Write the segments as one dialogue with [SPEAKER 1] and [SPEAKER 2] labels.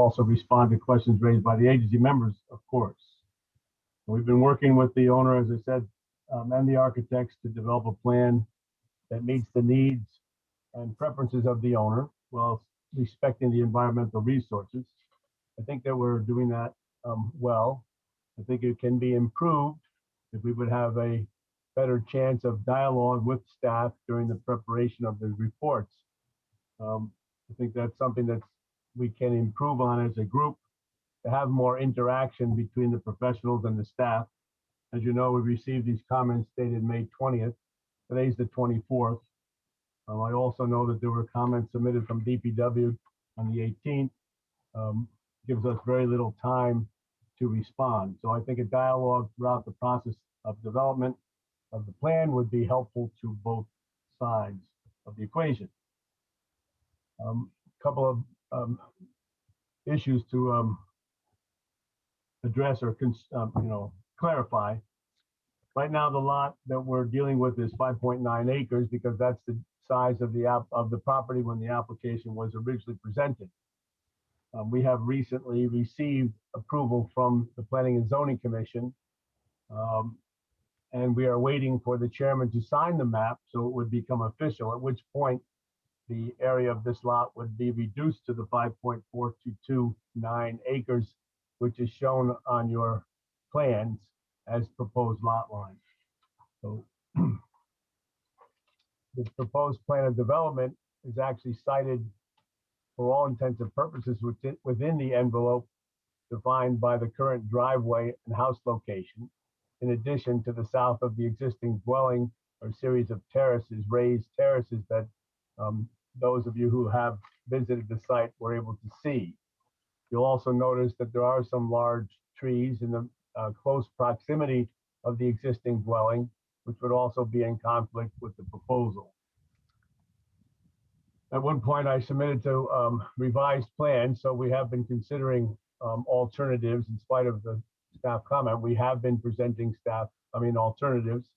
[SPEAKER 1] also respond to questions raised by the agency members, of course. We've been working with the owner, as I said, and the architects to develop a plan that meets the needs and preferences of the owner while respecting the environmental resources. I think that we're doing that well. I think it can be improved if we would have a better chance of dialogue with staff during the preparation of the reports. I think that's something that we can improve on as a group, to have more interaction between the professionals and the staff. As you know, we received these comments dated May 20th. Today's the 24th. I also know that there were comments submitted from DPW on the 18th. Gives us very little time to respond. So I think a dialogue throughout the process of development of the plan would be helpful to both sides of the equation. A couple of issues to address or clarify. Right now, the lot that we're dealing with is 5.9 acres because that's the size of the property when the application was originally presented. We have recently received approval from the Planning and Zoning Commission, and we are waiting for the chairman to sign the map so it would become official, at which point the area of this lot would be reduced to the 5.4229 acres, which is shown on your plans as proposed lot line. So the proposed plan of development is actually cited for all intents and purposes within the envelope defined by the current driveway and house location, in addition to the south of the existing dwelling or series of terraces, raised terraces that those of you who have visited the site were able to see. You'll also notice that there are some large trees in the close proximity of the existing dwelling, which would also be in conflict with the proposal. At one point, I submitted to revised plans, so we have been considering alternatives in spite of the staff comment. We have been presenting alternatives,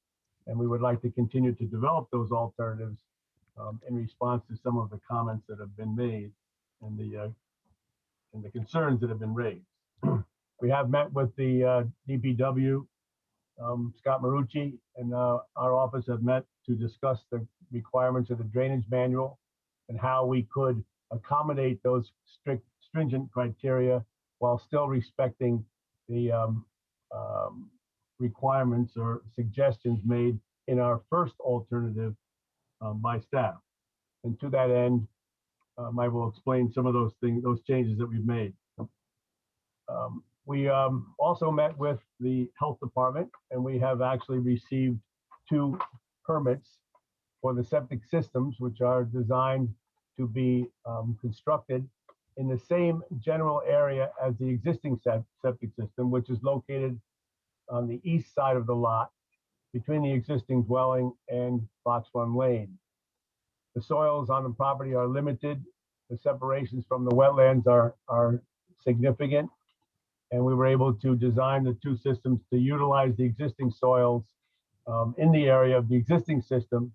[SPEAKER 1] and we would like to continue to develop those alternatives in response to some of the comments that have been made and the concerns that have been raised. We have met with the DPW, Scott Marucci, and our office have met to discuss the requirements of the drainage manual and how we could accommodate those stringent criteria while still respecting the requirements or suggestions made in our first alternative by staff. And to that end, I will explain some of those things, those changes that we've made. We also met with the health department, and we have actually received 2 permits for the septic systems, which are designed to be constructed in the same general area as the existing septic system, which is located on the east side of the lot between the existing dwelling and Fox Run Lane. The soils on the property are limited. The separations from the wetlands are significant, and we were able to design the 2 systems to utilize the existing soils in the area of the existing system.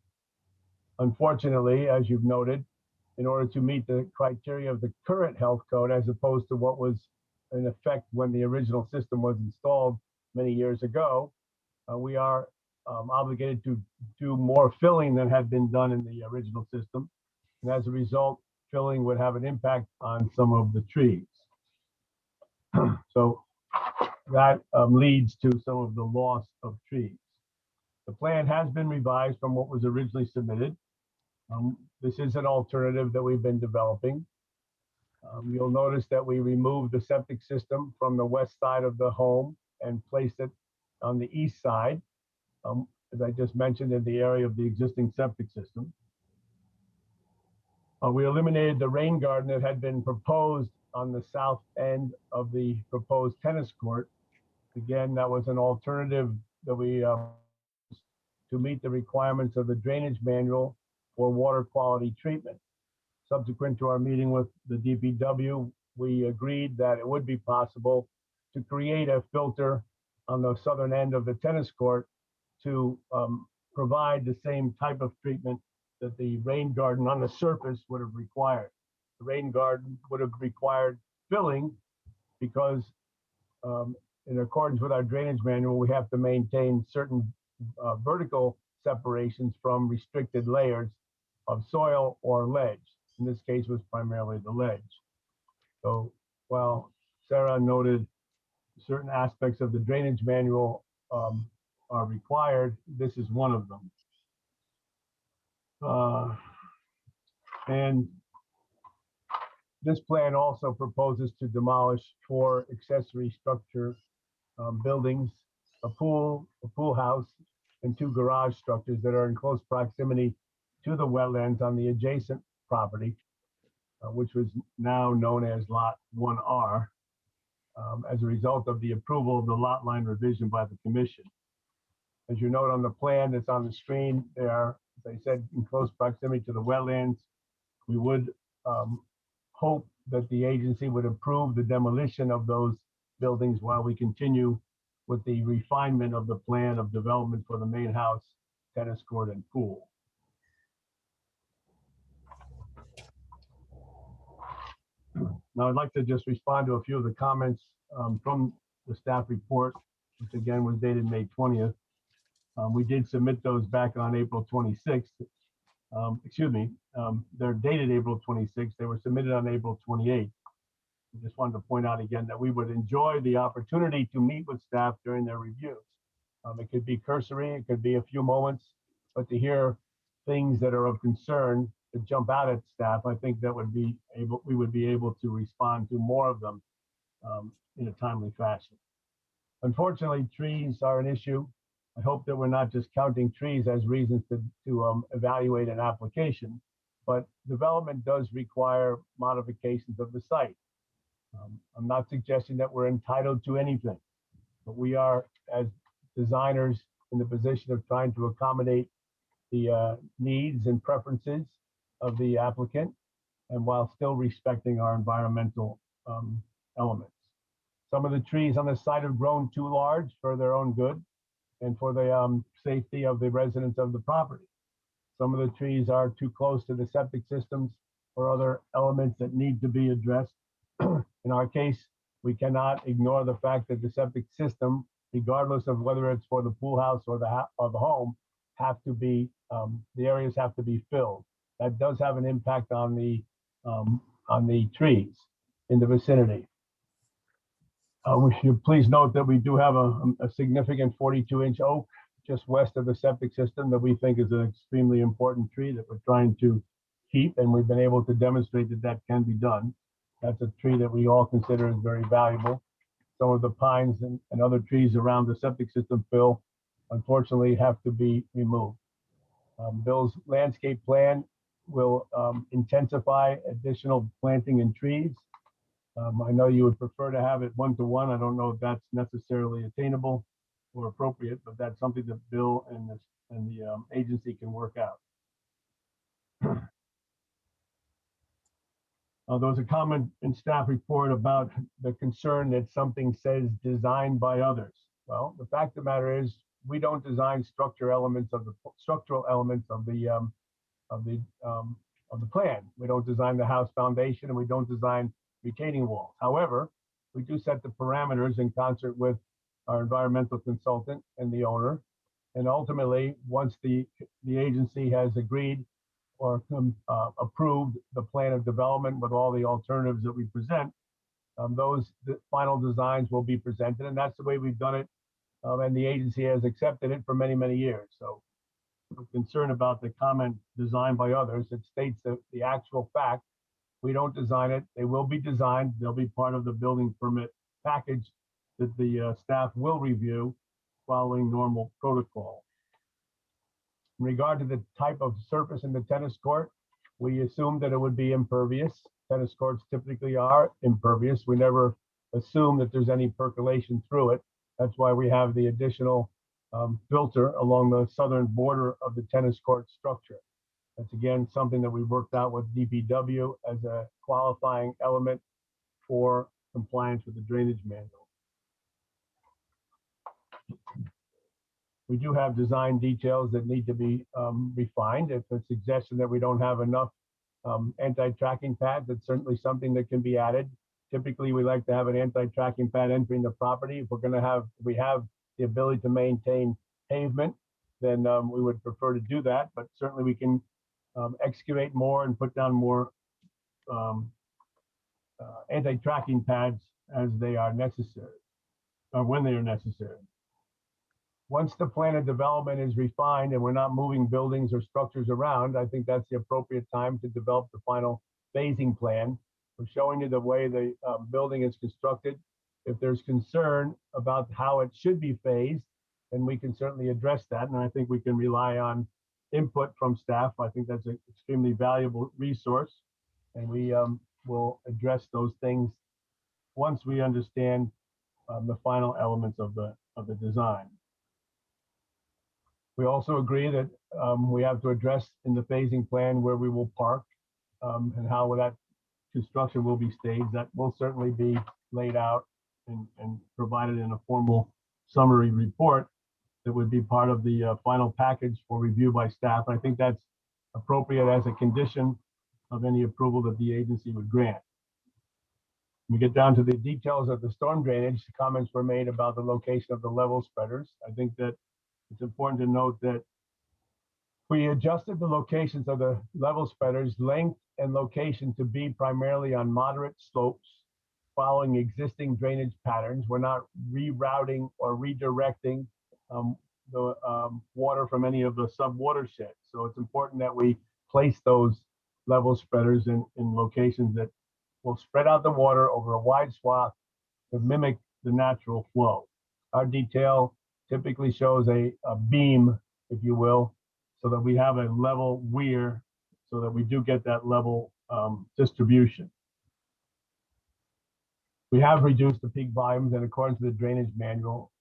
[SPEAKER 1] Unfortunately, as you've noted, in order to meet the criteria of the current health code, as opposed to what was in effect when the original system was installed many years ago, we are obligated to do more filling than had been done in the original system. And as a result, filling would have an impact on some of the trees. So that leads to some of the loss of trees. The plan has been revised from what was originally submitted. This is an alternative that we've been developing. You'll notice that we removed the septic system from the west side of the home and placed it on the east side, as I just mentioned, in the area of the existing septic system. We eliminated the rain garden that had been proposed on the south end of the proposed tennis court. Again, that was an alternative that we to meet the requirements of the drainage manual for water quality treatment. Subsequent to our meeting with the DPW, we agreed that it would be possible to create a filter on the southern end of the tennis court to provide the same type of treatment that the rain garden on the surface would have required. The rain garden would have required filling because in accordance with our drainage manual, we have to maintain certain vertical separations from restricted layers of soil or ledge. In this case, was primarily the ledge. So while Sarah noted certain aspects of the drainage manual are required, this is one of them. And this plan also proposes to demolish 4 accessory structure buildings, a pool house, and 2 garage structures that are in close proximity to the wetlands on the adjacent property, which was now known as Lot 1R, as a result of the approval of the lot line revision by the commission. As you note on the plan that's on the screen, they are, as I said, in close proximity to the wetlands. We would hope that the agency would approve the demolition of those buildings while we continue with the refinement of the plan of development for the main house, tennis court, and pool. Now, I'd like to just respond to a few of the comments from the staff report, which again was dated May 20th. We did submit those back on April 26th. They're dated April 26th. They were submitted on April 28th. I just wanted to point out again that we would enjoy the opportunity to meet with staff during their reviews. It could be cursory, it could be a few moments, but to hear things that are of concern that jump out at staff, I think that we would be able to respond to more of them in a timely fashion. Unfortunately, trees are an issue. I hope that we're not just counting trees as reasons to evaluate an application, but development does require modifications of the site. I'm not suggesting that we're entitled to anything, but we are, as designers, in the position of trying to accommodate the needs and preferences of the applicant, and while still respecting our environmental elements. Some of the trees on the site have grown too large for their own good and for the safety of the residents of the property. Some of the trees are too close to the septic systems or other elements that need to be addressed. In our case, we cannot ignore the fact that the septic system, regardless of whether it's for the pool house or the home, have to be, the areas have to be filled. That does have an impact on the trees in the vicinity. We should please note that we do have a significant 42-inch oak just west of the septic system that we think is an extremely important tree that we're trying to keep, and we've been able to demonstrate that that can be done. That's a tree that we all consider as very valuable. Some of the pines and other trees around the septic system fill, unfortunately, have to be removed. Bill's landscape plan will intensify additional planting and trees. I know you would prefer to have it 1-to-1. I don't know if that's necessarily attainable or appropriate, but that's something that Bill and the agency can work out. There was a comment in staff report about the concern that something says designed by others. Well, the fact of the matter is we don't design structural elements of the plan. We don't design the house foundation, and we don't design retaining walls. However, we do set the parameters in concert with our environmental consultant and the owner. And ultimately, once the agency has agreed or approved the plan of development with all the alternatives that we present, the final designs will be presented, and that's the way we've done it. And the agency has accepted it for many, many years. So we're concerned about the comment designed by others. It states that the actual fact, we don't design it. They will be designed. They'll be part of the building permit package that the staff will review following normal protocol. In regard to the type of surface in the tennis court, we assumed that it would be impervious. Tennis courts typically are impervious. We never assume that there's any percolation through it. That's why we have the additional filter along the southern border of the tennis court structure. That's again something that we worked out with DPW as a qualifying element for compliance with the drainage manual. We do have design details that need to be refined. If it's a suggestion that we don't have enough anti-tracking pads, it's certainly something that can be added. Typically, we like to have an anti-tracking pad entering the property. If we have the ability to maintain pavement, then we would prefer to do that. But certainly, we can excavate more and put down more anti-tracking pads as they are necessary, or when they are necessary. Once the plan of development is refined and we're not moving buildings or structures around, I think that's the appropriate time to develop the final phasing plan. We're showing you the way the building is constructed. If there's concern about how it should be phased, then we can certainly address that. And I think we can rely on input from staff. I think that's an extremely valuable resource. And we will address those things once we understand the final elements of the design. We also agree that we have to address in the phasing plan where we will park and how that construction will be staged. That will certainly be laid out and provided in a formal summary report that would be part of the final package for review by staff. I think that's appropriate as a condition of any approval that the agency would grant. When we get down to the details of the storm drainage, comments were made about the location of the level spreaders. I think that it's important to note that we adjusted the locations of the level spreaders, length and location, to be primarily on moderate slopes following existing drainage patterns. We're not rerouting or redirecting the water from any of the sub-watersheds. So it's important that we place those level spreaders in locations that will spread out the water over a wide swath to mimic the natural flow. Our detail typically shows a beam, if you will, so that we have a level weir, so that we do get that level distribution. We have reduced the peak volumes in accordance to the drainage manual.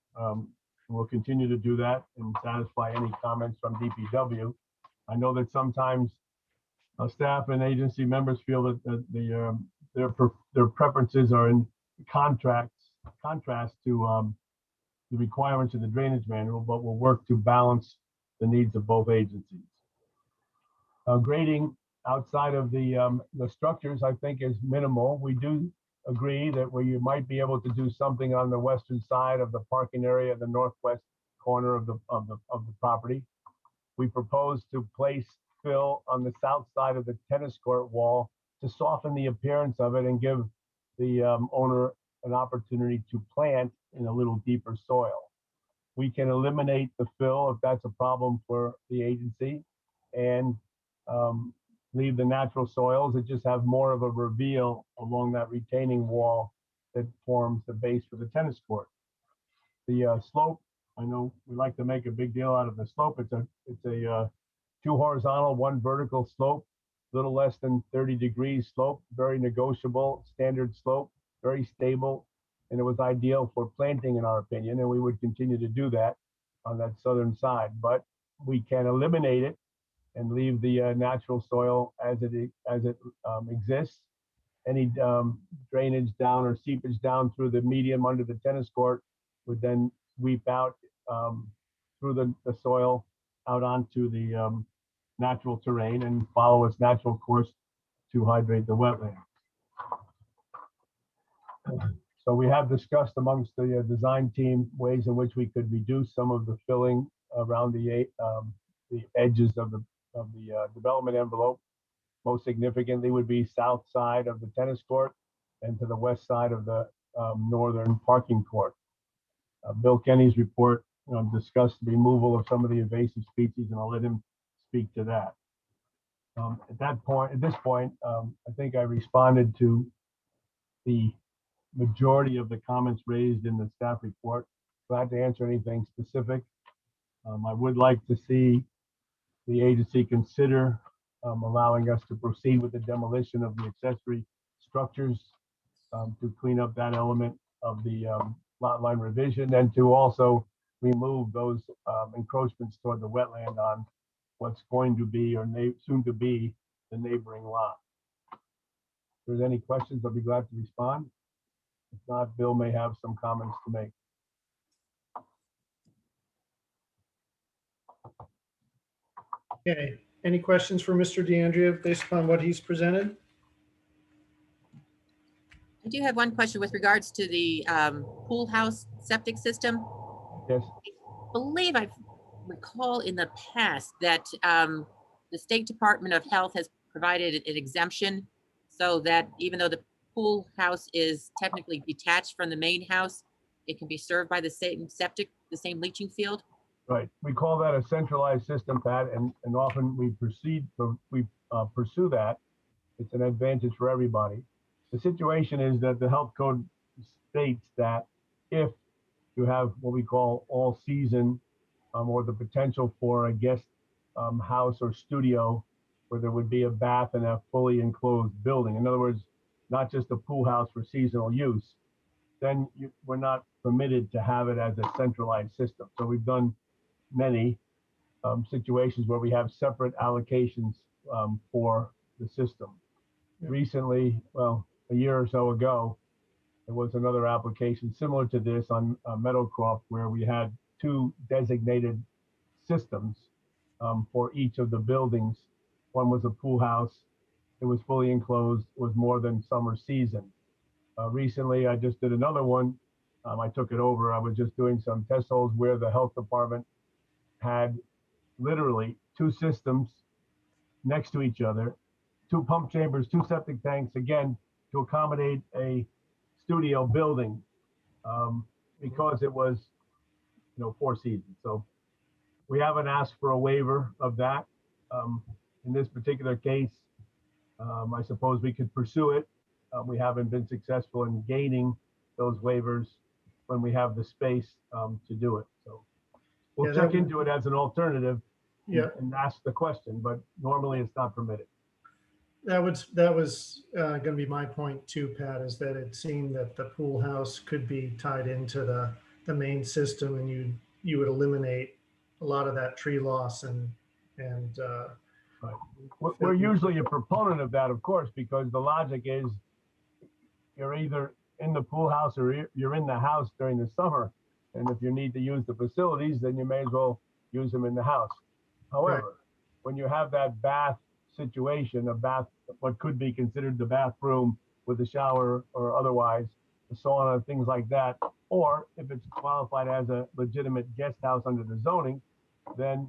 [SPEAKER 1] We'll continue to do that and satisfy any comments from DPW. I know that sometimes staff and agency members feel that their preferences are in contrast to the requirements of the drainage manual, but we'll work to balance the needs of both agencies. Grading outside of the structures, I think, is minimal. We do agree that you might be able to do something on the western side of the parking area, the northwest corner of the property. We propose to place fill on the south side of the tennis court wall to soften the appearance of it and give the owner an opportunity to plant in a little deeper soil. We can eliminate the fill if that's a problem for the agency and leave the natural soils that just have more of a reveal along that retaining wall that forms the base for the tennis court. The slope, I know we like to make a big deal out of the slope. It's a 2 horizontal, 1 vertical slope, little less than 30 degrees slope, very negotiable, standard slope, very stable, and it was ideal for planting in our opinion, and we would continue to do that on that southern side. But we can eliminate it and leave the natural soil as it exists. Any drainage down or seepage down through the medium under the tennis court would then weep out through the soil out onto the natural terrain and follow its natural course to hydrate the wetland. So we have discussed amongst the design team ways in which we could reduce some of the filling around the edges of the development envelope. Most significantly would be south side of the tennis court and to the west side of the northern parking court. Bill Kenny's report discussed the removal of some of the invasive species, and I'll let him speak to that. At this point, I think I responded to the majority of the comments raised in the staff report. Glad to answer anything specific. I would like to see the agency consider allowing us to proceed with the demolition of the accessory structures to clean up that element of the lot line revision, and to also remove those encroachments toward the wetland on what's going to be or soon to be the neighboring lot. If there's any questions, I'll be glad to respond. If not, Bill may have some comments to make.
[SPEAKER 2] Okay, any questions for Mr. DeAndrea based upon what he's presented?
[SPEAKER 3] I do have one question with regards to the pool house septic system.
[SPEAKER 1] Yes,
[SPEAKER 3] I believe I recall in the past that the State Department of Health has provided an exemption so that even though the pool house is technically detached from the main house, it can be served by the same septic, the same leaching field.
[SPEAKER 1] right. We call that a centralized system, Pat, and often we pursue that. It's an advantage for everybody. The situation is that the health code states that if you have what we call all season or the potential for a guest house or studio where there would be a bath in a fully enclosed building. In other words, not just a pool house for seasonal use, then we're not permitted to have it as a centralized system. So we've done many situations where we have separate allocations for the system.
[SPEAKER 2] Yeah.
[SPEAKER 1] Recently, well, a year or so ago, there was another application similar to this on Meadowcroft where we had two designated systems for each of the buildings. One was a pool house. It was fully enclosed. It was more than summer season. Recently, I just did another one. I took it over. I was just doing some test holes where the health department had literally two systems next to each other, two pump chambers, two septic tanks, again, to accommodate a studio building because it was, 4 seasons. So we haven't asked for a waiver of that. In this particular case, I suppose we could pursue it. We haven't been successful in gaining those waivers when we have the space to do it. So we'll
[SPEAKER 2] Yeah,
[SPEAKER 1] check into it as an alternative
[SPEAKER 2] Yeah,
[SPEAKER 1] and ask the question, but normally it's not permitted.
[SPEAKER 2] that was going to be my point too, Pat, is that it seemed that the pool house could be tied into the main system, and you would eliminate a lot of that tree loss and
[SPEAKER 1] Right. We're usually a proponent of that, of course, because the logic is you're either in the pool house or you're in the house during the summer. And if you need to use the facilities, then you may as well use them in the house. However, when you have that bath situation, a bath, what could be considered the bathroom with a shower or otherwise, a sauna, things like that, or if it's qualified as a legitimate guest house under the zoning, then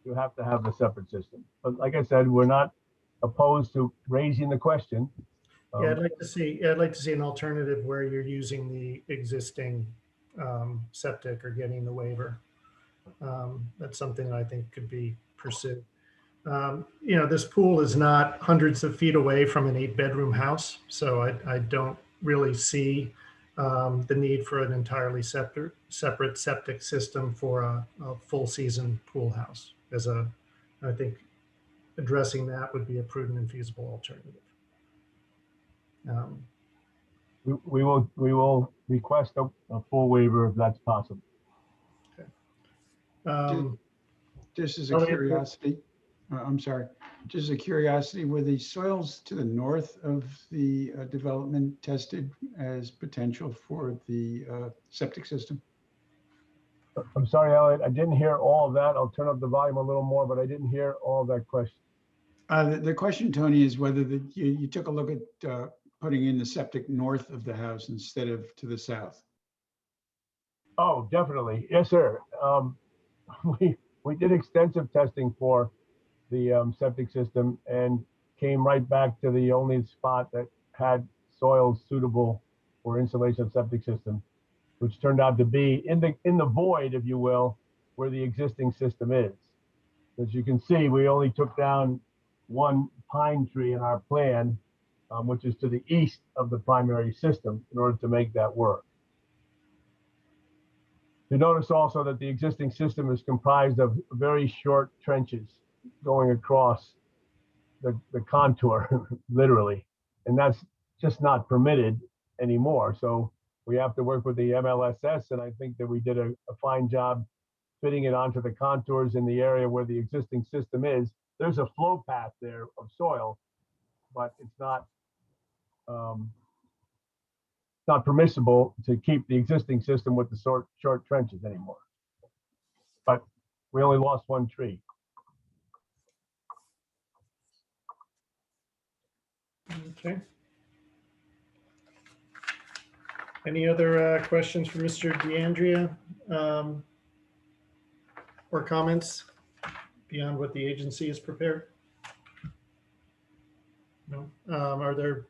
[SPEAKER 1] you have to have the separate system. But like I said, we're not opposed to raising the question.
[SPEAKER 2] yeah, I'd like to see an alternative where you're using the existing septic or getting the waiver. That's something that I think could be pursued. This pool is not hundreds of feet away from an 8-bedroom house, so I don't really see the need for an entirely separate septic system for a full season pool house. I think addressing that would be a prudent and feasible alternative.
[SPEAKER 1] We will request a full waiver if that's possible.
[SPEAKER 4] Just as a curiosity, I'm sorry, just as a curiosity, were the soils to the north of the development tested as potential for the septic system?
[SPEAKER 1] I'm sorry, Elliot, I didn't hear all of that. I'll turn up the volume a little more, but I didn't hear all of that question.
[SPEAKER 4] The question, Tony, is whether you took a look at putting in the septic north of the house instead of to the south.
[SPEAKER 1] Oh, definitely. Yes, sir. We did extensive testing for the septic system and came right back to the only spot that had soils suitable for installation of septic system, which turned out to be in the void, if you will, where the existing system is. As you can see, we only took down one pine tree in our plan, which is to the east of the primary system, in order to make that work. You notice also that the existing system is comprised of very short trenches going across the contour, literally, and that's just not permitted anymore. So we have to work with the MLSS, and I think that we did a fine job fitting it onto the contours in the area where the existing system is. There's a flow path there of soil, but it's not permissible to keep the existing system with the short trenches anymore. But we only lost one tree.
[SPEAKER 2] Okay. Any other questions for Mr. DeAndrea or comments beyond what the agency has prepared? No. Are there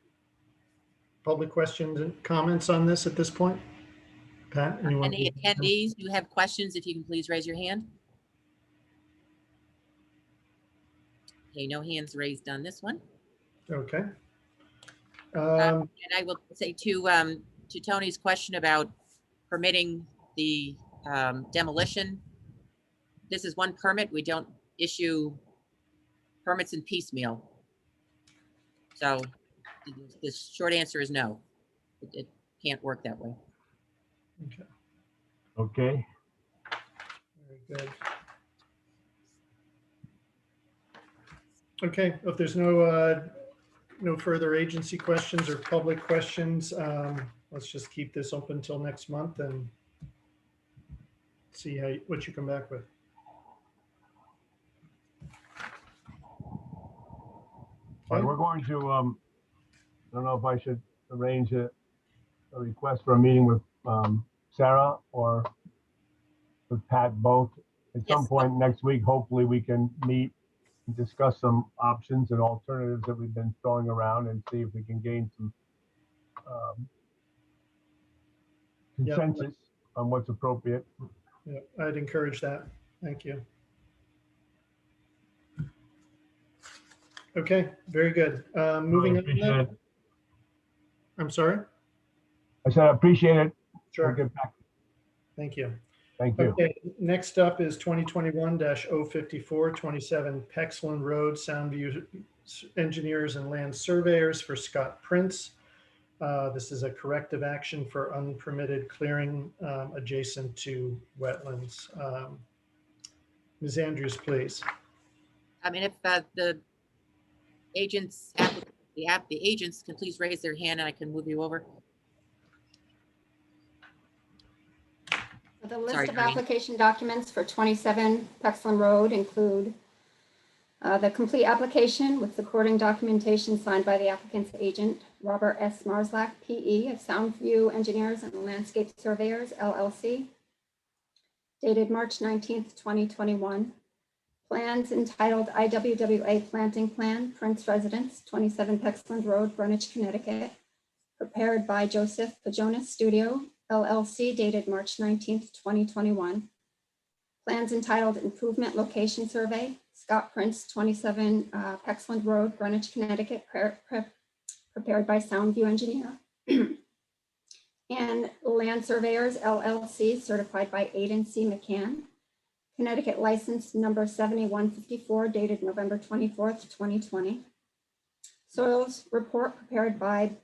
[SPEAKER 2] public questions and comments on this at this point? Pat, anyone?
[SPEAKER 3] Any attendees who have questions, if you can please raise your hand. Okay, no hands raised on this one.
[SPEAKER 2] Okay.
[SPEAKER 3] And I will say to Tony's question about permitting the demolition, this is one permit. We don't issue permits in piecemeal. So the short answer is no. It can't work that way.
[SPEAKER 2] Okay.
[SPEAKER 1] Okay.
[SPEAKER 2] Very good. Okay, if there's no further agency questions or public questions, let's just keep this open until next month and see what you come back with.
[SPEAKER 1] All right, we're going to, I don't know if I should arrange a request for a meeting with Sarah or with Pat both. At some
[SPEAKER 3] Yes.
[SPEAKER 1] point next week, hopefully we can meet and discuss some options and alternatives that we've been throwing around and see if we can gain some consensus on what's appropriate.
[SPEAKER 2] Yeah, I'd encourage that. Thank you. Okay, very good. Moving
[SPEAKER 1] Appreciate
[SPEAKER 2] on.
[SPEAKER 1] it.
[SPEAKER 2] I'm sorry.
[SPEAKER 1] I said I appreciate it.
[SPEAKER 2] Sure.
[SPEAKER 1] We'll get back.
[SPEAKER 2] Thank you.
[SPEAKER 1] Thank you.
[SPEAKER 2] Okay, next up is 2021-054, 27 Pexland Road, Soundview Engineers and Land Surveyors for Scott Prince. This is a corrective action for unpermitted clearing adjacent to wetlands. Ms. Andrews, please.
[SPEAKER 3] I mean, if the agents, the agents can please raise their hand and I can move you over.
[SPEAKER 5] The list
[SPEAKER 3] Sorry,
[SPEAKER 5] of
[SPEAKER 3] Noreen.
[SPEAKER 5] application documents for 27 Pexland Road include the complete application with supporting documentation signed by the applicant's agent, Robert S. Marslak, P.E. of Soundview Engineers and Landscape Surveyors, LLC, dated March 19th, 2021. Plans entitled IWWA Planting Plan, Prince Residence, 27 Pexland Road, Greenwich, Connecticut, prepared by Joseph Pajonas Studio, LLC, dated March 19th, 2021. Plans entitled Improvement Location Survey, Scott Prince, 27 Pexland Road, Greenwich, Connecticut, prepared by Soundview Engineer. And Land Surveyors, LLC, certified by Aidan C. McCann. Connecticut license number 7154, dated November 24th, 2020. Soils report prepared by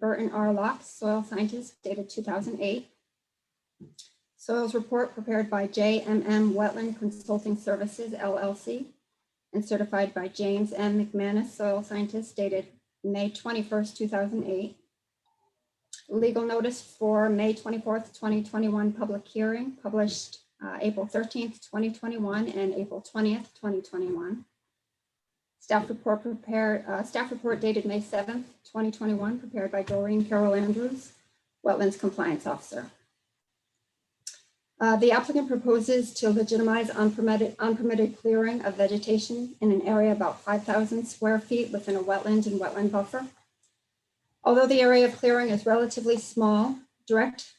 [SPEAKER 5] Burton R. Locke, soil scientist, dated 2008. Soils report prepared by JMM Wetland Consulting Services, LLC, and certified by James M. McManus, soil scientist, dated May 21st, 2008. Legal notice for May 24th, 2021 public hearing, published April 13th, 2021 and April 20th, 2021. Staff report dated May 7th, 2021, prepared by Doreen Carroll Andrews, Wetlands Compliance Officer. The applicant proposes to legitimize unpermitted clearing of vegetation in an area about 5,000 square feet within a wetland and wetland buffer. Although the area of clearing is relatively small, direct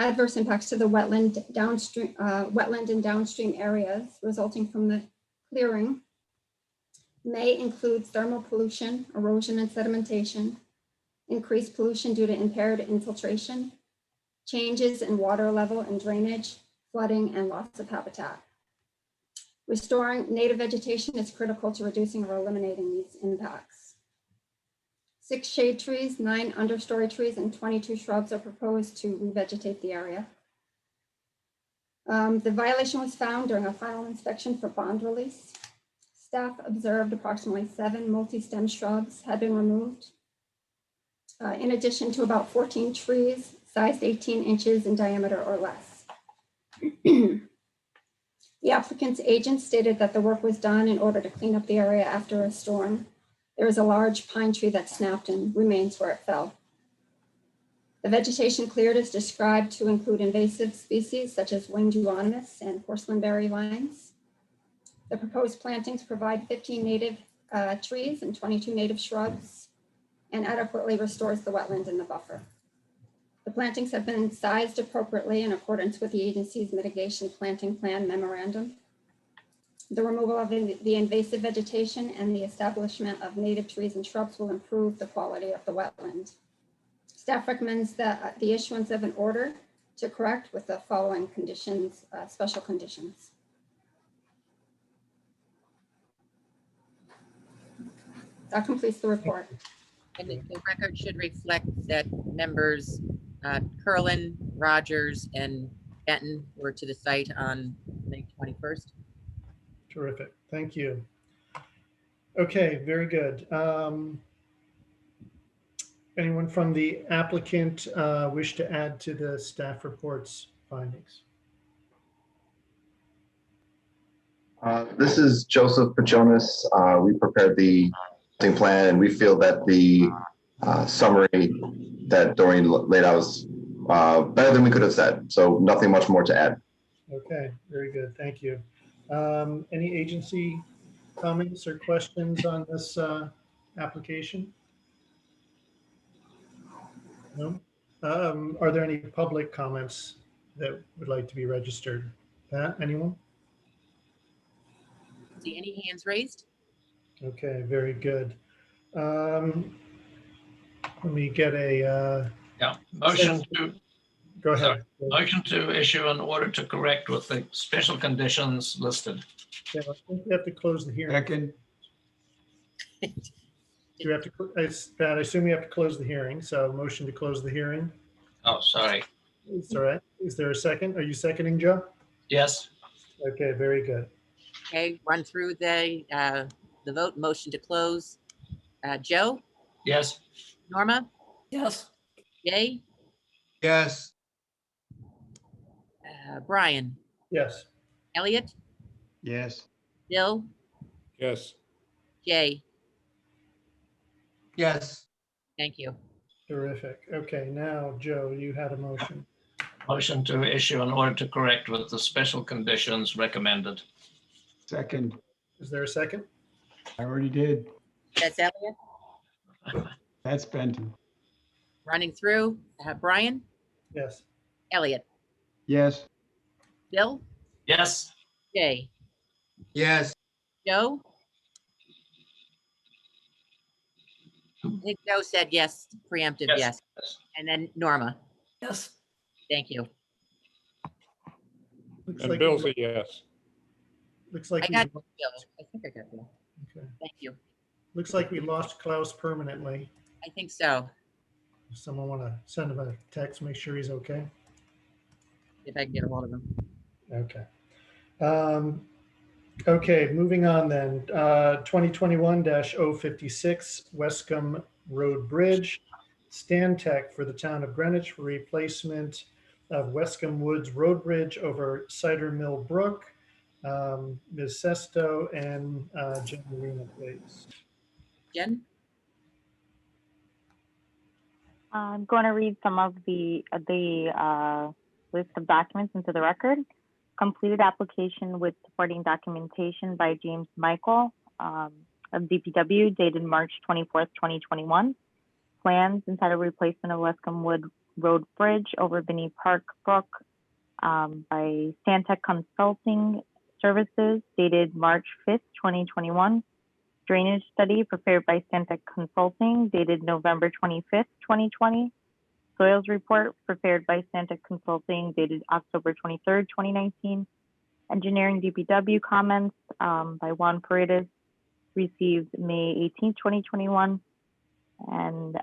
[SPEAKER 5] adverse impacts to the wetland and downstream areas resulting from the clearing may include thermal pollution, erosion and sedimentation, increased pollution due to impaired infiltration, changes in water level and drainage, flooding, and loss of habitat. Restoring native vegetation is critical to reducing or eliminating these impacts. 6 shade trees, 9 understory trees, and 22 shrubs are proposed to revegetate the area. The violation was found during a final inspection for bond release. Staff observed approximately 7 multi-stem shrubs had been removed, in addition to about 14 trees sized 18 inches in diameter or less. The applicant's agent stated that the work was done in order to clean up the area after a storm. There is a large pine tree that snapped and remains where it fell. The vegetation cleared is described to include invasive species such as winged euonymus and porcelainberry vines. The proposed plantings provide 15 native trees and 22 native shrubs and adequately restores the wetland in the buffer. The plantings have been sized appropriately in accordance with the agency's mitigation planting plan memorandum. The removal of the invasive vegetation and the establishment of native trees and shrubs will improve the quality of the wetland. Staff recommends that the issuance of an order to correct with the following conditions, special conditions. That completes the report.
[SPEAKER 3] And the record should reflect that members Curlin, Rogers, and Benton were to the site on May 21st.
[SPEAKER 2] Terrific. Thank you. Okay, very good. Anyone from the applicant wish to add to the staff report's findings?
[SPEAKER 6] This is Joseph Pachonis. We prepared the plan, and we feel that the summary that Doreen laid out was better than we could have said. So nothing much more to add.
[SPEAKER 2] Okay, very good. Thank you. Any agency comments or questions on this application? No? Are there any public comments that would like to be registered? Pat, anyone?
[SPEAKER 3] See any hands raised?
[SPEAKER 2] Okay, very good. Let me get a,
[SPEAKER 7] Yeah, motion to,
[SPEAKER 2] go ahead.
[SPEAKER 7] motion to issue an order to correct with the special conditions listed.
[SPEAKER 2] Yeah, I think we have to close the hearing.
[SPEAKER 4] Second,
[SPEAKER 2] Do we have to, Pat, I assume we have to close the hearing, so motion to close the hearing.
[SPEAKER 7] Oh, sorry.
[SPEAKER 2] It's all right. Is there a second? Are you seconding, Joe?
[SPEAKER 7] Yes,
[SPEAKER 2] Okay, very good.
[SPEAKER 3] Okay, run through the vote. Motion to close. Joe,
[SPEAKER 7] yes,
[SPEAKER 3] Norma,
[SPEAKER 8] Yes.
[SPEAKER 3] Jay,
[SPEAKER 8] Yes.
[SPEAKER 3] Brian,
[SPEAKER 2] Yes.
[SPEAKER 3] Elliot,
[SPEAKER 4] yes.
[SPEAKER 3] Bill,
[SPEAKER 8] Yes.
[SPEAKER 3] Jay.
[SPEAKER 8] Yes.
[SPEAKER 3] Thank you.
[SPEAKER 2] Terrific. Okay, now, Joe, you had a motion.
[SPEAKER 7] motion to issue an order to correct with the special conditions recommended.
[SPEAKER 4] Second,
[SPEAKER 2] Is there a second?
[SPEAKER 4] I already did.
[SPEAKER 3] That's Elliot.
[SPEAKER 4] That's Benton.
[SPEAKER 3] Running through. Brian,
[SPEAKER 2] Yes.
[SPEAKER 3] Elliot,
[SPEAKER 4] Yes.
[SPEAKER 3] Bill,
[SPEAKER 7] Yes,
[SPEAKER 3] Jay,
[SPEAKER 8] Yes.
[SPEAKER 3] Joe. I think Joe said yes, preemptive
[SPEAKER 7] Yes.
[SPEAKER 3] yes. And then Norma.
[SPEAKER 8] Yes.
[SPEAKER 3] Thank you.
[SPEAKER 2] Looks
[SPEAKER 8] And
[SPEAKER 2] like
[SPEAKER 8] Bill's a yes.
[SPEAKER 2] Looks like
[SPEAKER 3] I got
[SPEAKER 2] we,
[SPEAKER 3] Bill. I think I got Bill.
[SPEAKER 2] okay.
[SPEAKER 3] Thank you.
[SPEAKER 2] Looks like we lost Klaus permanently.
[SPEAKER 3] I think so.
[SPEAKER 2] If someone want to send him a text, make sure he's okay.
[SPEAKER 3] If I can get a hold of him.
[SPEAKER 2] Okay. Okay, moving on then. 2021-056 Westcombe Road Bridge. Stantec for the town of Greenwich for replacement of Westcombe Woods Road Bridge over Cider Mill Brook. Ms. Sesto and Jen Marina, please.
[SPEAKER 3] Jen?
[SPEAKER 9] I'm going to read some of the list of documents into the record. Completed application with supporting documentation by James Michael of DPW dated March 24th, 2021. Plans entitled replacement of Westcombe Wood Road Bridge over Binney Park Brook by Stantec Consulting Services dated March 5th, 2021. Drainage study prepared by Stantec Consulting dated November 25th, 2020. Soils report prepared by Stantec Consulting dated October 23rd, 2019. Engineering DPW comments by Juan Paredes received May 18th, 2021. And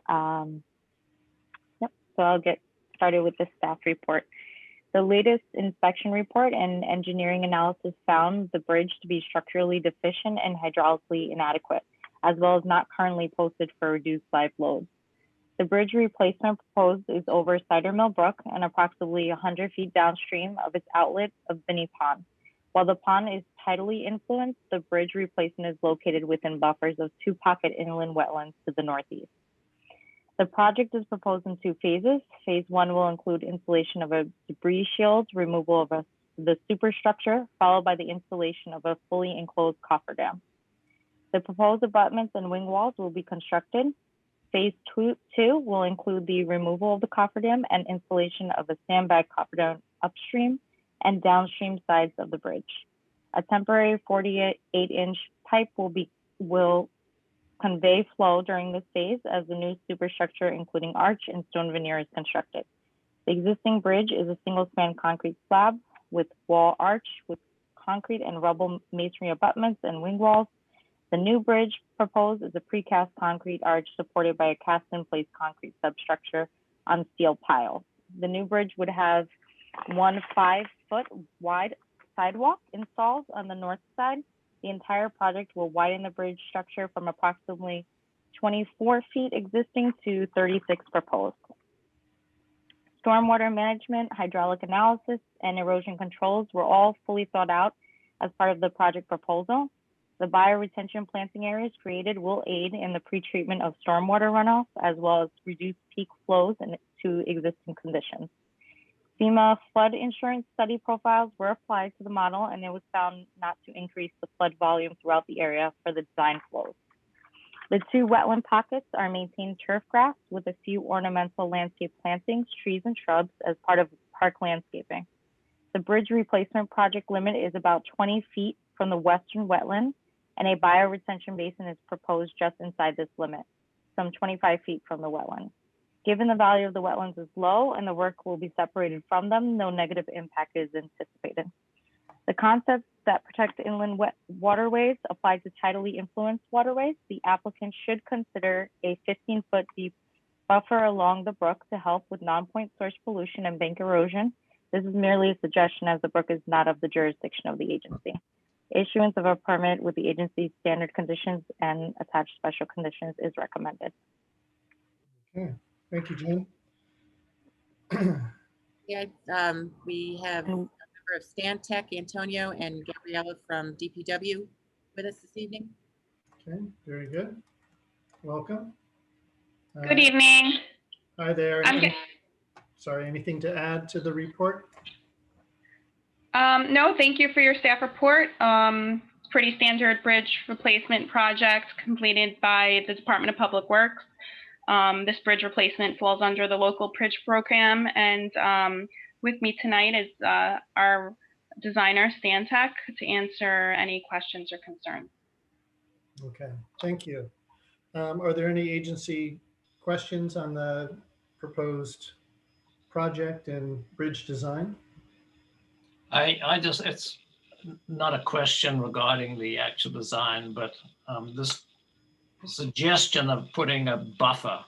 [SPEAKER 9] yep, so I'll get started with the staff report. The latest inspection report and engineering analysis found the bridge to be structurally deficient and hydraulically inadequate, as well as not currently posted for reduced live loads. The bridge replacement proposed is over Cider Mill Brook and approximately 100 feet downstream of its outlet of Binney Pond. While the pond is tidally influenced, the bridge replacement is located within buffers of two pocket inland wetlands to the northeast. The project is proposed in 2 phases. Phase 1 will include installation of a debris shield, removal of the superstructure, followed by the installation of a fully enclosed cofferdam. The proposed abutments and wing walls will be constructed. Phase 2 will include the removal of the cofferdam and installation of a sandbag cofferdam upstream and downstream sides of the bridge. A temporary 48-inch pipe will convey flow during this phase as the new superstructure, including arch and stone veneer, is constructed. The existing bridge is a single-span concrete slab with wall arch with concrete and rubble masonry abutments and wing walls. The new bridge proposed is a precast concrete arch supported by a cast-in-place concrete substructure on steel piles. The new bridge would have one 5-foot wide sidewalk installed on the north side. The entire project will widen the bridge structure from approximately 24 feet existing to 36 proposed. Stormwater management, hydraulic analysis, and erosion controls were all fully thought out as part of the project proposal. The bioretention planting areas created will aid in the pretreatment of stormwater runoff, as well as reduce peak flows to existing conditions. FEMA flood insurance study profiles were applied to the model, and it was found not to increase the flood volume throughout the area for the design flows. The 2 wetland pockets are maintained turf grass with a few ornamental landscape plantings, trees, and shrubs as part of park landscaping. The bridge replacement project limit is about 20 feet from the western wetland, and a bioretention basin is proposed just inside this limit, some 25 feet from the wetland. Given the value of the wetlands is low and the work will be separated from them, no negative impact is anticipated. The concepts that protect inland waterways apply to tidally influenced waterways. The applicant should consider a 15-foot deep buffer along the brook to help with non-point source pollution and bank erosion. This is merely a suggestion as the brook is not of the jurisdiction of the agency. Issuance of a permit with the agency's standard conditions and attached special conditions is recommended.
[SPEAKER 2] Okay, thank you, Jen.
[SPEAKER 3] Yeah, we have a member of Stantec, Antonio, and Gabriella from DPW with us this evening.
[SPEAKER 2] Okay, very good. Welcome.
[SPEAKER 10] Good evening.
[SPEAKER 2] Hi there.
[SPEAKER 10] I'm good.
[SPEAKER 2] Sorry, anything to add to the report?
[SPEAKER 10] No, thank you for your staff report. Pretty standard bridge replacement project completed by the Department of Public Works. This bridge replacement falls under the local bridge program, and with me tonight is our designer, Stantec, to answer any questions or concerns.
[SPEAKER 2] Okay, thank you. Are there any agency questions on the proposed project and bridge design?
[SPEAKER 7] It's not a question regarding the actual design, but this suggestion of putting a buffer,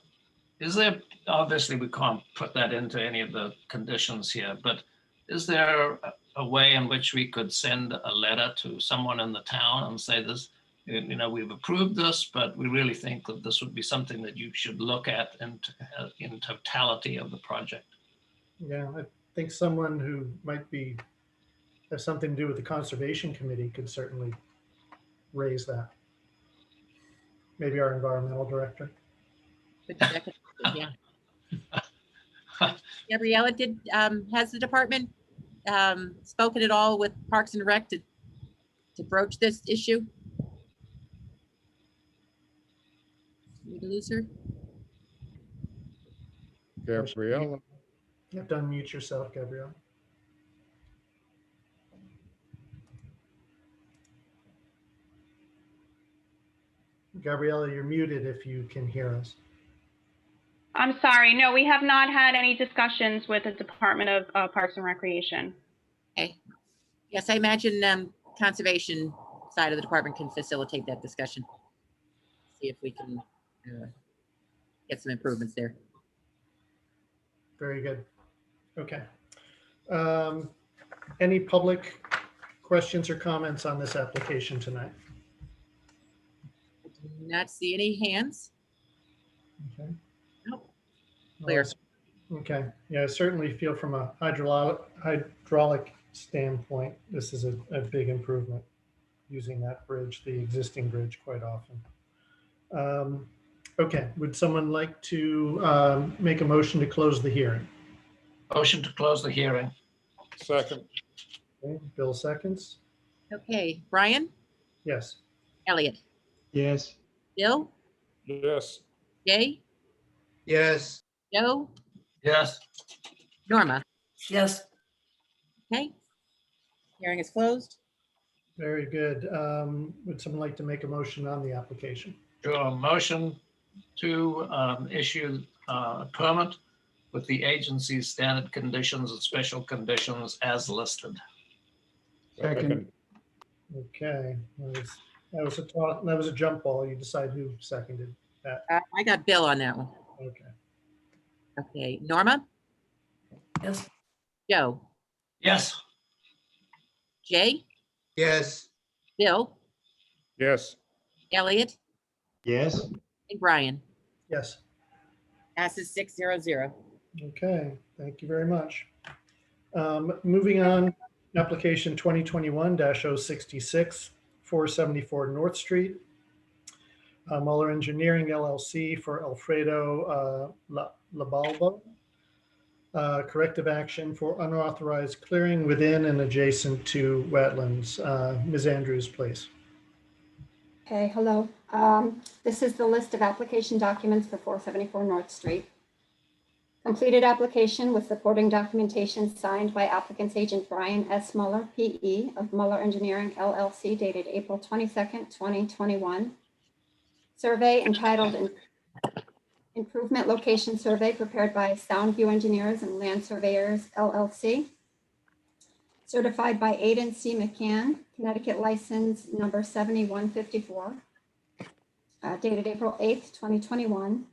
[SPEAKER 7] is there, obviously we can't put that into any of the conditions here, but is there a way in which we could send a letter to someone in the town and say this, you know, we've approved this, but we really think that this would be something that you should look at in totality of the project?
[SPEAKER 2] Yeah, I think someone who might have something to do with the Conservation Committee could certainly raise that. Maybe our environmental director.
[SPEAKER 3] Yeah. Gabriella, has the department spoken at all with Parks and Rec to broach this issue? Did we lose her?
[SPEAKER 8] Gabriella.
[SPEAKER 2] You have to unmute yourself, Gabrielle. Gabriella, you're muted if you can hear us.
[SPEAKER 10] I'm sorry, no, we have not had any discussions with the Department of Parks and Recreation.
[SPEAKER 3] Okay. Yes, I imagine conservation side of the department can facilitate that discussion. See if we can get some improvements there.
[SPEAKER 2] Very good. Okay. Any public questions or comments on this application tonight?
[SPEAKER 3] I do not see any hands.
[SPEAKER 2] Okay.
[SPEAKER 3] Nope. Clear.
[SPEAKER 2] Okay. Yeah, I certainly feel from a hydraulic standpoint, this is a big improvement using that bridge, the existing bridge, quite often. Okay, would someone like to make a motion to close the hearing?
[SPEAKER 7] Motion to close the hearing.
[SPEAKER 8] Second.
[SPEAKER 2] Okay, Bill seconds.
[SPEAKER 3] Okay, Brian,
[SPEAKER 2] Yes.
[SPEAKER 3] Elliot,
[SPEAKER 4] Yes.
[SPEAKER 3] Bill,
[SPEAKER 8] Yes.
[SPEAKER 3] Jay,
[SPEAKER 8] Yes.
[SPEAKER 3] Joe,
[SPEAKER 7] Yes.
[SPEAKER 3] Norma.
[SPEAKER 8] Yes.
[SPEAKER 3] Okay. Hearing is closed.
[SPEAKER 2] Very good. Would someone like to make a motion on the application?
[SPEAKER 7] Sure. Motion to issue a permit with the agency's standard conditions and special conditions as listed.
[SPEAKER 4] Second.
[SPEAKER 2] Okay, that was a jump ball. You decide who seconded that.
[SPEAKER 3] I got Bill on that one.
[SPEAKER 2] Okay.
[SPEAKER 3] Okay, Norma,
[SPEAKER 8] Yes.
[SPEAKER 3] Joe,
[SPEAKER 7] Yes.
[SPEAKER 3] Jay,
[SPEAKER 8] Yes.
[SPEAKER 3] Bill,
[SPEAKER 8] Yes.
[SPEAKER 3] Elliot,
[SPEAKER 4] Yes.
[SPEAKER 3] and Brian.
[SPEAKER 2] Yes.
[SPEAKER 3] Passes 600.
[SPEAKER 2] Okay, thank you very much. Moving on, application 2021-066, 474 North Street. Muller Engineering LLC for Alfredo Labalbo. Corrective action for unauthorized clearing within and adjacent to wetlands. Ms. Andrews, please.
[SPEAKER 5] Okay, hello. This is the list of application documents for 474 North Street. Completed application with supporting documentation signed by applicant's agent Brian S. Muller, PE of Muller Engineering LLC dated April 22nd, 2021. Survey entitled Improvement Location Survey prepared by Soundview Engineers and Land Surveyors LLC. Certified by Aidan C. McCann, Connecticut license number 7154, dated April 8th, 2021.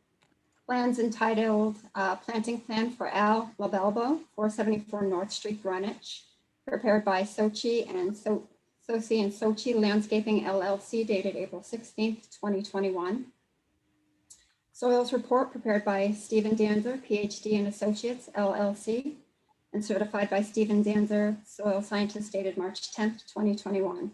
[SPEAKER 5] Plans entitled Planting Plan for Al Labalbo, 474 North Street, Greenwich, prepared by Sochi and Sochi Landscaping LLC, dated April 16th, 2021. Soils report prepared by Stephen Danzer, PhD and Associates LLC, and certified by Stephen Danzer, soil scientist, dated March 10th, 2021.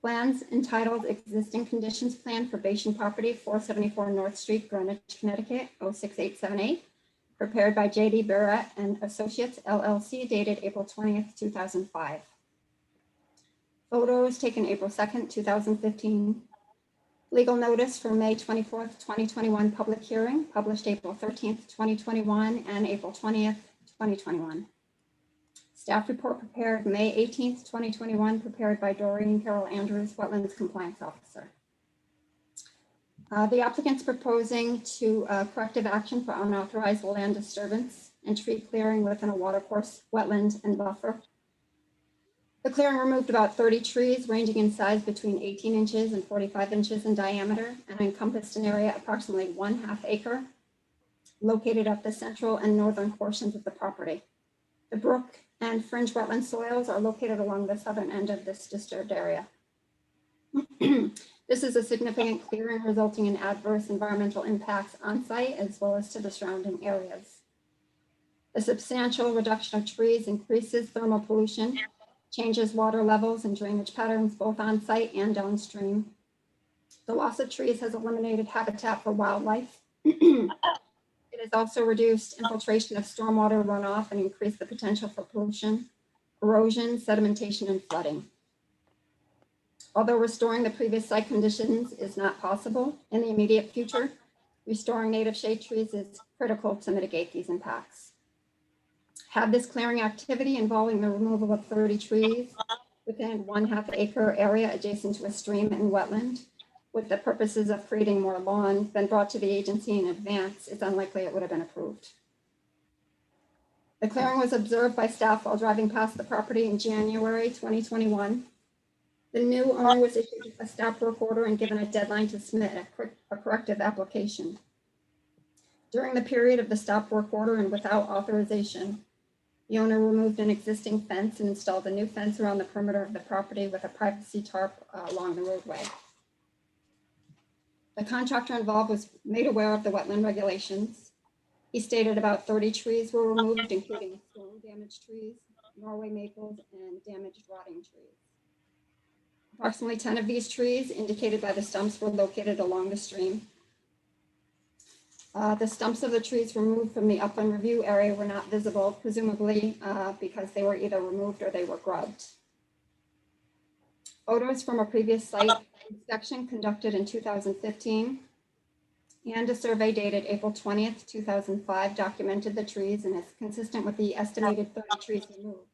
[SPEAKER 5] Plans entitled Existing Conditions Plan for Bashan Property, 474 North Street, Greenwich, Connecticut, 06878, prepared by JD Barrett and Associates LLC, dated April 20th, 2005. Photos taken April 2nd, 2015. Legal notice for May 24th, 2021 public hearing, published April 13th, 2021 and April 20th, 2021. Staff report prepared May 18th, 2021, prepared by Doreen Carol Andrews, Wetlands Compliance Officer. The applicant's proposing to corrective action for unauthorized land disturbance and tree clearing within a watercourse, wetland, and buffer. The clearing removed about 30 trees ranging in size between 18 inches and 45 inches in diameter and encompassed an area approximately 1/2 acre located at the central and northern portions of the property. The brook and fringe wetland soils are located along the southern end of this disturbed area. This is a significant clearing resulting in adverse environmental impacts on site as well as to the surrounding areas. The substantial reduction of trees increases thermal pollution, changes water levels and drainage patterns both on site and downstream. The loss of trees has eliminated habitat for wildlife. It has also reduced infiltration of stormwater runoff and increased the potential for pollution, erosion, sedimentation, and flooding. Although restoring the previous site conditions is not possible in the immediate future, restoring native shade trees is critical to mitigate these impacts. Had this clearing activity involving the removal of 30 trees within 1/2 acre area adjacent to a stream and wetland, with the purposes of creating more lawn been brought to the agency in advance, it's unlikely it would have been approved. The clearing was observed by staff while driving past the property in January 2021. The new owner was issued a stop work order and given a deadline to submit a corrective application. During the period of the stop work order and without authorization, the owner removed an existing fence and installed a new fence around the perimeter of the property with a privacy tarp along the roadway. The contractor involved was made aware of the wetland regulations. He stated about 30 trees were removed, including storm damaged trees, Norway maples, and damaged rotting trees. Approximately 10 of these trees, indicated by the stumps, were located along the stream. The stumps of the trees removed from the upland review area were not visible, presumably because they were either removed or they were grubbed. Photos from a previous site inspection conducted in 2015 and a survey dated April 20th, 2005 documented the trees and is consistent with the estimated 30 trees removed,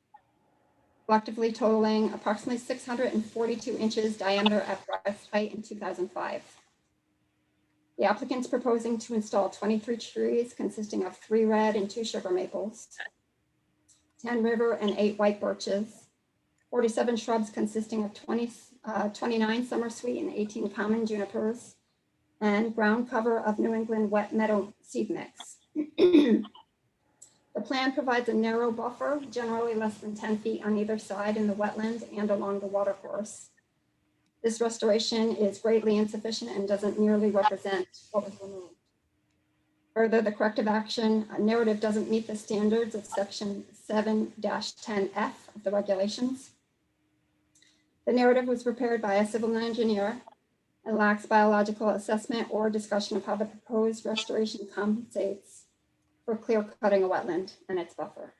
[SPEAKER 5] collectively totaling approximately 642 inches diameter at breast height in 2005. The applicant's proposing to install 23 trees consisting of 3 red and 2 sugar maples, 10 river and 8 white birches, 47 shrubs consisting of 29 summer sweet and 18 common junipers, and ground cover of New England wet meadow seed mix. The plan provides a narrow buffer, generally less than 10 feet on either side in the wetland and along the watercourse. This restoration is greatly insufficient and doesn't nearly represent what was removed. Further, the corrective action narrative doesn't meet the standards of section 7-10F of the regulations. The narrative was prepared by a civil engineer and lacks biological assessment or discussion of how the proposed restoration compensates for clear cutting a wetland and its buffer.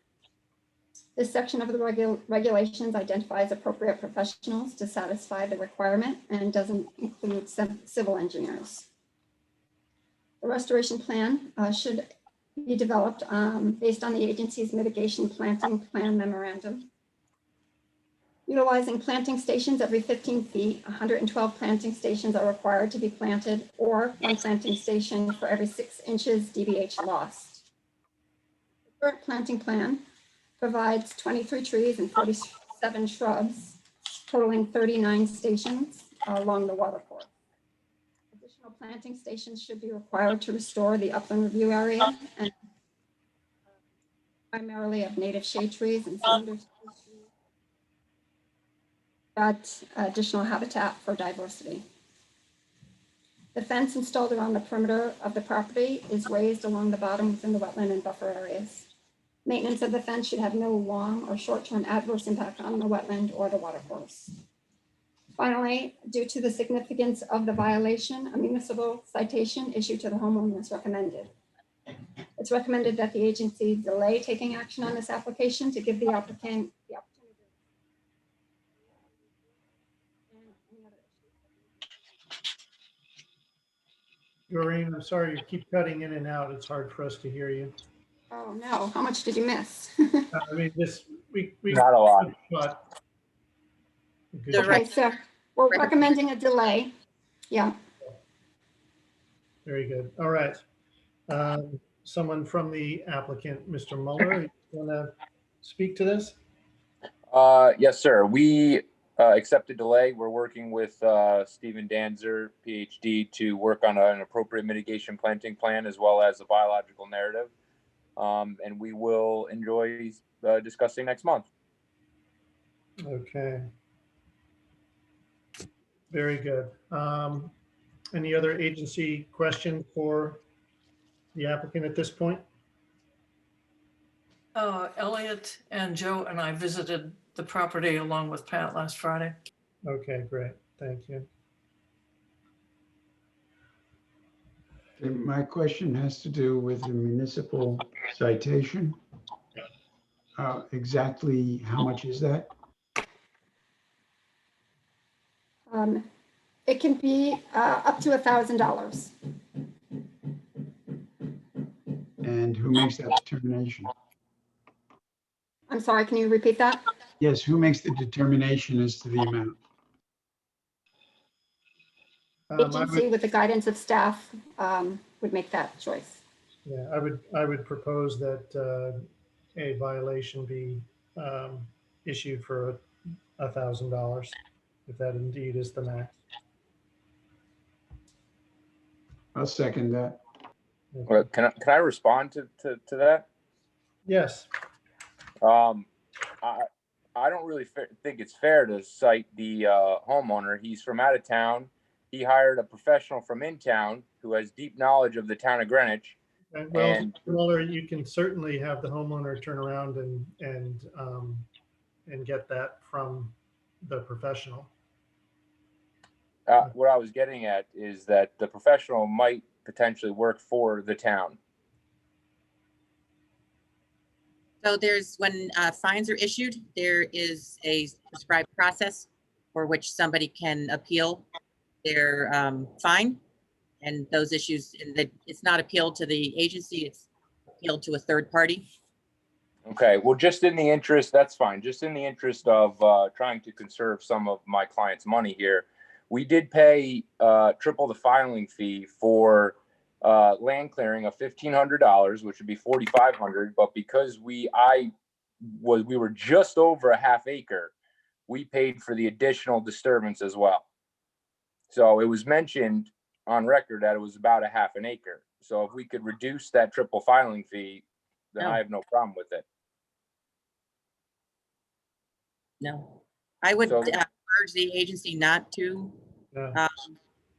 [SPEAKER 5] This section of the regulations identifies appropriate professionals to satisfy the requirement and doesn't include civil engineers. The restoration plan should be developed based on the agency's mitigation planting plan memorandum. Utilizing planting stations every 15 feet, 112 planting stations are required to be planted, or 1 planting station for every 6 inches DBH lost. The current planting plan provides 23 trees and 47 shrubs, totaling 39 stations along the watercourse. Additional planting stations should be required to restore the upland review area and primarily of native shade trees and cylinder trees. Got additional habitat for diversity. The fence installed around the perimeter of the property is raised along the bottom within the wetland and buffer areas. Maintenance of the fence should have no long or short-term adverse impact on the wetland or the watercourse. Finally, due to the significance of the violation, a municipal citation issued to the homeowner is recommended. It's recommended that the agency delay taking action on this application to give the applicant the opportunity.
[SPEAKER 2] Doreen, I'm sorry, you keep cutting in and out. It's hard for us to hear you.
[SPEAKER 5] Oh no, how much did you miss?
[SPEAKER 2] I mean, we
[SPEAKER 11] Not a lot.
[SPEAKER 2] but good
[SPEAKER 3] The
[SPEAKER 2] job.
[SPEAKER 5] Okay, so we're recommending a delay. Yeah.
[SPEAKER 2] Very good. All right. Someone from the applicant, Mr. Muller, you want to speak to this?
[SPEAKER 11] Yes, sir. We accept a delay. We're working with Stephen Danzer, PhD, to work on an appropriate mitigation planting plan as well as a biological narrative. And we will enjoy discussing next month.
[SPEAKER 2] Okay. Very good. Any other agency questions for the applicant at this point?
[SPEAKER 8] Elliot and Joe and I visited the property along with Pat last Friday.
[SPEAKER 2] Okay, great. Thank you.
[SPEAKER 4] And my question has to do with the municipal citation. Exactly how much is that?
[SPEAKER 5] It can be up to $1,000.
[SPEAKER 4] And who makes that determination?
[SPEAKER 5] I'm sorry, can you repeat that?
[SPEAKER 4] Yes, who makes the determination as to the amount?
[SPEAKER 5] Agency with the guidance of staff would make that choice.
[SPEAKER 2] Yeah, I would propose that a violation be issued for $1,000, if that indeed is the max.
[SPEAKER 4] I'll second that.
[SPEAKER 11] Well, can I respond to that?
[SPEAKER 2] Yes.
[SPEAKER 11] I don't really think it's fair to cite the homeowner. He's from out of town. He hired a professional from in town who has deep knowledge of the town of Greenwich.
[SPEAKER 2] Well,
[SPEAKER 11] And
[SPEAKER 2] Muller, you can certainly have the homeowner turn around and get that from the professional.
[SPEAKER 11] what I was getting at is that the professional might potentially work for the town.
[SPEAKER 3] So there's, when fines are issued, there is a prescribed process for which somebody can appeal their fine. And those issues, and that it's not appealed to the agency, it's appealed to a third party.
[SPEAKER 11] Okay, well, just in the interest, that's fine. Just in the interest of trying to conserve some of my client's money here, we did pay triple the filing fee for land clearing of $1,500, which would be $4,500. But because we were just over a half acre, we paid for the additional disturbance as well. So it was mentioned on record that it was about a half an acre. So if we could reduce that triple filing fee, then I have no problem with it.
[SPEAKER 3] No, I would
[SPEAKER 11] So-
[SPEAKER 3] urge the agency not to
[SPEAKER 2] Yeah.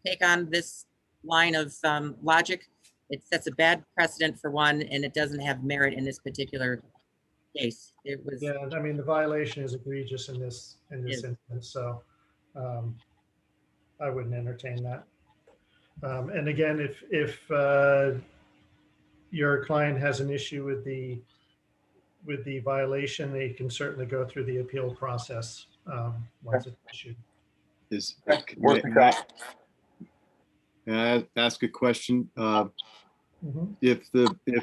[SPEAKER 3] take on this line of logic. It sets a bad precedent for one, and it doesn't have merit in this particular case. It was,
[SPEAKER 2] Yeah, I mean, the violation is egregious in this
[SPEAKER 3] Yes.
[SPEAKER 2] instance, so I wouldn't entertain that. And again, if your client has an issue with the violation, they can certainly go through the appeal process once it's issued.
[SPEAKER 12] Is,
[SPEAKER 11] Worth a shot.
[SPEAKER 12] may I ask a question?
[SPEAKER 2] Mhm.
[SPEAKER 12] If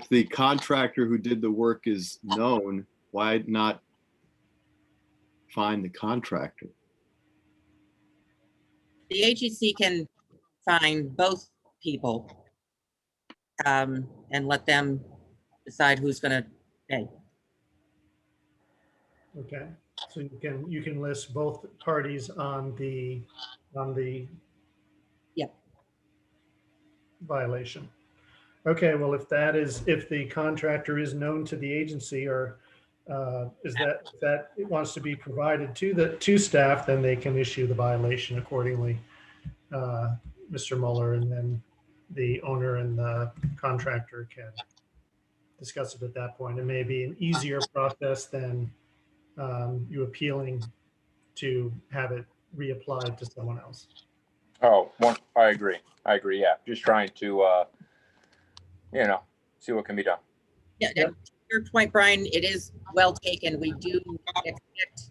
[SPEAKER 12] the contractor who did the work is known, why not find the contractor?
[SPEAKER 3] the agency can find both people and let them decide who's going to pay.
[SPEAKER 2] Okay, so you can list both parties on the
[SPEAKER 3] Yep.
[SPEAKER 2] violation. Okay, well, if the contractor is known to the agency, or if that it wants to be provided to staff, then they can issue the violation accordingly, Mr. Mueller, and then the owner and the contractor can discuss it at that point. It may be an easier process than you appealing to have it reapplied to someone else.
[SPEAKER 11] Oh, I agree. Yeah, just trying to, see what can be done.
[SPEAKER 3] Yeah,
[SPEAKER 2] Yep.
[SPEAKER 3] and to your point, Brian, it is well taken. We do expect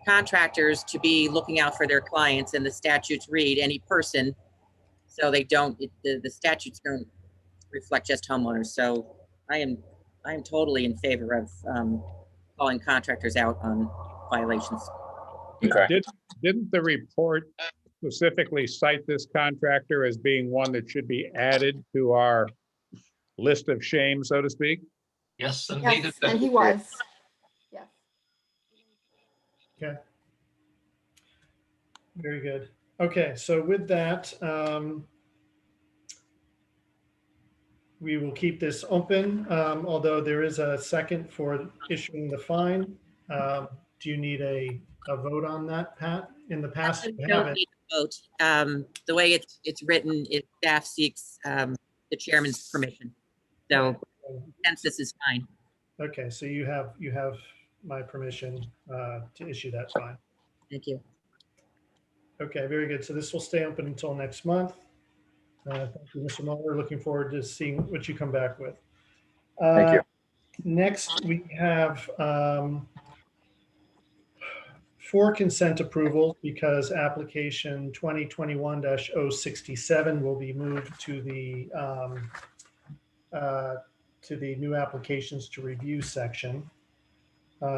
[SPEAKER 3] contractors to be looking out for their clients, and the statutes read any person. So they don't, the statutes don't reflect just homeowners. So I am totally in favor of calling contractors out on violations.
[SPEAKER 11] Okay.
[SPEAKER 13] Didn't the report specifically cite this contractor as being one that should be added to our list of shame, so to speak?
[SPEAKER 7] Yes, and
[SPEAKER 5] Yes, and he was. Yes.
[SPEAKER 2] Okay. Very good. Okay, so with that, we will keep this open, although there is a second for issuing the fine. Do you need a vote on that, Pat? In the past,
[SPEAKER 3] We
[SPEAKER 2] you
[SPEAKER 3] don't
[SPEAKER 2] haven't.
[SPEAKER 3] need a vote. The way it's written, staff seeks the chairman's permission. So consensus is fine.
[SPEAKER 2] Okay, so you have my permission to issue that fine.
[SPEAKER 3] Thank you.
[SPEAKER 2] Okay, very good. So this will stay open until next month. Thank you, Mr. Mueller. Looking forward to seeing what you come back with.
[SPEAKER 11] Thank you.
[SPEAKER 2] Next, we have 4 consent approvals because application 2021-067 will be moved to the new applications to review section.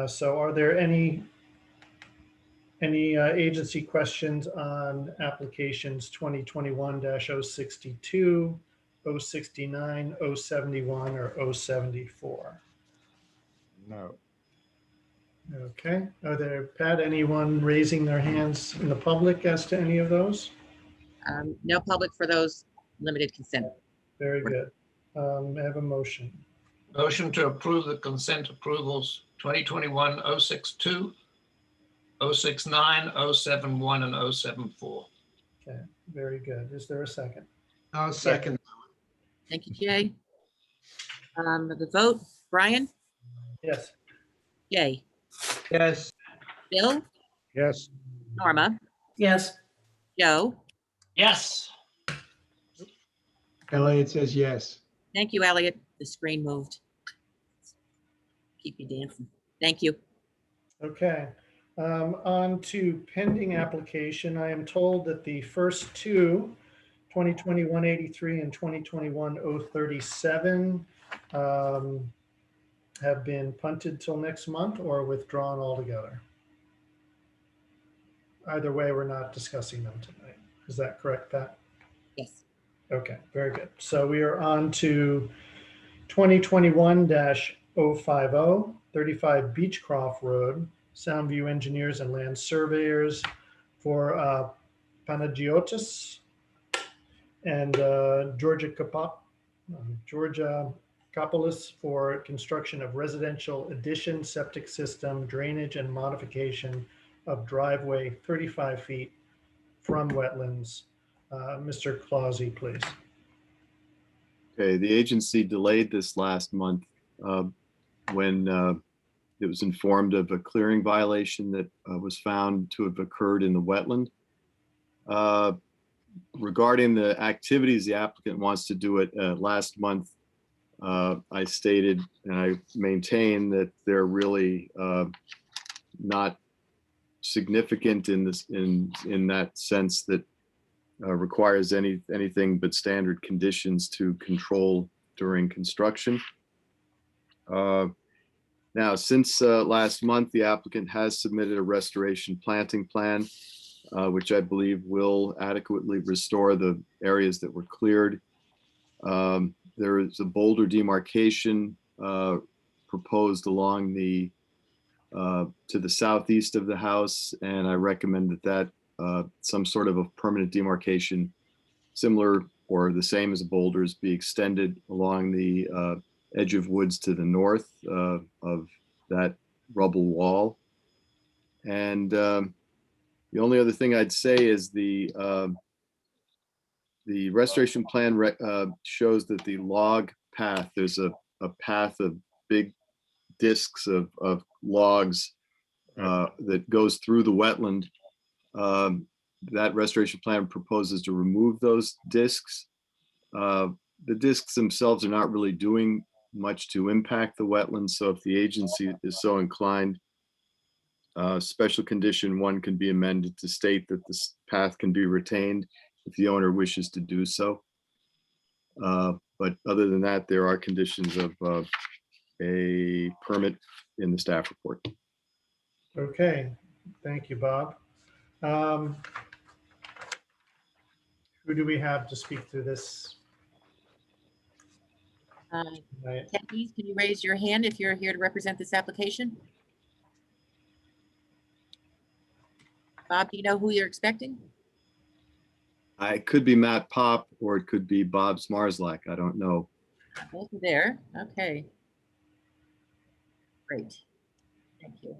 [SPEAKER 2] So are there any agency questions on applications 2021-062, 069, 071, or 074?
[SPEAKER 13] No.
[SPEAKER 2] Okay, are there, Pat, anyone raising their hands in the public as to any of those?
[SPEAKER 3] No public for those limited consent.
[SPEAKER 2] Very good. May I have a motion?
[SPEAKER 7] Motion to approve the consent approvals 2021-062, 069, 071, and 074.
[SPEAKER 2] Okay, very good. Is there a second?
[SPEAKER 14] I'll second.
[SPEAKER 3] Thank you, Jay. The vote, Brian,
[SPEAKER 2] Yes.
[SPEAKER 3] Jay,
[SPEAKER 14] Yes.
[SPEAKER 3] Bill,
[SPEAKER 13] Yes.
[SPEAKER 3] Norma,
[SPEAKER 8] Yes.
[SPEAKER 3] Joe,
[SPEAKER 7] Yes.
[SPEAKER 14] Elliot says yes.
[SPEAKER 3] Thank you, Elliot. The screen moved. Keep you dancing. Thank you.
[SPEAKER 2] Okay. On to pending application. I am told that the first two, 2021-83 and 2021-037, have been punted till next month or withdrawn altogether. Either way, we're not discussing them tonight. Is that correct, Pat?
[SPEAKER 3] Yes.
[SPEAKER 2] Okay, very good. So we are on to 2021-050, 35 Beechcroft Road, Soundview Engineers and Land Surveyors for Panagiotis and Georgia Kopoulos for construction of residential addition, septic system, drainage, and modification of driveway 35 feet from wetlands. Mr. Clausy, please.
[SPEAKER 12] Okay, the agency delayed this last month when it was informed of a clearing violation that was found to have occurred in the wetland. Regarding the activities the applicant wants to do it last month, I stated and I maintain that they're really not significant in this in that sense that requires anything but standard conditions to control during construction. Now, since last month, the applicant has submitted a restoration planting plan, which I believe will adequately restore the areas that were cleared. There is a boulder demarcation proposed along the to the southeast of the house, and I recommend that some sort of a permanent demarcation similar or the same as boulders be extended along the edge of woods to the north of that rubble wall. And the only other thing I'd say is the restoration plan shows that the log path, there's a path of big discs of logs that goes through the wetland. That restoration plan proposes to remove those discs. The discs themselves are not really doing much to impact the wetlands. So if the agency is so inclined, special condition 1 can be amended to state that this path can be retained if the owner wishes to do so. But other than that, there are conditions of a permit in the staff report.
[SPEAKER 2] Okay, thank you, Bob. Who do we have to speak to this?
[SPEAKER 3] Attendees, can you raise your hand if you're here to represent this application? Bob, do you know who you're expecting?
[SPEAKER 12] It could be Matt Pop or it could be Bob Smarslak. I don't know.
[SPEAKER 3] Both are there. Okay. Great. Thank you.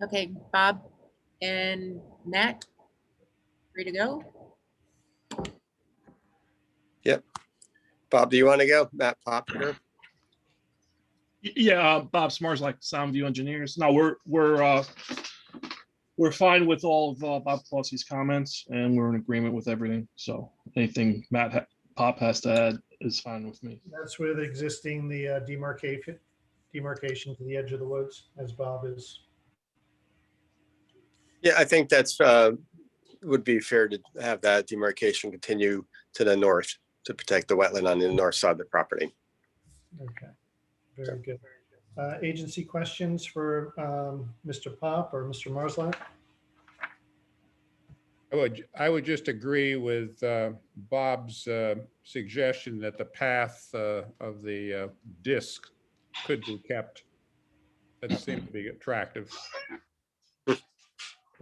[SPEAKER 3] Okay, Bob and Matt, free to go?
[SPEAKER 15] Yep. Bob, do you want to go? Matt Pop here.
[SPEAKER 16] Yeah, Bob Smarslak, Soundview Engineers. No, we're fine with all of Bob Clausy's comments, and we're in agreement with everything. So anything Pop has to add is fine with me.
[SPEAKER 2] That's with existing the demarcation to the edge of the woods, as Bob is.
[SPEAKER 15] Yeah, I think that's would be fair to have that demarcation continue to the north to protect the wetland on the north side of the property.
[SPEAKER 2] Okay, very good. Agency questions for Mr. Pop or Mr. Marslak?
[SPEAKER 13] I would just agree with Bob's suggestion that the path of the disc could be kept. That seemed to be attractive.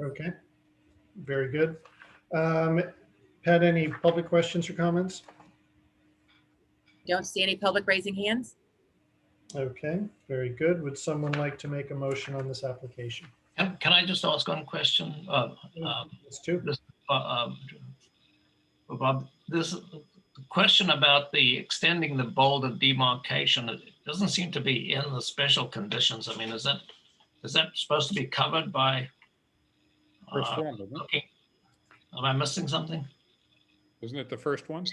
[SPEAKER 2] Okay, very good. Pat, any public questions or comments?
[SPEAKER 3] Don't see any public raising hands.
[SPEAKER 2] Okay, very good. Would someone like to make a motion on this application?
[SPEAKER 7] Can I just ask one question?
[SPEAKER 2] It's two.
[SPEAKER 7] Bob, this question about the extending the boulder demarcation, doesn't seem to be in the special conditions. I mean, is that supposed to be covered by?
[SPEAKER 13] First one, isn't it?
[SPEAKER 7] Okay. Am I missing something?
[SPEAKER 13] Isn't it the first one?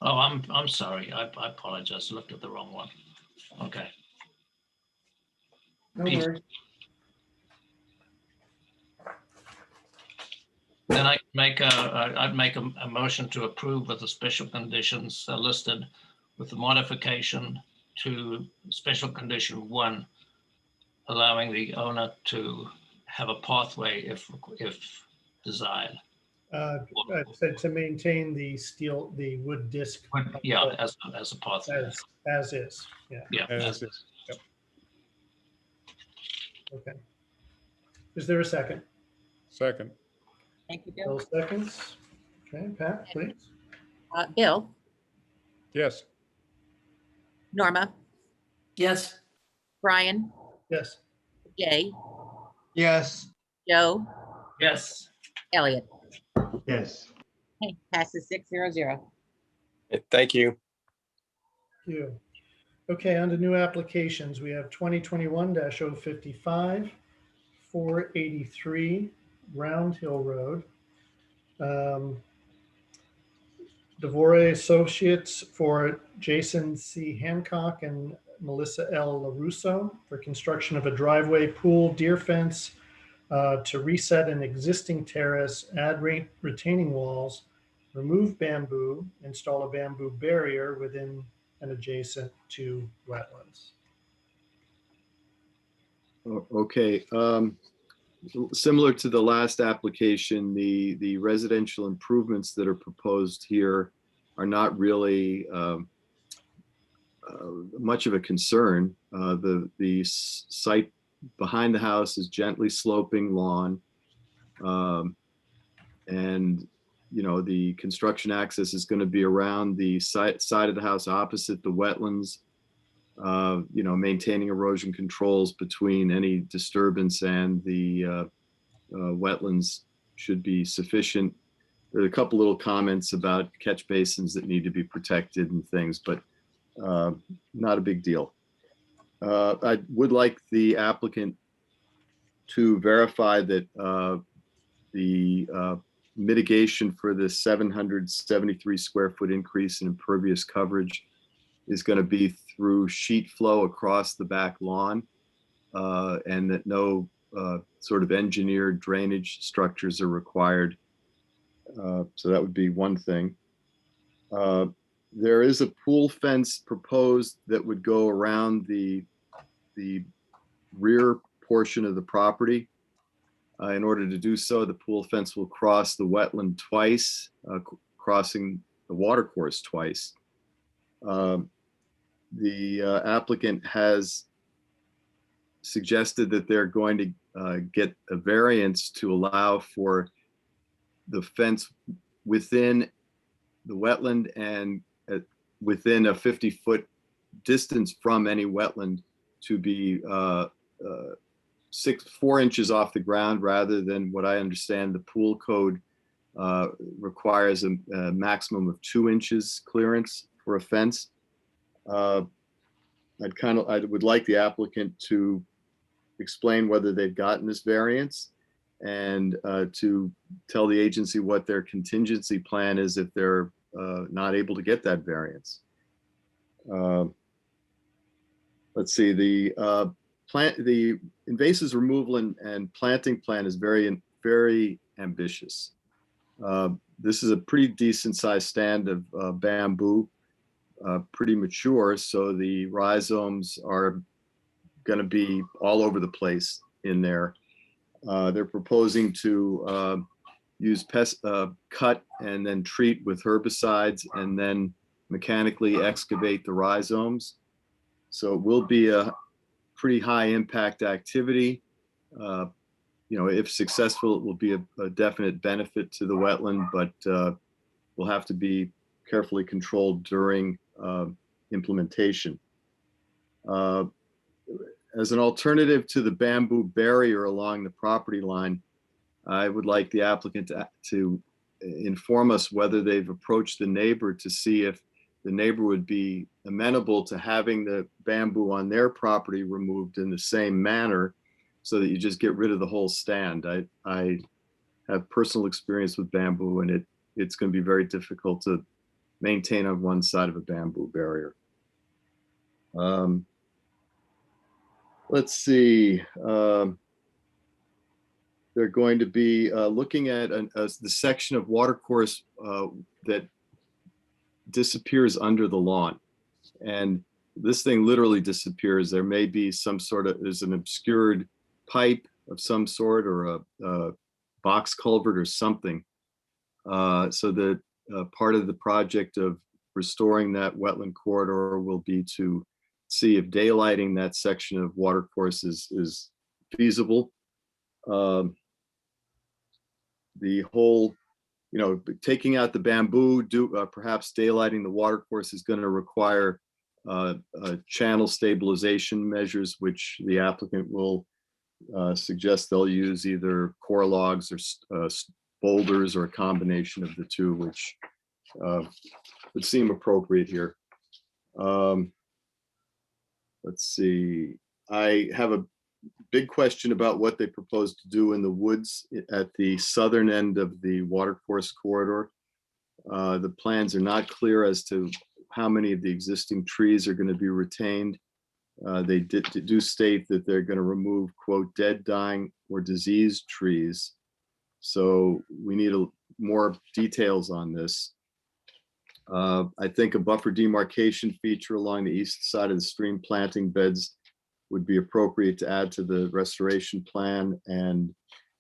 [SPEAKER 7] Oh, I'm sorry. I apologize. Looked at the wrong one. Okay.
[SPEAKER 2] No worries.
[SPEAKER 7] Then I'd make a motion to approve with the special conditions listed with the modification to special condition 1, allowing the owner to have a pathway if desired.
[SPEAKER 2] I said to maintain the wood disc.
[SPEAKER 7] Yeah, as a pathway.
[SPEAKER 2] As is, yeah.
[SPEAKER 7] Yeah.
[SPEAKER 13] As is. Yep.
[SPEAKER 2] Okay. Is there a second?
[SPEAKER 13] Second.
[SPEAKER 3] Thank you, Bill.
[SPEAKER 2] Bill seconds. Okay, Pat, please.
[SPEAKER 3] Bill,
[SPEAKER 13] Yes.
[SPEAKER 3] Norma,
[SPEAKER 8] Yes.
[SPEAKER 3] Brian,
[SPEAKER 2] Yes.
[SPEAKER 3] Jay,
[SPEAKER 14] Yes.
[SPEAKER 3] Joe,
[SPEAKER 7] Yes.
[SPEAKER 3] Elliot.
[SPEAKER 14] Yes.
[SPEAKER 3] Okay, passes 600.
[SPEAKER 15] Thank you.
[SPEAKER 2] Thank you. Okay, on to new applications. We have 2021-055, 483 Round Hill Road. DeVore Associates for Jason C. Hancock and Melissa L. LaRusso for construction of a driveway, pool, deer fence to reset an existing terrace, add retaining walls, remove bamboo, install a bamboo barrier within and adjacent to wetlands.
[SPEAKER 12] Okay. Similar to the last application, the residential improvements that are proposed here are not really much of a concern. The site behind the house is gently sloping lawn, and the construction access is going to be around the side of the house opposite the wetlands. Maintaining erosion controls between any disturbance and the wetlands should be sufficient. There are a couple little comments about catch basins that need to be protected and things, but not a big deal. I would like the applicant to verify that the mitigation for the 773 square foot increase in impervious coverage is going to be through sheet flow across the back lawn, and that no sort of engineered drainage structures are required. So that would be one thing. There is a pool fence proposed that would go around the rear portion of the property. In order to do so, the pool fence will cross the wetland twice, crossing the watercourse twice. The applicant has suggested that they're going to get a variance to allow for the fence within the wetland and within a 50-foot distance from any wetland to be 4 inches off the ground, rather than what I understand the pool code requires a maximum of 2 inches clearance for a fence. I would like the applicant to explain whether they've gotten this variance and to tell the agency what their contingency plan is if they're not able to get that variance. Let's see, the invasives removal and planting plan is very ambitious. This is a pretty decent sized stand of bamboo, pretty mature, so the rhizomes are going to be all over the place in there. They're proposing to use cut and then treat with herbicides and then mechanically excavate the rhizomes. So it will be a pretty high impact activity. If successful, it will be a definite benefit to the wetland, but will have to be carefully controlled during implementation. As an alternative to the bamboo barrier along the property line, I would like the applicant to inform us whether they've approached the neighbor to see if the neighbor would be amenable to having the bamboo on their property removed in the same manner so that you just get rid of the whole stand. I have personal experience with bamboo, and it's going to be very difficult to maintain on one side of a bamboo barrier. Let's see. They're going to be looking at the section of watercourse that disappears under the lawn. And this thing literally disappears. There may be some sort of, there's an obscured pipe of some sort or a box culvert or something. So that part of the project of restoring that wetland corridor will be to see if daylighting that section of watercourse is feasible. The whole, taking out the bamboo, perhaps daylighting the watercourse is going to require channel stabilization measures, which the applicant will suggest they'll use either core logs or boulders or a combination of the two, which would seem appropriate here. Let's see. I have a big question about what they propose to do in the woods at the southern end of the watercourse corridor. The plans are not clear as to how many of the existing trees are going to be retained. They do state that they're going to remove, quote, dead, dying, or diseased trees. So we need more details on this. I think a buffer demarcation feature along the east side of the stream planting beds would be appropriate to add to the restoration plan. And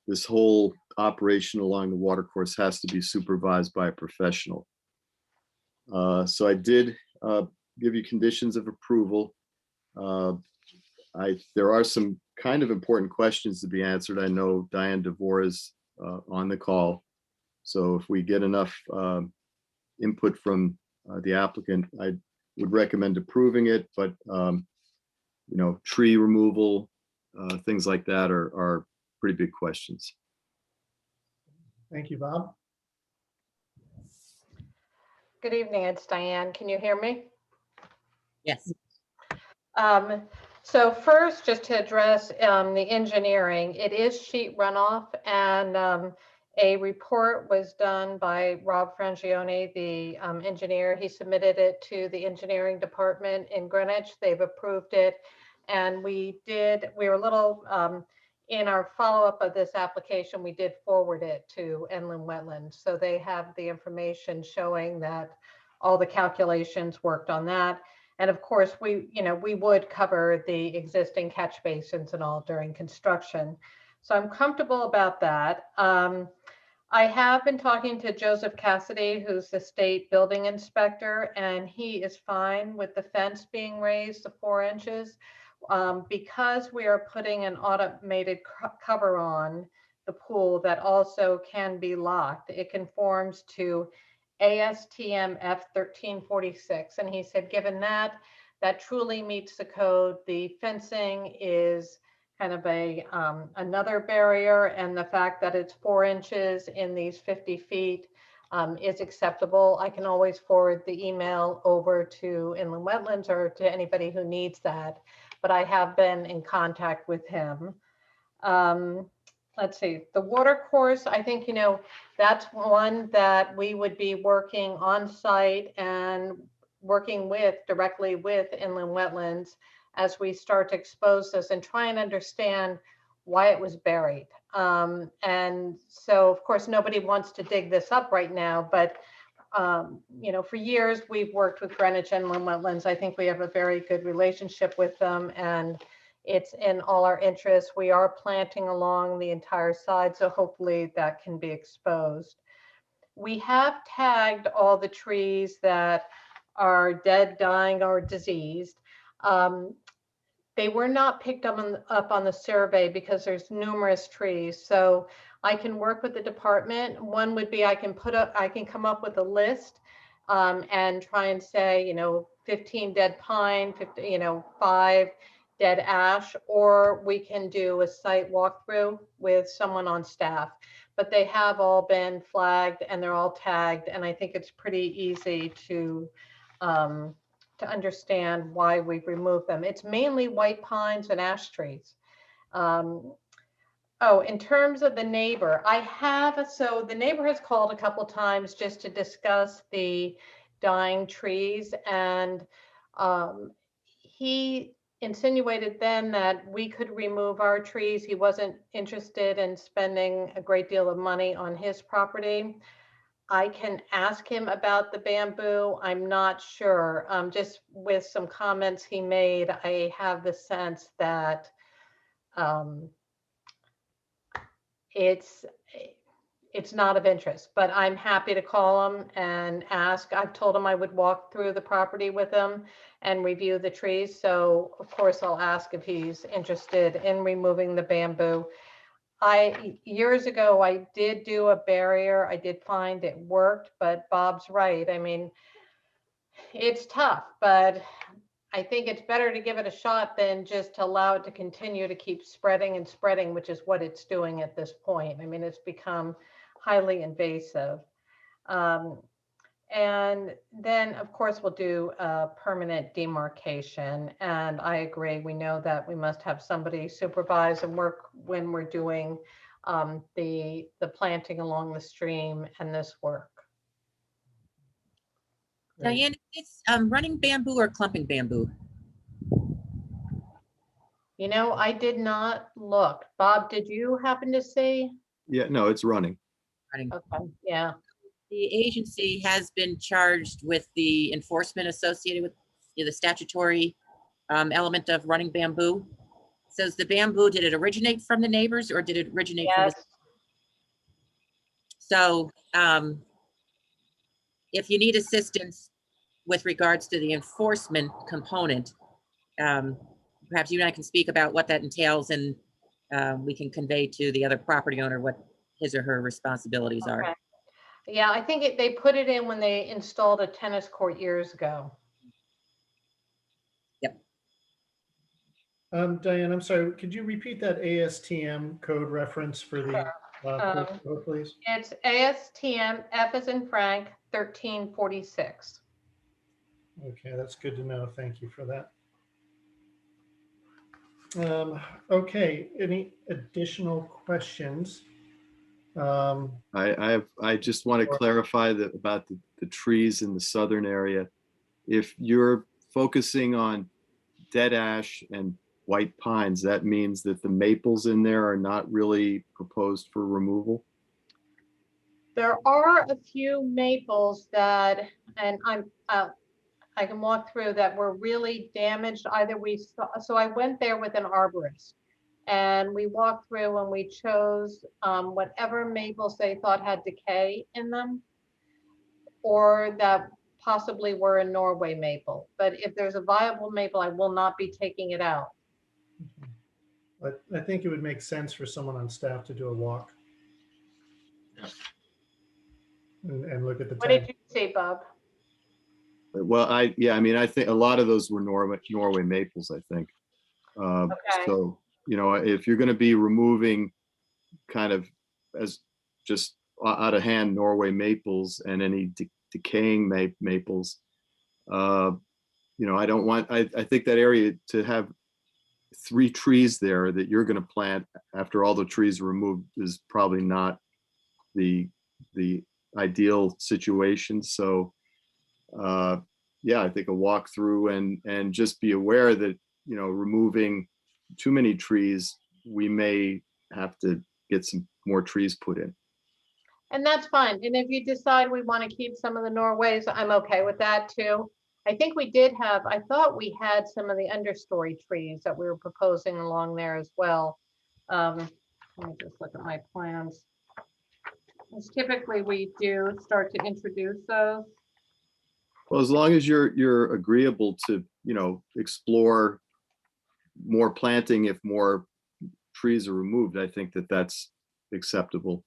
[SPEAKER 12] this whole operation along the watercourse has to be supervised by a professional. So I did give you conditions of approval. There are some kind of important questions to be answered. I know Diane DeVore is on the call. So if we get enough input from the applicant, I would recommend approving it, but tree removal, things like that are pretty big questions.
[SPEAKER 2] Thank you, Bob.
[SPEAKER 17] Good evening, it's Diane. Can you hear me?
[SPEAKER 3] Yes.
[SPEAKER 17] So first, just to address the engineering, it is sheet runoff, and a report was done by Rob Frangione, the engineer. He submitted it to the engineering department in Greenwich. They've approved it. And we were a little, in our follow-up of this application, we did forward it to Inland Wetlands. So they have the information showing that all the calculations worked on that. And of course, we would cover the existing catch basins and all during construction. So I'm comfortable about that. I have been talking to Joseph Cassidy, who's the state building inspector, and he is fine with the fence being raised to 4 inches. Because we are putting an automated cover on the pool that also can be locked, it conforms to ASTM F1346. And he said, given that truly meets the code, the fencing is kind of another barrier, and the fact that it's 4 inches in these 50 feet is acceptable. I can always forward the email over to Inland Wetlands or to anybody who needs that, but I have been in contact with him. Let's see, the watercourse, I think, that's one that we would be working on site and working directly with Inland Wetlands as we start to expose this and try and understand why it was buried. And so, of course, nobody wants to dig this up right now, but for years we've worked with Greenwich Inland Wetlands. I think we have a very good relationship with them, and it's in all our interests. We are planting along the entire side, so hopefully that can be exposed. We have tagged all the trees that are dead, dying, or diseased. They were not picked up on the survey because there's numerous trees. So I can work with the department. One would be I can come up with a list and try and say, 15 dead pine, 5 dead ash, or we can do a site walkthrough with someone on staff. But they have all been flagged and they're all tagged, and I think it's pretty easy to to understand why we've removed them. It's mainly white pines and ash trees. Oh, in terms of the neighbor, so the neighbor has called a couple times just to discuss the dying trees, and he insinuated then that we could remove our trees. He wasn't interested in spending a great deal of money on his property. I can ask him about the bamboo. I'm not sure. Just with some comments he made, I have the sense that it's not of interest, but I'm happy to call him and ask. I've told him I would walk through the property with him and review the trees. So of course I'll ask if he's interested in removing the bamboo. Years ago, I did do a barrier. I did find it worked, but Bob's right. I mean, it's tough, but I think it's better to give it a shot than just to allow it to continue to keep spreading and spreading, which is what it's doing at this point. I mean, it's become highly invasive. And then, of course, we'll do a permanent demarcation. And I agree, we know that we must have somebody supervise and work when we're doing the planting along the stream and this work.
[SPEAKER 3] Diane, it's running bamboo or clumping bamboo?
[SPEAKER 17] You know, I did not look. Bob, did you happen to see?
[SPEAKER 12] Yeah, no, it's running.
[SPEAKER 3] Running.
[SPEAKER 17] Okay, yeah.
[SPEAKER 3] The agency has been charged with the enforcement associated with the statutory element of running bamboo. So the bamboo, did it originate from the neighbors or did it originate from the? So if you need assistance with regards to the enforcement component, perhaps you and I can speak about what that entails, and we can convey to the other property owner what his or her responsibilities are.
[SPEAKER 17] Yeah, I think they put it in when they installed a tennis court years ago.
[SPEAKER 3] Yep.
[SPEAKER 2] Diane, I'm sorry, could you repeat that ASTM code reference for the code, please?
[SPEAKER 17] It's ASTM F as in Frank 1346.
[SPEAKER 2] Okay, that's good to know. Thank you for that. Okay, any additional questions?
[SPEAKER 12] I just want to clarify about the trees in the southern area. If you're focusing on dead ash and white pines, that means that the maples in there are not really proposed for removal?
[SPEAKER 17] There are a few maples that, and I can walk through, that were really damaged. Either so I went there with an arborist and we walked through and we chose whatever maples they thought had decay in them or that possibly were a Norway maple. But if there's a viable maple, I will not be taking it out.
[SPEAKER 2] But I think it would make sense for someone on staff to do a walk. And look at the.
[SPEAKER 17] What did you say, Bob?
[SPEAKER 12] Well, I mean, I think a lot of those were Norway maples, I think.
[SPEAKER 17] Okay.
[SPEAKER 12] So, you know, if you're going to be removing kind of as just out of hand Norway maples and any decaying maples, you know, I don't want, I think that area to have 3 trees there that you're going to plant after all the trees are removed is probably not the ideal situation. So, yeah, I think a walk through and just be aware that, you know, removing too many trees, we may have to get some more trees put in.
[SPEAKER 17] And that's fine. And if you decide we want to keep some of the Norways, I'm okay with that too. I think we did have, I thought we had some of the understory trees that we were proposing along there as well. Let me just look at my plans. Because typically we do start to introduce those.
[SPEAKER 12] Well, as long as you're agreeable to, you know, explore more planting if more trees are removed, I think that that's acceptable.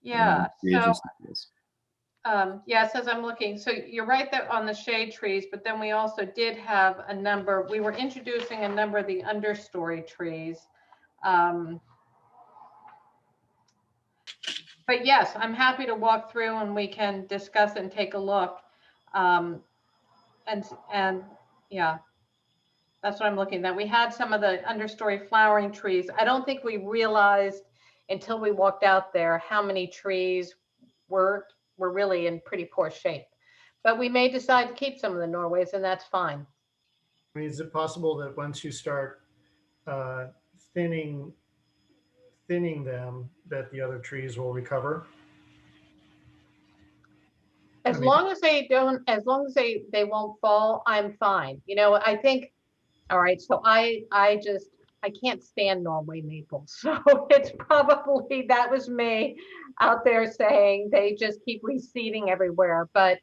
[SPEAKER 17] Yeah.
[SPEAKER 12] The
[SPEAKER 17] So,
[SPEAKER 12] agency is.
[SPEAKER 17] yes, as I'm looking, so you're right there on the shade trees, but then we also did have a number, we were introducing a number of the understory trees. But yes, I'm happy to walk through and we can discuss and take a look. And yeah, that's what I'm looking at. We had some of the understory flowering trees. I don't think we realized until we walked out there how many trees were really in pretty poor shape. But we may decide to keep some of the Norways, and that's fine.
[SPEAKER 2] I mean, is it possible that once you start thinning them, that the other trees will recover?
[SPEAKER 17] As long as they don't, as long as they won't fall, I'm fine. You know, I think, all right, so I can't stand Norway maples. So it's probably, that was me out there saying they just keep reseeding everywhere. But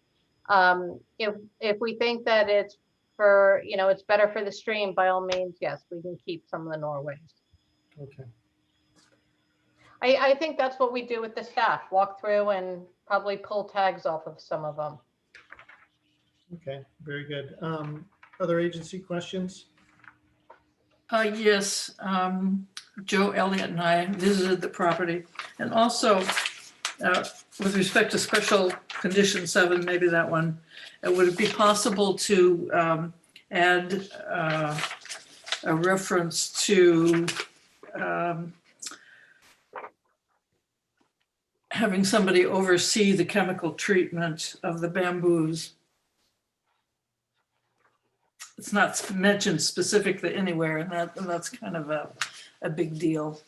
[SPEAKER 17] if we think that it's for, you know, it's better for the stream, by all means, yes, we can keep some of the Norways.
[SPEAKER 2] Okay.
[SPEAKER 17] I think that's what we do with the staff, walk through and probably pull tags off of some of them.
[SPEAKER 2] Okay, very good. Other agency questions?
[SPEAKER 8] Yes, Joe Elliott and I visited the property, and also with respect to special condition 7, maybe that one, would it be possible to add a reference to having somebody oversee the chemical treatment of the bamboos? It's not mentioned specifically anywhere, and that's kind of a big deal.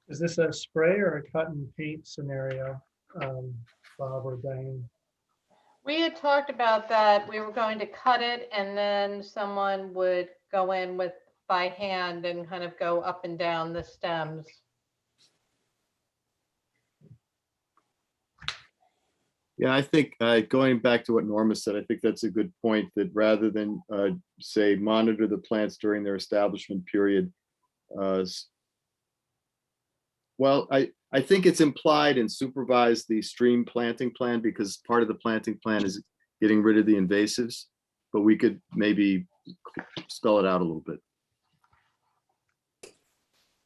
[SPEAKER 2] Is this a spray or a cut and paint scenario, Bob or Diane?
[SPEAKER 17] We had talked about that. We were going to cut it and then someone would go in with by hand and kind of go up and down the stems.
[SPEAKER 12] Yeah, I think going back to what Norma said, I think that's a good point, that rather than say monitor the plants during their establishment period. Well, I think it's implied and supervise the stream planting plan, because part of the planting plan is getting rid of the invasives, but we could maybe spell it out a little bit.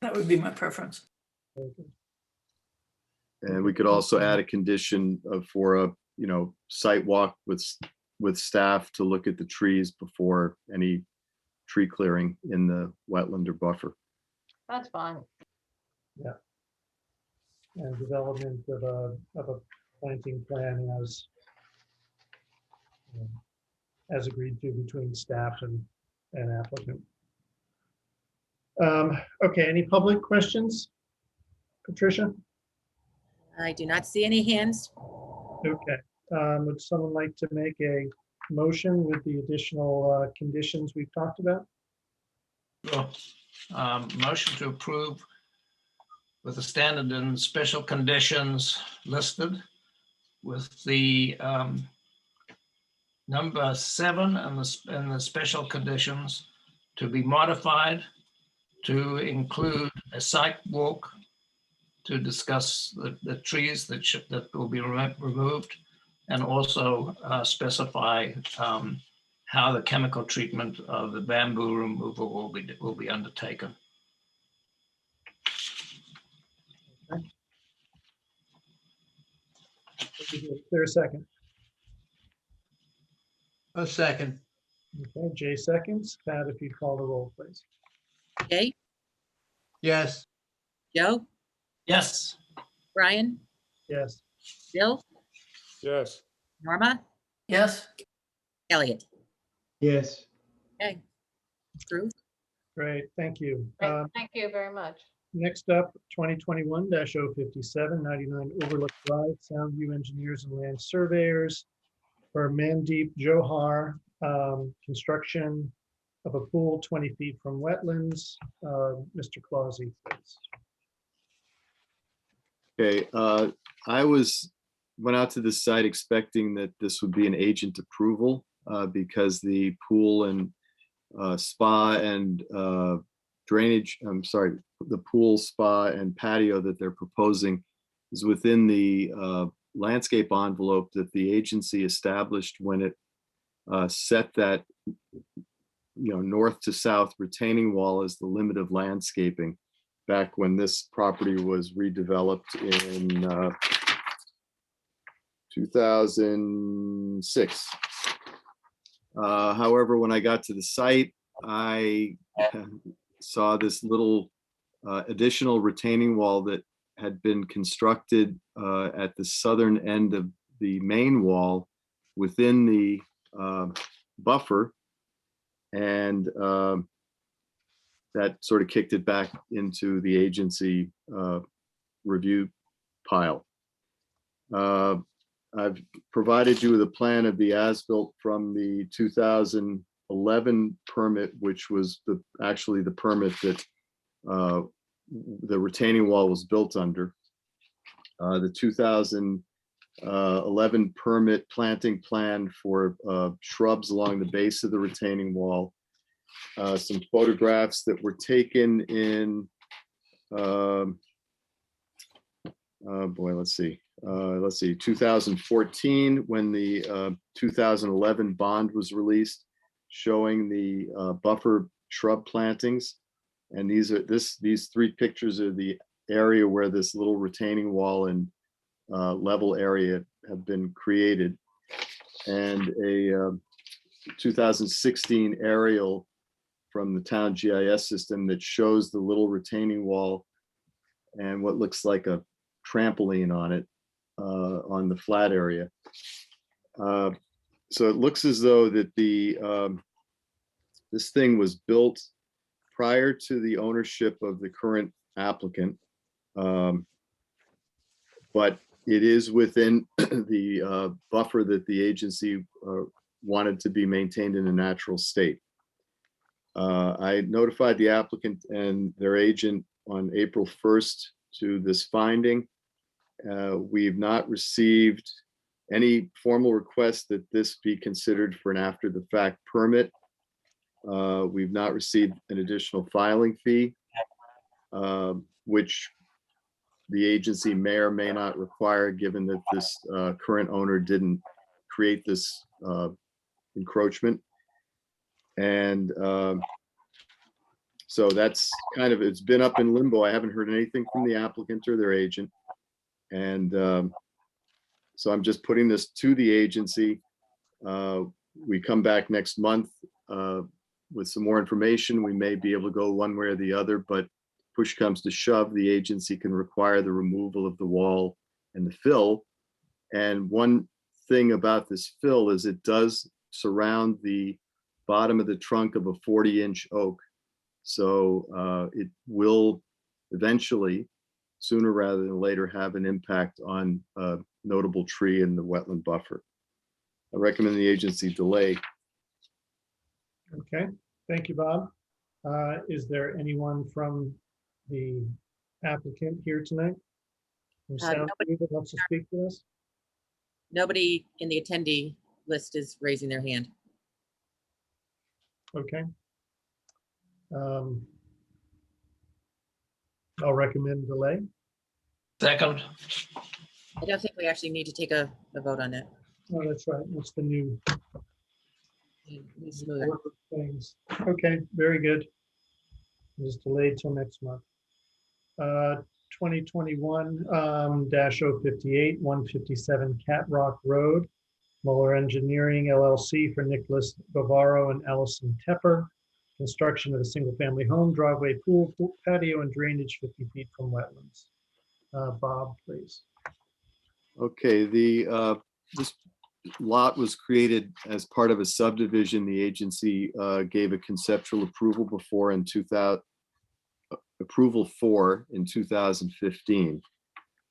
[SPEAKER 8] That would be my preference.
[SPEAKER 12] And we could also add a condition for a, you know, site walk with staff to look at the trees before any tree clearing in the wetland or buffer.
[SPEAKER 17] That's fine.
[SPEAKER 2] Yeah. And development of a planting plan as agreed to between staff and applicant. Okay, any public questions? Patricia?
[SPEAKER 3] I do not see any hands.
[SPEAKER 2] Okay, would someone like to make a motion with the additional conditions we've talked about?
[SPEAKER 7] Sure. Motion to approve with the standard and special conditions listed, with the number 7 and the special conditions to be modified to include a site walk to discuss the trees that will be removed, and also specify how the chemical treatment of the bamboo removal will be undertaken.
[SPEAKER 2] Okay. Is there a second?
[SPEAKER 14] A second.
[SPEAKER 2] Okay, Jay seconds. Pat, if you'd call the roll, please.
[SPEAKER 3] Jay,
[SPEAKER 14] Yes.
[SPEAKER 3] Joe,
[SPEAKER 7] Yes.
[SPEAKER 3] Brian,
[SPEAKER 2] Yes.
[SPEAKER 3] Bill,
[SPEAKER 13] Yes.
[SPEAKER 3] Norma,
[SPEAKER 8] Yes.
[SPEAKER 3] Elliot.
[SPEAKER 14] Yes.
[SPEAKER 3] Okay, approved.
[SPEAKER 2] Great, thank you.
[SPEAKER 17] Right, thank you very much.
[SPEAKER 2] Next up, 2021-057, 99 Overlook Drive, Soundview Engineers and Land Surveyors for Mandeep Johar, construction of a pool 20 feet from wetlands. Mr. Clausy, please.
[SPEAKER 12] Okay, I went out to this site expecting that this would be an agent approval because the pool and spa and drainage, the pool, spa and patio that they're proposing is within the landscape envelope that the agency established when it set that, north to south retaining wall as the limit of landscaping back when this property was redeveloped in 2006. However, when I got to the site, I saw this little additional retaining wall that had been constructed at the southern end of the main wall within the buffer. And that sort of kicked it back into the agency review pile. I've provided you with a plan of the as-built from the 2011 permit, which was actually the permit that the retaining wall was built under. The 2011 permit planting plan for shrubs along the base of the retaining wall. Some photographs that were taken in, oh boy, let's see, 2014, when the 2011 bond was released, showing the buffer shrub plantings. And these three pictures are the area where this little retaining wall and level area have been created. And a 2016 aerial from the town GIS system that shows the little retaining wall and what looks like a trampoline on it on the flat area. So it looks as though that this thing was built prior to the ownership of the current applicant, but it is within the buffer that the agency wanted to be maintained in a natural state. I notified the applicant and their agent on April 1st to this finding. We've not received any formal request that this be considered for an after-the-fact permit. We've not received an additional filing fee, which the agency may or may not require, given that this current owner didn't create this encroachment. And so that's kind of, it's been up in limbo. I haven't heard anything from the applicant or their agent. And so I'm just putting this to the agency. We come back next month with some more information. We may be able to go one way or the other, but push comes to shove, the agency can require the removal of the wall and the fill. And one thing about this fill is it does surround the bottom of the trunk of a 40-inch oak. So it will eventually, sooner rather than later, have an impact on a notable tree in the wetland buffer. I recommend the agency delay.
[SPEAKER 2] Okay, thank you, Bob. Is there anyone from the applicant here tonight? From Sound View that wants to speak to us?
[SPEAKER 3] Nobody in the attendee list is raising their hand.
[SPEAKER 2] Okay. I'll recommend delay.
[SPEAKER 7] Second.
[SPEAKER 3] I don't think we actually need to take a vote on that.
[SPEAKER 2] Oh, that's right. That's the new
[SPEAKER 3] Smoother.
[SPEAKER 2] order of things. Okay, very good. Just delayed till next month. 2021-058, 157 Cat Rock Road, Muller Engineering LLC for Nicholas Bavaro and Allison Tepper. Construction of a single-family home, driveway, pool, patio, and drainage 50 feet from wetlands. Bob, please.
[SPEAKER 12] Okay, this lot was created as part of a subdivision. The agency gave a conceptual approval before in 2015.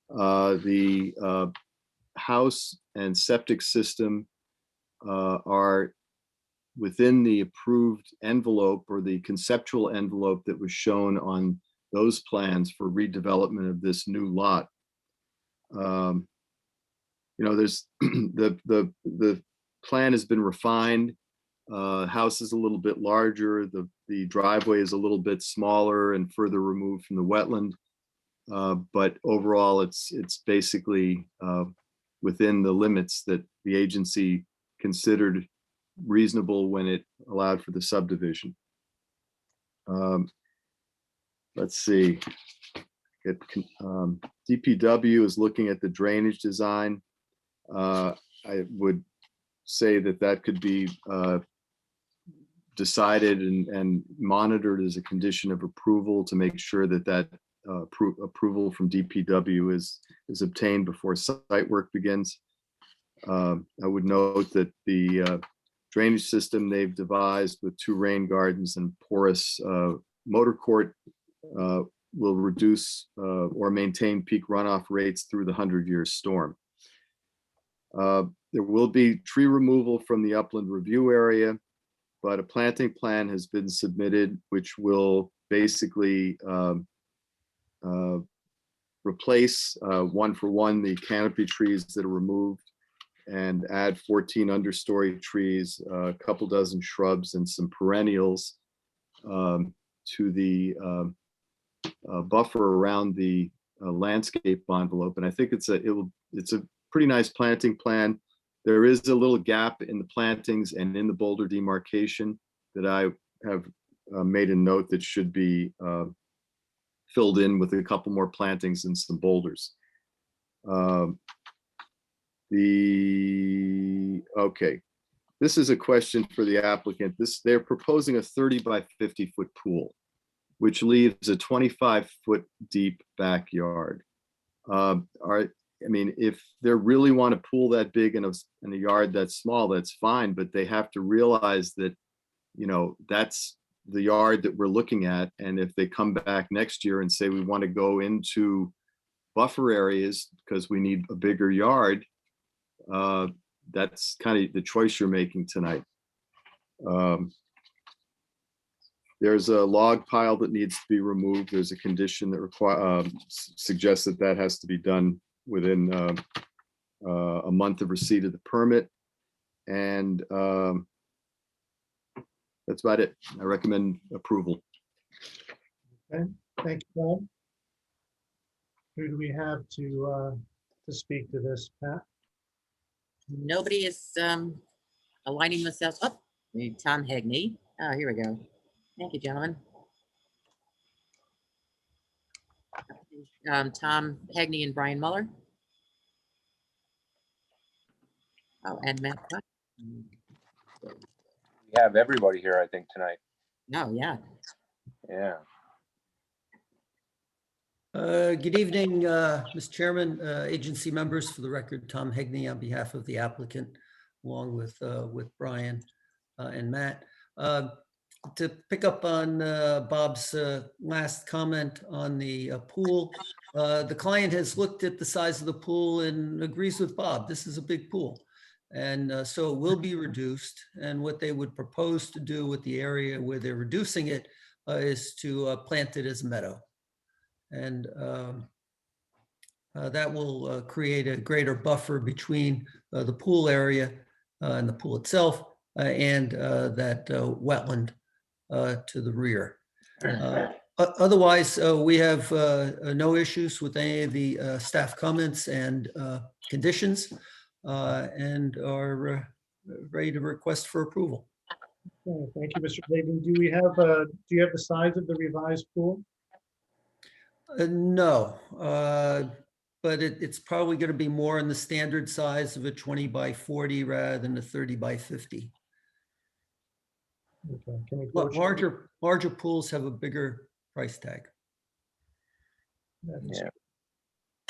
[SPEAKER 12] The house and septic system are within the approved envelope or the conceptual envelope that was shown on those plans for redevelopment of this new lot. You know, there's the plan has been refined. House is a little bit larger. The driveway is a little bit smaller and further removed from the wetland. But overall, it's basically within the limits that the agency considered reasonable when it allowed for the subdivision. Let's see. DPW is looking at the drainage design. I would say that that could be decided and monitored as a condition of approval to make sure that that approval from DPW is obtained before site work begins. I would note that the drainage system they've devised with 2 rain gardens and porous motor court will reduce or maintain peak runoff rates through the 100-year storm. There will be tree removal from the upland review area, but a planting plan has been submitted, which will basically replace 1-for-1 the canopy trees that are removed and add 14 understory trees, a couple dozen shrubs and some perennials to the buffer around the landscape envelope. And I think it's a pretty nice planting plan. There is a little gap in the plantings and in the boulder demarcation that I have made a note that should be filled in with a couple more plantings and some boulders. Okay, this is a question for the applicant. They're proposing a 30 by 50 foot pool, which leaves a 25-foot deep backyard. I mean, if they really want a pool that big in a yard that's small, that's fine, but they have to realize that, you know, that's the yard that we're looking at. And if they come back next year and say, we want to go into buffer areas because we need a bigger yard, that's kind of the choice you're making tonight. There's a log pile that needs to be removed. There's a condition that suggests that that has to be done within a month of receipt of the permit. And that's about it. I recommend approval.
[SPEAKER 2] Okay, thank you, Tom. Who do we have to speak to this, Pat?
[SPEAKER 3] Nobody is aligning themselves up. Tom Hegney. Oh, here we go. Thank you, gentlemen. Tom Hegney and Brian Muller. Oh, and Matt Clark.
[SPEAKER 11] We have everybody here, I think, tonight.
[SPEAKER 3] Oh, yeah.
[SPEAKER 11] Yeah.
[SPEAKER 18] Good evening, Mr. Chairman, agency members. For the record, Tom Hegney on behalf of the applicant, along with Brian and Matt. To pick up on Bob's last comment on the pool, the client has looked at the size of the pool and agrees with Bob. This is a big pool. And so it will be reduced. And what they would propose to do with the area where they're reducing it is to plant it as meadow. And that will create a greater buffer between the pool area and the pool itself and that wetland to the rear. Otherwise, we have no issues with any of the staff comments and conditions and are ready to request for approval.
[SPEAKER 2] Okay, thank you, Mr. Clayton. Do you have the size of the revised pool?
[SPEAKER 18] No, but it's probably going to be more in the standard size of a 20 by 40 rather than a 30 by 50.
[SPEAKER 2] Okay. Can we
[SPEAKER 18] larger pools have a bigger price tag.
[SPEAKER 11] Yeah.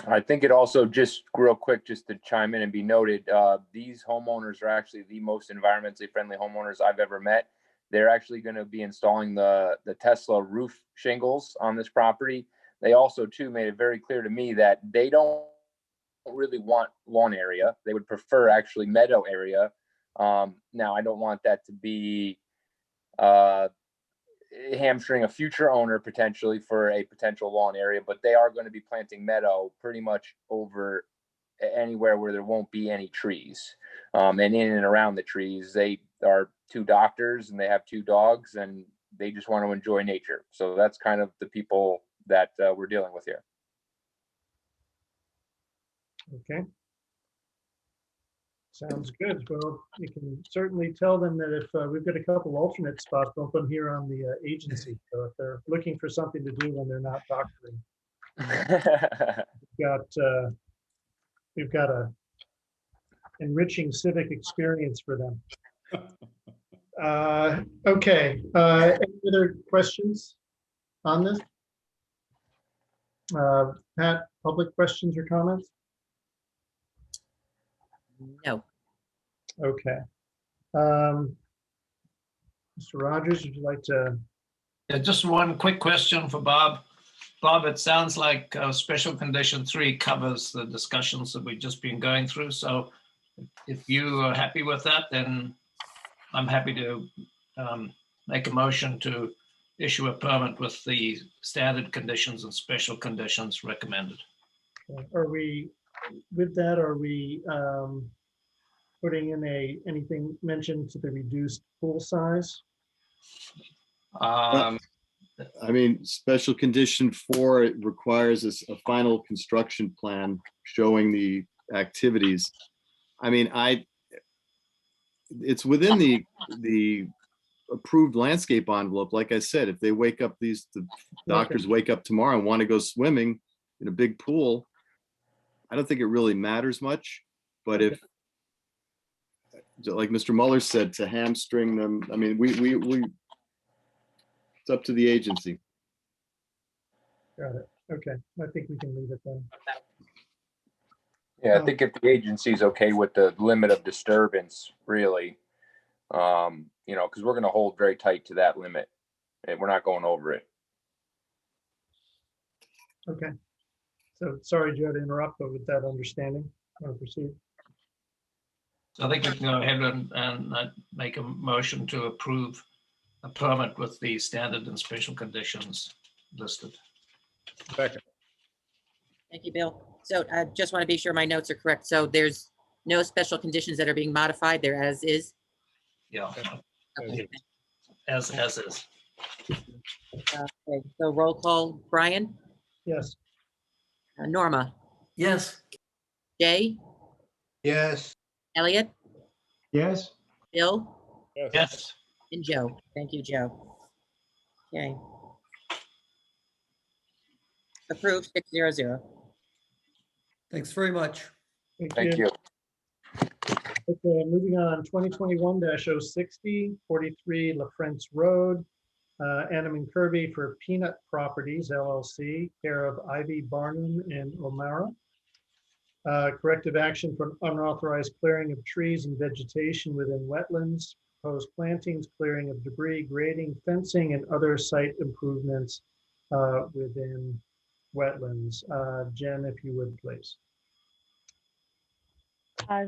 [SPEAKER 11] I think it also, just real quick, just to chime in and be noted, these homeowners are actually the most environmentally friendly homeowners I've ever met. They're actually going to be installing the Tesla roof shingles on this property. They also, too, made it very clear to me that they don't really want lawn area. They would prefer actually meadow area. Now, I don't want that to be hamstring a future owner potentially for a potential lawn area, but they are going to be planting meadow pretty much over anywhere where there won't be any trees. And in and around the trees, they are 2 doctors and they have 2 dogs and they just want to enjoy nature. So that's kind of the people that we're dealing with here.
[SPEAKER 2] Okay. Sounds good. Well, you can certainly tell them that if we've got a couple alternate spots open here on the agency, so if they're looking for something to do when they're not doctoring, we've got a enriching civic experience for them. Okay, any other questions on this? Pat, public questions or comments?
[SPEAKER 3] No.
[SPEAKER 2] Okay. Mr. Rogers, would you like to?
[SPEAKER 7] Yeah, just one quick question for Bob. Bob, it sounds like special condition 3 covers the discussions that we've just been going through. So if you are happy with that, then I'm happy to make a motion to issue a permit with the standard conditions and special conditions recommended.
[SPEAKER 2] Are we, with that, are we putting in anything mentioned to the reduced pool size?
[SPEAKER 12] I mean, special condition 4, it requires a final construction plan showing the activities. I mean, it's within the approved landscape envelope. Like I said, if they wake up, the doctors wake up tomorrow and want to go swimming in a big pool, I don't think it really matters much. But if, like Mr. Muller said, to hamstring them, I mean, it's up to the agency.
[SPEAKER 2] Got it. Okay, I think we can leave it then.
[SPEAKER 11] Yeah, I think if the agency's okay with the limit of disturbance, really, you know, because we're going to hold very tight to that limit and we're not going over it.
[SPEAKER 2] Okay. So sorry, Joe, to interrupt, but with that understanding, I'll proceed.
[SPEAKER 7] So I think we can go ahead and make a motion to approve a permit with the standard and special conditions listed.
[SPEAKER 13] Second.
[SPEAKER 3] Thank you, Bill. So I just want to be sure my notes are correct. So there's no special conditions that are being modified. They're as is.
[SPEAKER 7] Yeah,
[SPEAKER 3] Okay.
[SPEAKER 7] as is.
[SPEAKER 3] Okay, so roll call, Brian,
[SPEAKER 2] Yes.
[SPEAKER 3] Norma,
[SPEAKER 14] Yes.
[SPEAKER 3] Jay,
[SPEAKER 14] Yes.
[SPEAKER 3] Elliot,
[SPEAKER 14] Yes.
[SPEAKER 3] Bill,
[SPEAKER 7] Yes.
[SPEAKER 3] and Joe. Thank you, Joe. Okay. Approved 600.
[SPEAKER 18] Thanks very much.
[SPEAKER 11] Thank you.
[SPEAKER 2] Okay, moving on, 2021-060, 43 La Frentz Road, Annam and Kirby for Peanut Properties LLC, care of Ivy Barnum and O'Mara. Corrective action for unauthorized clearing of trees and vegetation within wetlands, proposed plantings, clearing of debris, grading, fencing, and other site improvements within wetlands. Jen, if you would, please.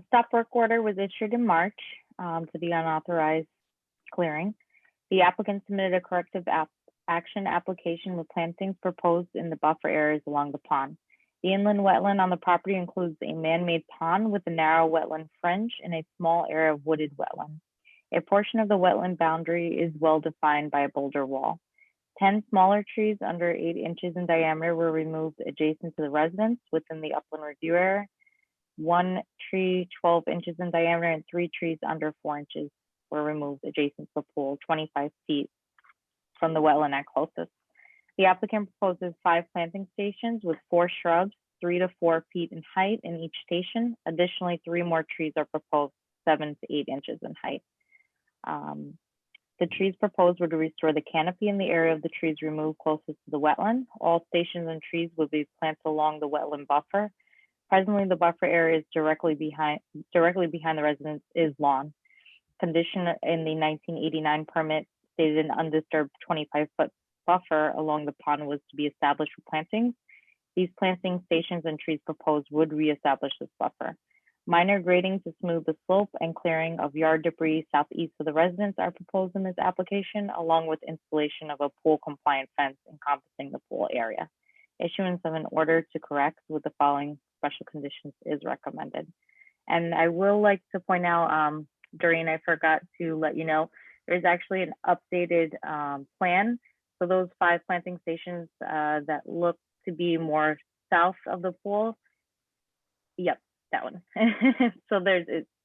[SPEAKER 9] Stop work order was issued in March to the unauthorized clearing. The applicant submitted a corrective action application with plantings proposed in the buffer areas along the pond. The inland wetland on the property includes a man-made pond with a narrow wetland fringe and a small area of wooded wetland. A portion of the wetland boundary is well defined by a boulder wall. 10 smaller trees under 8 inches in diameter were removed adjacent to the residence within the upland review area. 1 tree 12 inches in diameter and 3 trees under 4 inches were removed adjacent to the pool, 25 feet from the wetland at closest. The applicant proposes 5 planting stations with 4 shrubs, 3 to 4 feet in height in each station. Additionally, 3 more trees are proposed 7 to 8 inches in height. The trees proposed would restore the canopy in the area of the trees removed closest to the wetland. All stations and trees would be planted along the wetland buffer. Presently, the buffer area is directly behind the residence is lawn. Condition in the 1989 permit stated an undisturbed 25-foot buffer along the pond was to be established for plantings. These planting stations and trees proposed would reestablish this buffer. Minor grading to smooth the slope and clearing of yard debris southeast of the residence are proposed in this application, along with installation of a pool-compliant fence encompassing the pool area. Issuance of an order to correct with the following special conditions is recommended. And I will like to point out, Doreen, I forgot to let you know, there's actually an updated plan for those 5 planting stations that look to be more south of the pool. Yep, that one. So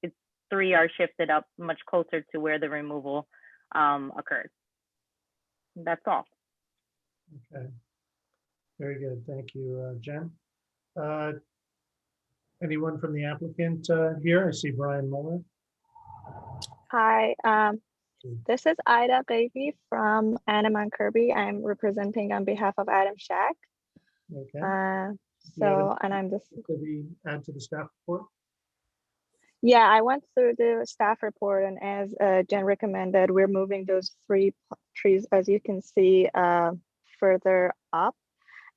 [SPEAKER 9] it's 3 are shifted up much closer to where the removal occurred. That's all.
[SPEAKER 2] Okay. Very good. Thank you, Jen. Anyone from the applicant here? I see Brian Muller.
[SPEAKER 19] Hi, this is Ida Baby from Adam and Kirby. I'm representing on behalf of Adam Shack.
[SPEAKER 2] Okay.
[SPEAKER 19] And I'm just,
[SPEAKER 2] add to the staff report?
[SPEAKER 19] yeah, I went through the staff report, and as Jen recommended, we're moving those 3 trees, as you can see, further up.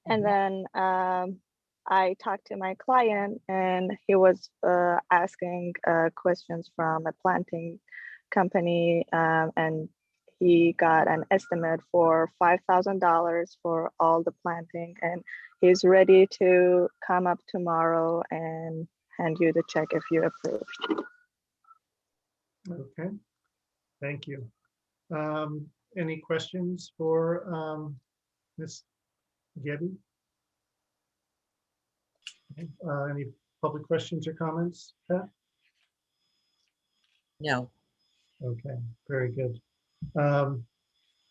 [SPEAKER 19] And then I talked to my client, and he was asking questions from a planting company, and he got an estimate for $5,000 for all the planting, and he's ready to come up tomorrow and hand you the check if you approve.
[SPEAKER 2] Okay, thank you. Any questions for Ms. Gebby? Any public questions or comments, Pat?
[SPEAKER 3] No.
[SPEAKER 2] Okay, very good.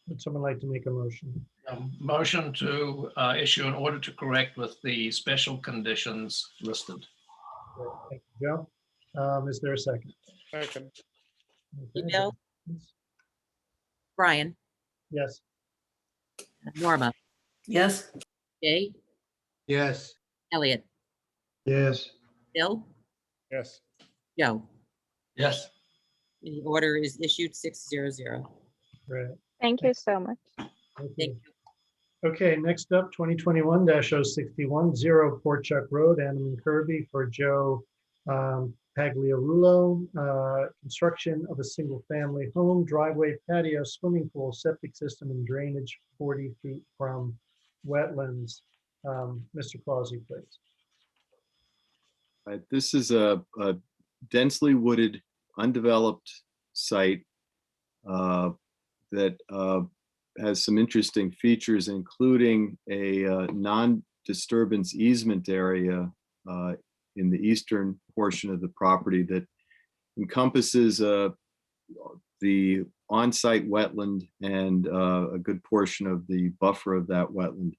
[SPEAKER 2] Would someone like to make a motion?
[SPEAKER 7] Motion to issue an order to correct with the special conditions listed.
[SPEAKER 2] Thank you, Joe. Is there a second?
[SPEAKER 13] Second.
[SPEAKER 2] Okay.
[SPEAKER 3] Bill? Brian?
[SPEAKER 2] Yes.
[SPEAKER 3] Norma?
[SPEAKER 8] Yes.
[SPEAKER 3] Jay?
[SPEAKER 14] Yes.
[SPEAKER 3] Elliot?
[SPEAKER 14] Yes.
[SPEAKER 3] Bill?
[SPEAKER 13] Yes.
[SPEAKER 3] Joe?
[SPEAKER 14] Yes.
[SPEAKER 3] The order is issued 600.
[SPEAKER 2] Right.
[SPEAKER 19] Thank you so much.
[SPEAKER 2] Thank you. Okay, next up, 2021-061, 0 Port Chuck Road, Adam and Kirby for Joe Pagliarulo. Construction of a single-family home, driveway, patio, swimming pool, septic system, and drainage 40 feet from wetlands. Mr. Clausy, please.
[SPEAKER 12] Right, this is a densely wooded, undeveloped site that has some interesting features, including a non-disturbance easement area in the eastern portion of the property that encompasses the on-site wetland and a good portion of the buffer of that wetland.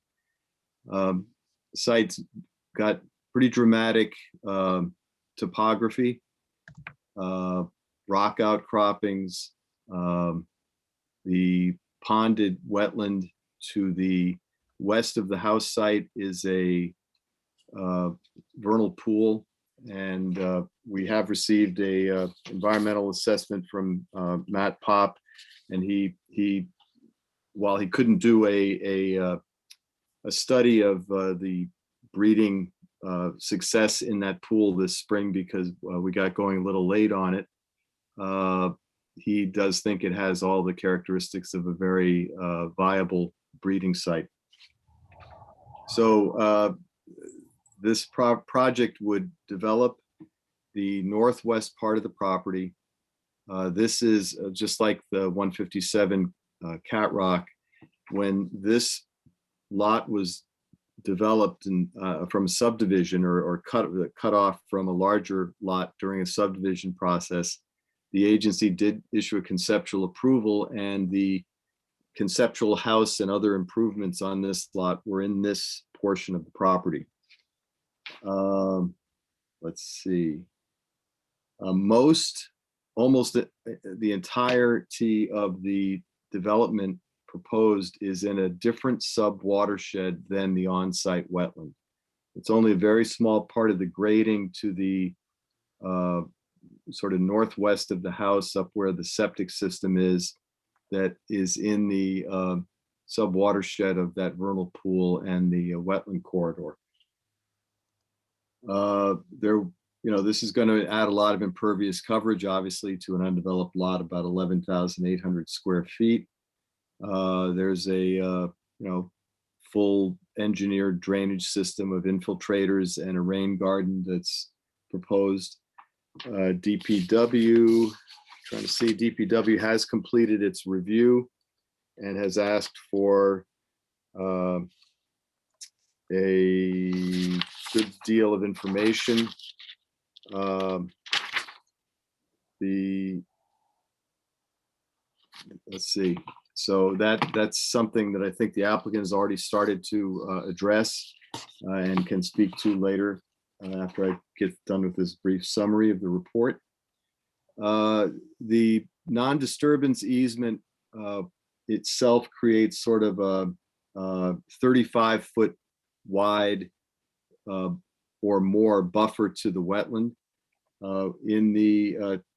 [SPEAKER 12] The site's got pretty dramatic topography, rock outcroppings. The ponded wetland to the west of the house site is a vernal pool, and we have received a environmental assessment from Matt Pop, and he while he couldn't do a study of the breeding success in that pool this spring because we got going a little late on it, he does think it has all the characteristics of a very viable breeding site. So this project would develop the northwest part of the property. This is just like the 157 Cat Rock. When this lot was developed from a subdivision or cut off from a larger lot during a subdivision process, the agency did issue a conceptual approval, and the conceptual house and other improvements on this lot were in this portion of the property. Let's see. Almost the entirety of the development proposed is in a different sub-watershed than the on-site wetland. It's only a very small part of the grading to the sort of northwest of the house, up where the septic system is, that is in the sub-watershed of that vernal pool and the wetland corridor. This is going to add a lot of impervious coverage, obviously, to an undeveloped lot, about 11,800 square feet. There's a full engineered drainage system of infiltrators and a rain garden that's proposed. DPW, trying to see, DPW has completed its review and has asked for a good deal of information. Let's see. So that's something that I think the applicant has already started to address and can speak to later. after I get done with this brief summary of the report. The non-disturbance easement itself creates sort of a 35-foot wide or more buffer to the wetland. In the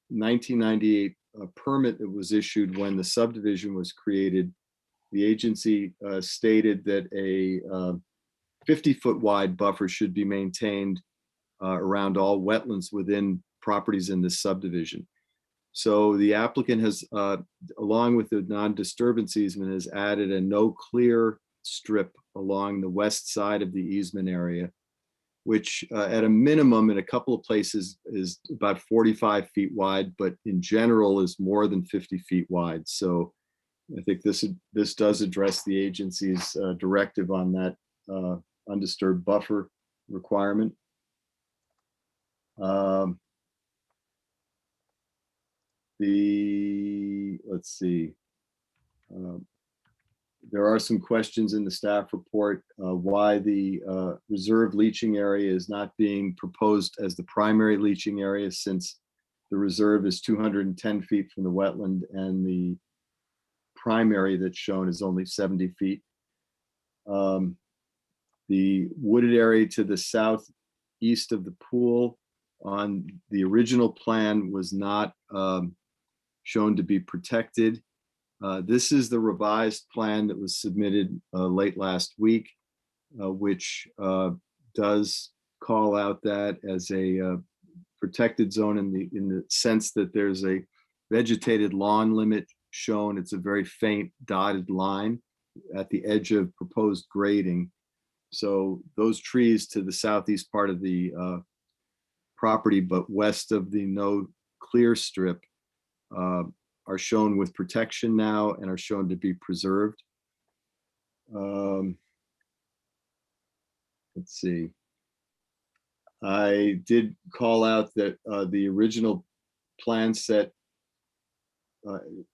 [SPEAKER 12] 1998 permit that was issued when the subdivision was created, the agency stated that a 50-foot wide buffer should be maintained around all wetlands within properties in this subdivision. So the applicant has, along with the non-disturbance easement, has added a no clear strip along the west side of the easement area, which at a minimum in a couple of places is about 45 feet wide, but in general is more than 50 feet wide. So I think this does address the agency's directive on that undisturbed buffer requirement. Let's see. There are some questions in the staff report why the reserve leaching area is not being proposed as the primary leaching area, since the reserve is 210 feet from the wetland and the primary that's shown is only 70 feet. The wooded area to the southeast of the pool on the original plan was not shown to be protected. This is the revised plan that was submitted late last week, which does call out that as a protected zone in the sense that there's a vegetated lawn limit shown. It's a very faint dotted line at the edge of proposed grading. So those trees to the southeast part of the property, but west of the no clear strip, are shown with protection now and are shown to be preserved. Let's see. I did call out that the original plan set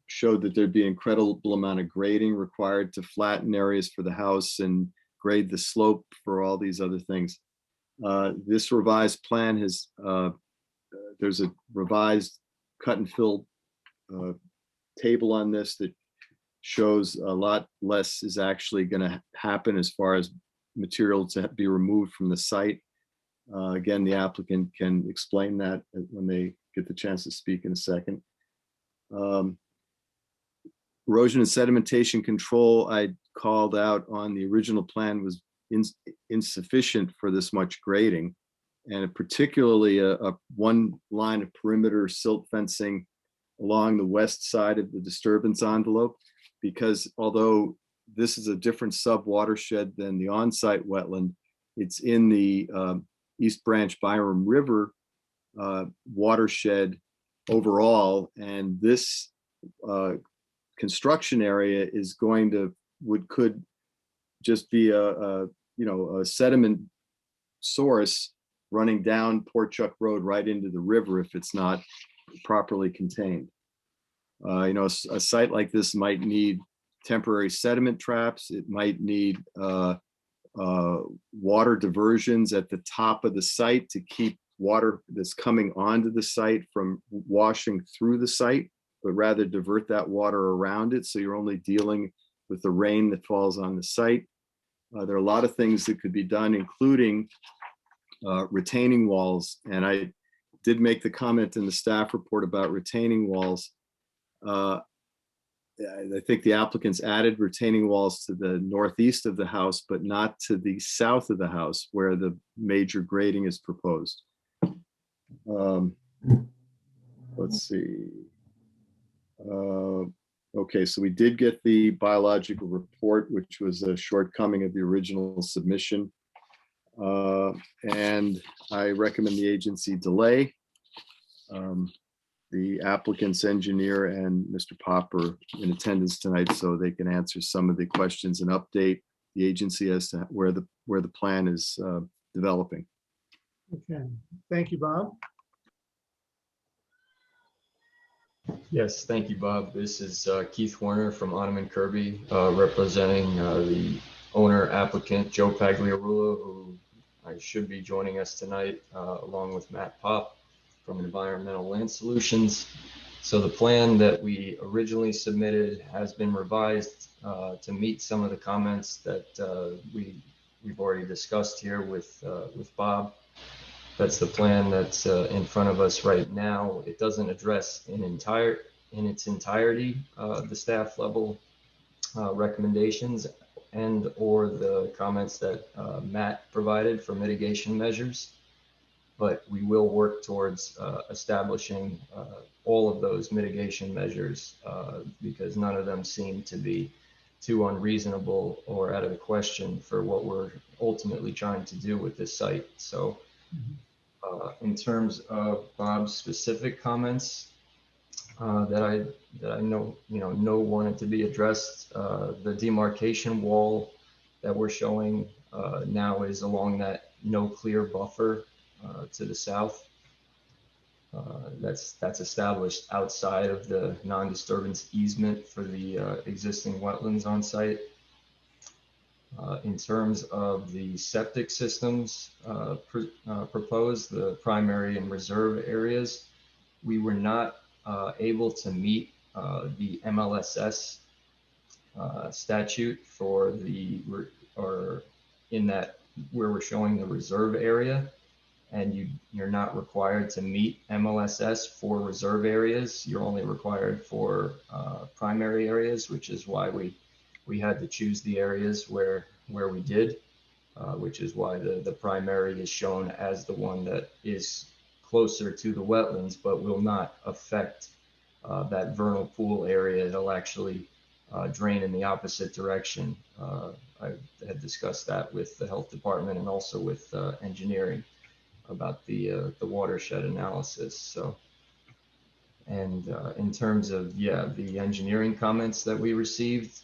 [SPEAKER 12] showed that there'd be an incredible amount of grading required to flatten areas for the house and grade the slope for all these other things. This revised plan has, there's a revised cut and fill table on this that shows a lot less is actually going to happen as far as material to be removed from the site. Again, the applicant can explain that when they get the chance to speak in a second. Erosion and sedimentation control I called out on the original plan was insufficient for this much grading, and particularly a one line of perimeter silt fencing along the west side of the disturbance envelope, because although this is a different sub watershed than the on-site wetland, it's in the East Branch Byram River watershed overall, and this construction area is going to could just be a sediment source running down Port Chuck Road right into the river if it's not properly contained. A site like this might need temporary sediment traps. It might need water diversions at the top of the site to keep water that's coming onto the site from washing through the site, but rather divert that water around it. So you're only dealing with the rain that falls on the site. There are a lot of things that could be done, including retaining walls. And I did make the comment in the staff report about retaining walls. I think the applicants added retaining walls to the northeast of the house, but not to the south of the house where the major grading is proposed. Let's see. Okay, so we did get the biological report, which was a shortcoming of the original submission. And I recommend the agency delay. The applicant's engineer and Mr. Pop are in attendance tonight, so they can answer some of the questions and update the agency as to where the plan is developing.
[SPEAKER 2] Okay, thank you, Bob.
[SPEAKER 20] Yes, thank you, Bob. This is Keith Warner from Ottoman Kirby, representing the owner applicant Joe Pagliarulo, who I should be joining us tonight, along with Matt Pop from Environmental Land Solutions. So the plan that we originally submitted has been revised to meet some of the comments that we've already discussed here with Bob. That's the plan that's in front of us right now. It doesn't address in its entirety the staff level recommendations and or the comments that Matt provided for mitigation measures, but we will work towards establishing all of those mitigation measures because none of them seem to be too unreasonable or out of the question for what we're ultimately trying to do with this site. So in terms of Bob's specific comments that I know wanted to be addressed, the demarcation wall that we're showing now is along that no clear buffer to the south. That's established outside of the non-disturbance easement for the existing wetlands on site. In terms of the septic systems proposed, the primary and reserve areas, we were not able to meet the MLSS statute for in that where we're showing the reserve area, and you're not required to meet MLSS for reserve areas. You're only required for primary areas, which is why we had to choose the areas where we did, which is why the primary is shown as the one that is closer to the wetlands, but will not affect that vernal pool area. It'll actually drain in the opposite direction. I had discussed that with the health department and also with engineering about the watershed analysis. So, and in terms of the engineering comments that we received,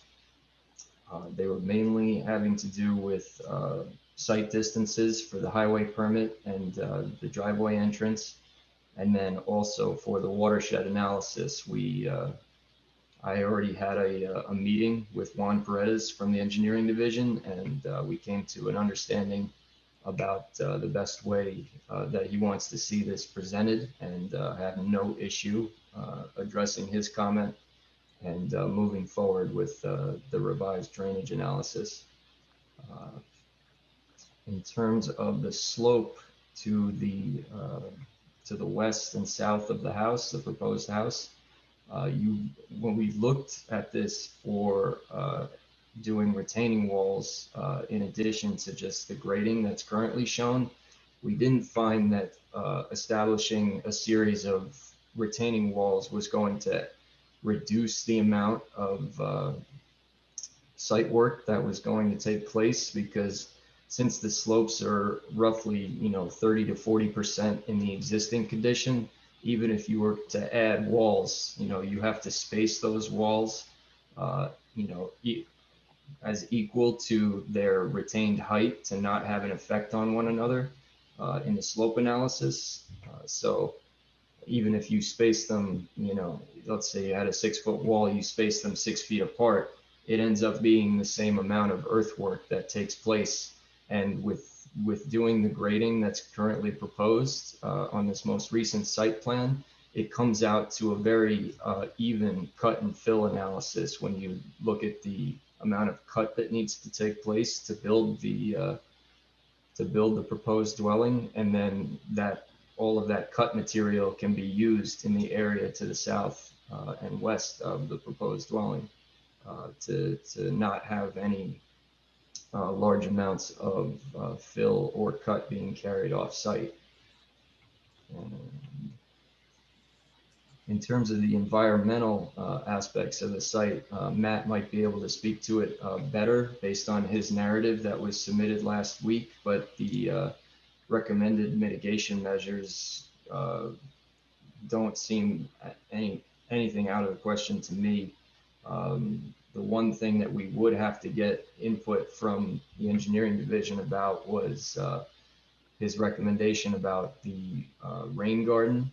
[SPEAKER 20] they were mainly having to do with site distances for the highway permit and the driveway entrance. And then also for the watershed analysis, I already had a meeting with Juan Perez from the engineering division, and we came to an understanding about the best way that he wants to see this presented, and have no issue addressing his comment and moving forward with the revised drainage analysis. In terms of the slope to the west and south of the house, the proposed house, when we looked at this for doing retaining walls, in addition to just the grading that's currently shown, we didn't find that establishing a series of retaining walls was going to reduce the amount of site work that was going to take place, because since the slopes are roughly 30 to 40% in the existing condition, even if you were to add walls, you have to space those walls as equal to their retained height to not have an effect on one another in the slope analysis. So even if you space them, let's say you had a 6-foot wall, you space them 6 feet apart, it ends up being the same amount of earthwork that takes place. And with doing the grading that's currently proposed on this most recent site plan, it comes out to a very even cut and fill analysis when you look at the amount of cut that needs to take place to build the proposed dwelling, and then that all of that cut material can be used in the area to the south and west of the proposed dwelling to not have any large amounts of fill or cut being carried off site. In terms of the environmental aspects of the site, Matt might be able to speak to it better based on his narrative that was submitted last week, but the recommended mitigation measures don't seem anything out of the question to me. The one thing that we would have to get input from the engineering division about was his recommendation about the rain garden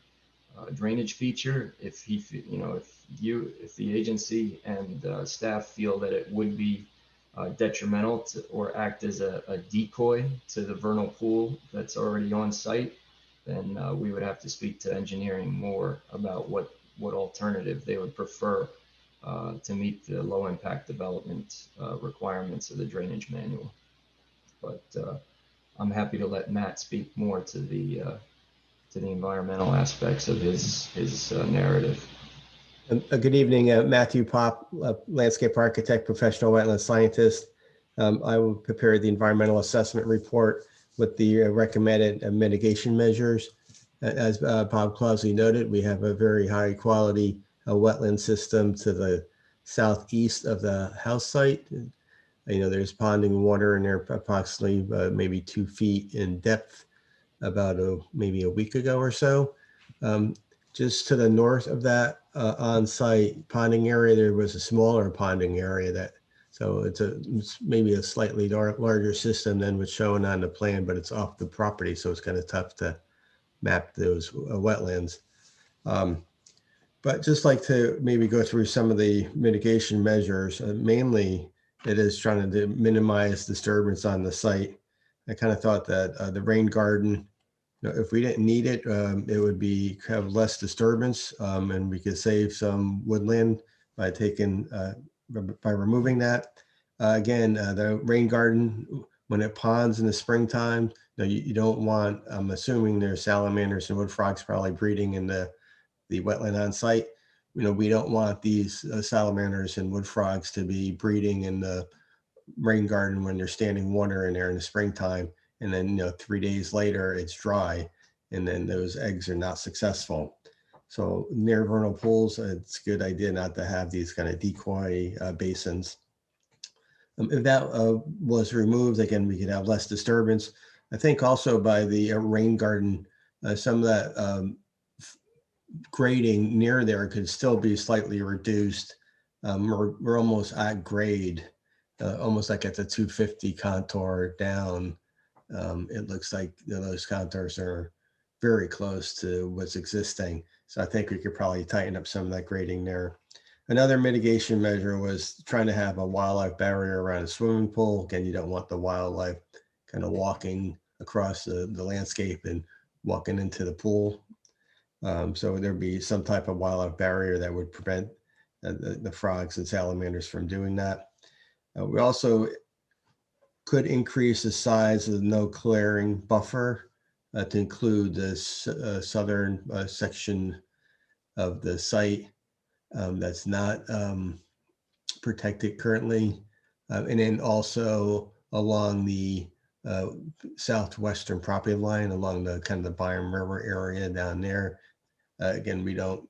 [SPEAKER 20] drainage feature. If the agency and staff feel that it would be detrimental to, or act as a decoy to the vernal pool that's already on site, then we would have to speak to engineering more about what alternative they would prefer to meet the low impact development requirements of the drainage manual. But I'm happy to let Matt speak more to the environmental aspects of his narrative.
[SPEAKER 21] Good evening, Matthew Pop, landscape architect, professional wetland scientist. I will prepare the environmental assessment report with the recommended mitigation measures. As Bob Clausley noted, we have a very high quality wetland system to the southeast of the house site. You know, there's ponding water in there approximately maybe 2 feet in depth about maybe a week ago or so. Just to the north of that on-site ponding area, there was a smaller ponding area so it's maybe a slightly larger system than what's shown on the plan, but it's off the property, so it's kind of tough to map those wetlands. But just like to maybe go through some of the mitigation measures. Mainly, it is trying to minimize disturbance on the site. I kind of thought that the rain garden, if we didn't need it, it would have less disturbance, and we could save some woodland by removing that. Again, the rain garden, when it ponds in the springtime, you don't want, I'm assuming there's salamanders and wood frogs probably breeding in the wetland on site. We don't want these salamanders and wood frogs to be breeding in the rain garden when there's standing water in there in the springtime. And then, 3 days later, it's dry, and then those eggs are not successful. So near vernal pools, it's a good idea not to have these kind of decoy basins. If that was removed, again, we could have less disturbance. I think also by the rain garden, some of that grading near there could still be slightly reduced. We're almost at grade, almost like at the 250 contour down. It looks like those contours are very close to what's existing. So I think we could probably tighten up some of that grading there. Another mitigation measure was trying to have a wildlife barrier around a swimming pool. Again, you don't want the wildlife kind of walking across the landscape and walking into the pool. So there'd be some type of wildlife barrier that would prevent the frogs and salamanders from doing that. We also could increase the size of the no clearing buffer to include this southern section of the site that's not protected currently. And then also along the southwestern property line, along the kind of the Byram River area down there. Again,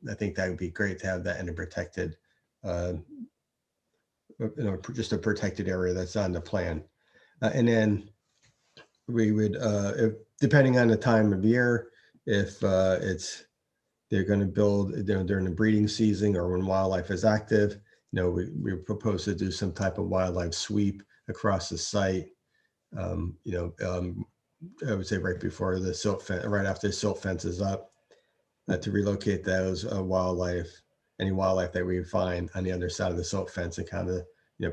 [SPEAKER 21] I think that would be great to have that in a protected, just a protected area that's on the plan. And then we would, depending on the time of year, if they're going to build during the breeding season or when wildlife is active, we propose to do some type of wildlife sweep across the site. I would say right before the silt fence, right after the silt fence is up, to relocate those any wildlife that we find on the other side of the silt fence and kind of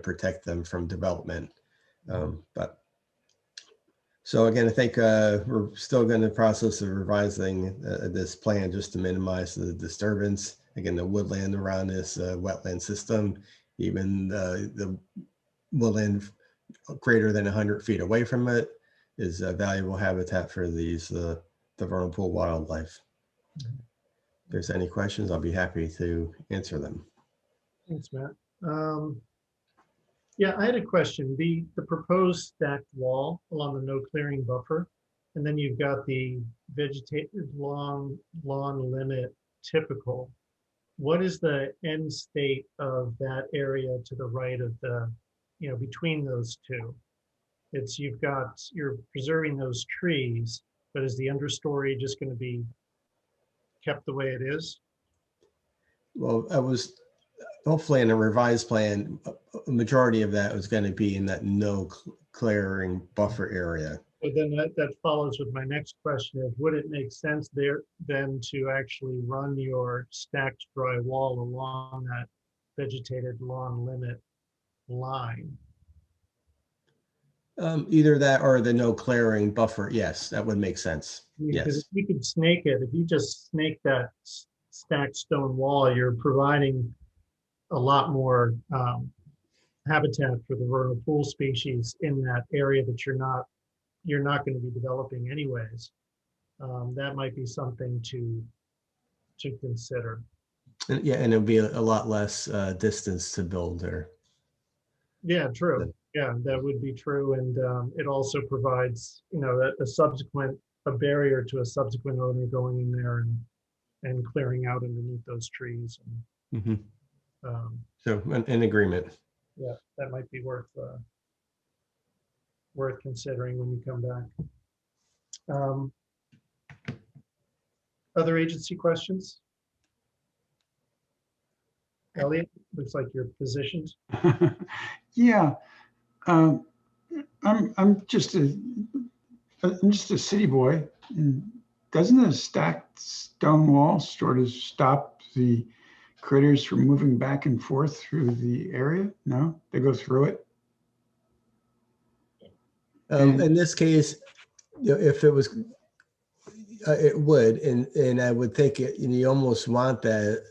[SPEAKER 21] protect them from development. So again, I think we're still going to process of revising this plan just to minimize the disturbance. Again, the woodland around this wetland system, even the woodland greater than 100 feet away from it is a valuable habitat for these the vernal pool wildlife. If there's any questions, I'll be happy to answer them.
[SPEAKER 2] Thanks, Matt. Yeah, I had a question. The proposed stacked wall along the no clearing buffer, and then you've got the vegetated lawn limit typical. What is the end state of that area to the right of the, between those two? You're preserving those trees, but is the understory just going to be kept the way it is?
[SPEAKER 21] Well, hopefully in a revised plan, a majority of that was going to be in that no clearing buffer area.
[SPEAKER 2] But then that follows with my next question is, would it make sense there then to actually run your stacked dry wall along that vegetated lawn limit line?
[SPEAKER 21] Either that or the no clearing buffer. Yes, that would make sense.
[SPEAKER 2] Because if
[SPEAKER 21] Yes.
[SPEAKER 2] you could snake it, if you just snake that stacked stone wall, you're providing a lot more habitat for the vernal pool species in that area that you're not going to be developing anyways. That might be something to consider.
[SPEAKER 21] Yeah, and it'll be a lot less distance to build there.
[SPEAKER 2] Yeah, true. Yeah, that would be true. And it also provides, a barrier to a subsequent owner going in there and clearing out underneath those trees. And,
[SPEAKER 21] Mhm. So in agreement.
[SPEAKER 2] yeah, that might be worth considering when you come back. Other agency questions? Elliot, looks like you're positioned.
[SPEAKER 4] Yeah, I'm just a city boy. And doesn't a stacked stone wall sort of stop the critters from moving back and forth through the area? No, they go through it.
[SPEAKER 21] In this case, if it was, it would, and I would think you almost want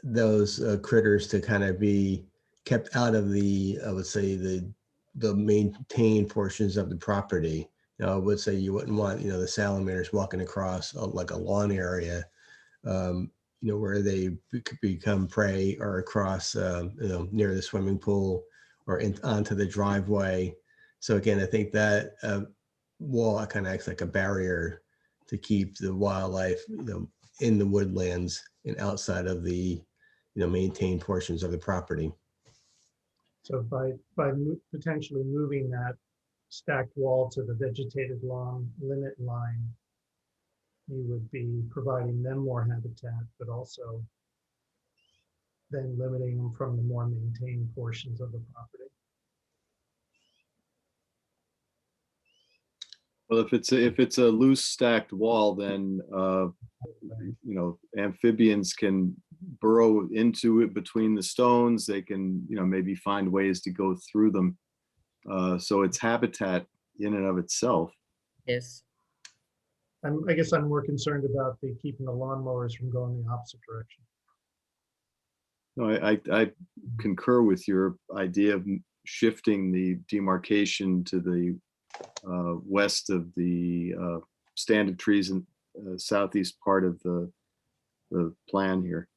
[SPEAKER 21] those critters to kind of be kept out of I would say the maintained portions of the property. I would say you wouldn't want the salamanders walking across like a lawn area, where they could become prey, or across near the swimming pool or onto the driveway. So again, I think that wall kind of acts like a barrier to keep the wildlife, in the woodlands and outside of the, maintained portions of the property.
[SPEAKER 2] So by potentially moving that stacked wall to the vegetated lawn limit line, you would be providing them more habitat, but also then limiting them from the more maintained portions of the property.
[SPEAKER 12] Well, if it's a loose stacked wall, then amphibians can burrow into it between the stones. They can maybe find ways to go through them. So it's habitat in and of itself.
[SPEAKER 3] Yes.
[SPEAKER 2] I guess I'm more concerned about keeping the lawnmowers from going the opposite direction.
[SPEAKER 12] No, I concur with your idea of shifting the demarcation to the west of the standard trees and southeast part of the plan here.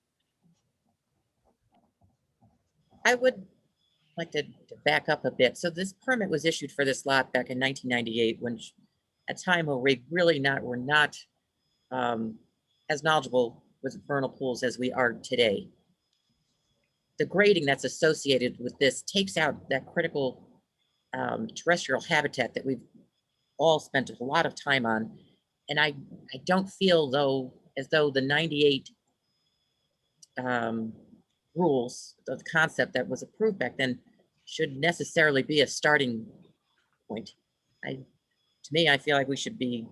[SPEAKER 3] I would like to back up a bit. So this permit was issued for this lot back in 1998, when a time where we really were not as knowledgeable with vernal pools as we are today. The grading that's associated with this takes out that critical terrestrial habitat that we've all spent a lot of time on. And I don't feel as though the 98 rules, the concept that was approved back then, should necessarily be a starting point. To me, I feel like we should be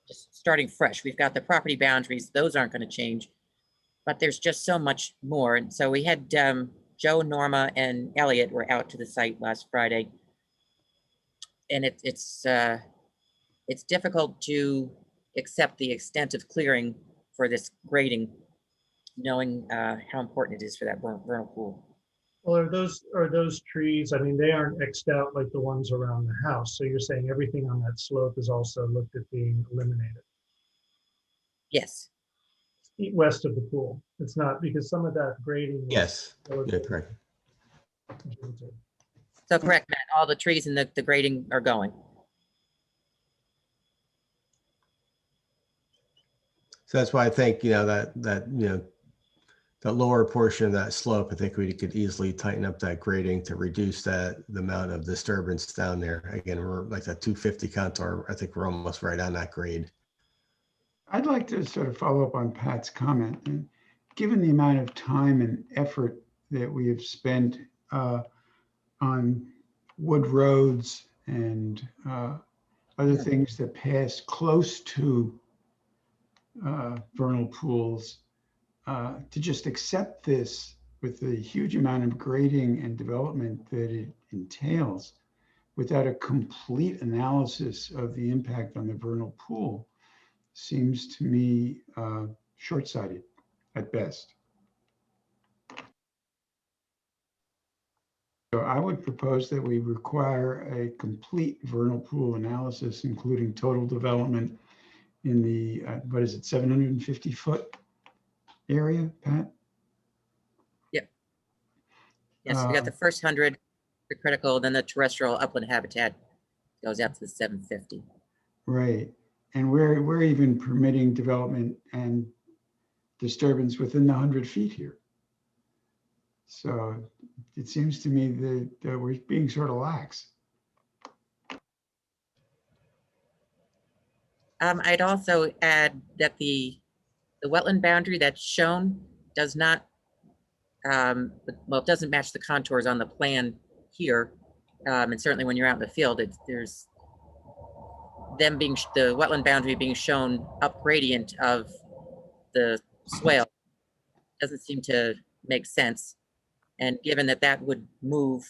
[SPEAKER 3] just starting fresh. We've got the property boundaries; those aren't going to change, but there's just so much more. And so we had Joe, Norma, and Elliot were out to the site last Friday, and it's difficult to accept the extent of clearing for this grading, knowing how important it is for that vernal pool.
[SPEAKER 2] Well, are those trees? I mean, they aren't Xed out like the ones around the house. So you're saying everything on that slope is also looked at being eliminated?
[SPEAKER 3] Yes.
[SPEAKER 2] West of the pool. It's not, because some of that grading.
[SPEAKER 21] Yes. Yeah, correct.
[SPEAKER 3] So correct, Matt. All the trees and the grading are going.
[SPEAKER 21] So that's why I think that lower portion of that slope, I think we could easily tighten up that grading to reduce the amount of disturbance down there. Again, we're like that 250 contour. I think we're almost right on that grade.
[SPEAKER 4] I'd like to sort of follow up on Pat's comment. And given the amount of time and effort that we have spent on wood roads and other things that pass close to vernal pools, to just accept this with the huge amount of grading and development that it entails, without a complete analysis of the impact on the vernal pool seems to me short-sighted at best. So I would propose that we require a complete vernal pool analysis, including total development in the, what is it, 750 foot area, Pat?
[SPEAKER 3] Yep. Yes, we got the first 100, the critical, then the terrestrial upland habitat goes out to the 750.
[SPEAKER 4] Right. And we're even permitting development and disturbance within the 100 feet here. So it seems to me that we're being sort of lax.
[SPEAKER 3] I'd also add that the wetland boundary that's shown does not, well, it doesn't match the contours on the plan here. And certainly when you're out in the field, there's them being, the wetland boundary being shown up gradient of the swale doesn't seem to make sense. And given that that would move,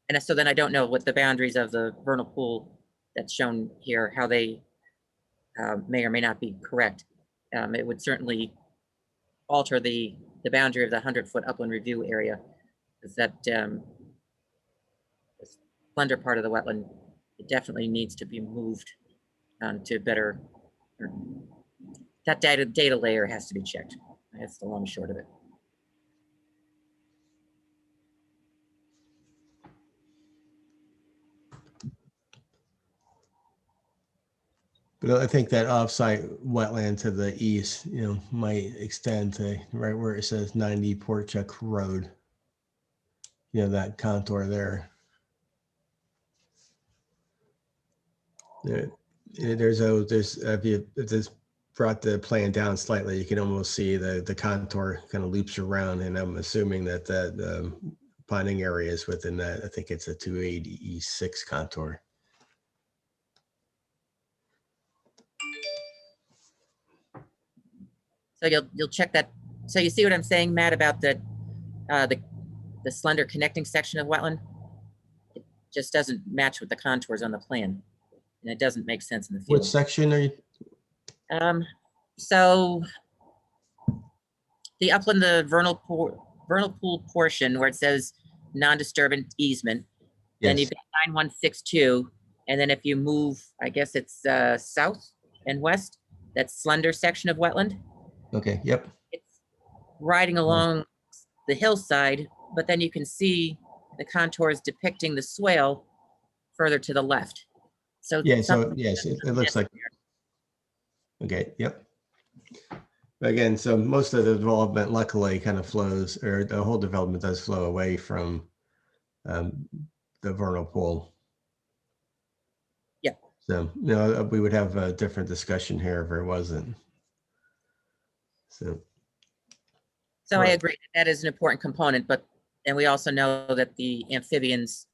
[SPEAKER 3] and so then I don't know what the boundaries of the vernal pool that's shown here, how they may or may not be correct. It would certainly alter the boundary of the 100-foot upland review area. Is that the slender part of the wetland, it definitely needs to be moved to better, that data layer has to be checked. That's the long and short of it.
[SPEAKER 21] But I think that offsite wetland to the east, might extend to right where it says 90 Port Chuck Road. That contour there. There's if you just brought the plan down slightly, you can almost see the contour kind of loops around, and I'm assuming that ponding area is within that. I think it's a 286 contour.
[SPEAKER 3] So you'll check that. So you see what I'm saying, Matt, about the slender connecting section of wetland? It just doesn't match with the contours on the plan, and it doesn't make sense in the field.
[SPEAKER 21] What section are you?
[SPEAKER 3] So the upland, the vernal pool portion where it says non-disturbance easement, then you've got 9162, and then if you move, I guess it's south and west, that slender section of wetland.
[SPEAKER 21] Okay, yep.
[SPEAKER 3] It's riding along the hillside, but then you can see the contours depicting the swale further to the left. So
[SPEAKER 21] yeah, so yes, it looks like. Okay, yep. Again, so most of the development luckily kind of flows, or the whole development does flow away from the vernal pool.
[SPEAKER 3] Yeah.
[SPEAKER 21] So we would have a different discussion here if it wasn't.
[SPEAKER 3] So I agree that is an important component, and we also know that the amphibians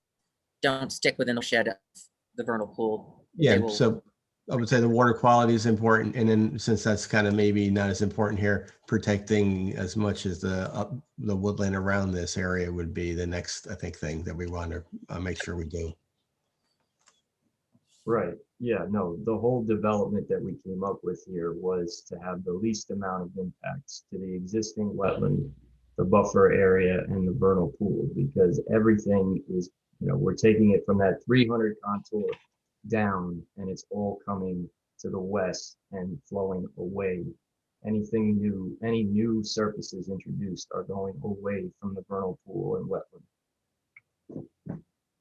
[SPEAKER 3] don't stick within the shed of the vernal pool.
[SPEAKER 21] Yeah, so I would say the water quality is important, and then since that's kind of maybe not as important here, protecting as much as the woodland around this area would be the next, I think, thing that we want to make sure we do.
[SPEAKER 20] Right. Yeah, no, the whole development that we came up with here was to have the least amount of impacts to the existing wetland, the buffer area, and the vernal pool, because everything is, we're taking it from that 300 contour down, and it's all coming to the west and flowing away. Anything new, any new surfaces introduced are going away from the vernal pool and wetland.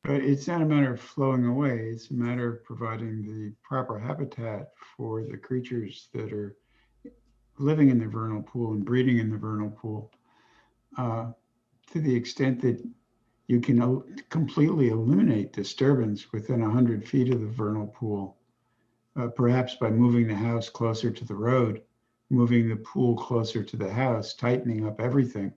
[SPEAKER 4] But it's not a matter of flowing away. It's a matter of providing the proper habitat for the creatures that are living in the vernal pool and breeding in the vernal pool. To the extent that you can completely eliminate disturbance within 100 feet of the vernal pool, perhaps by moving the house closer to the road, moving the pool closer to the house, tightening up everything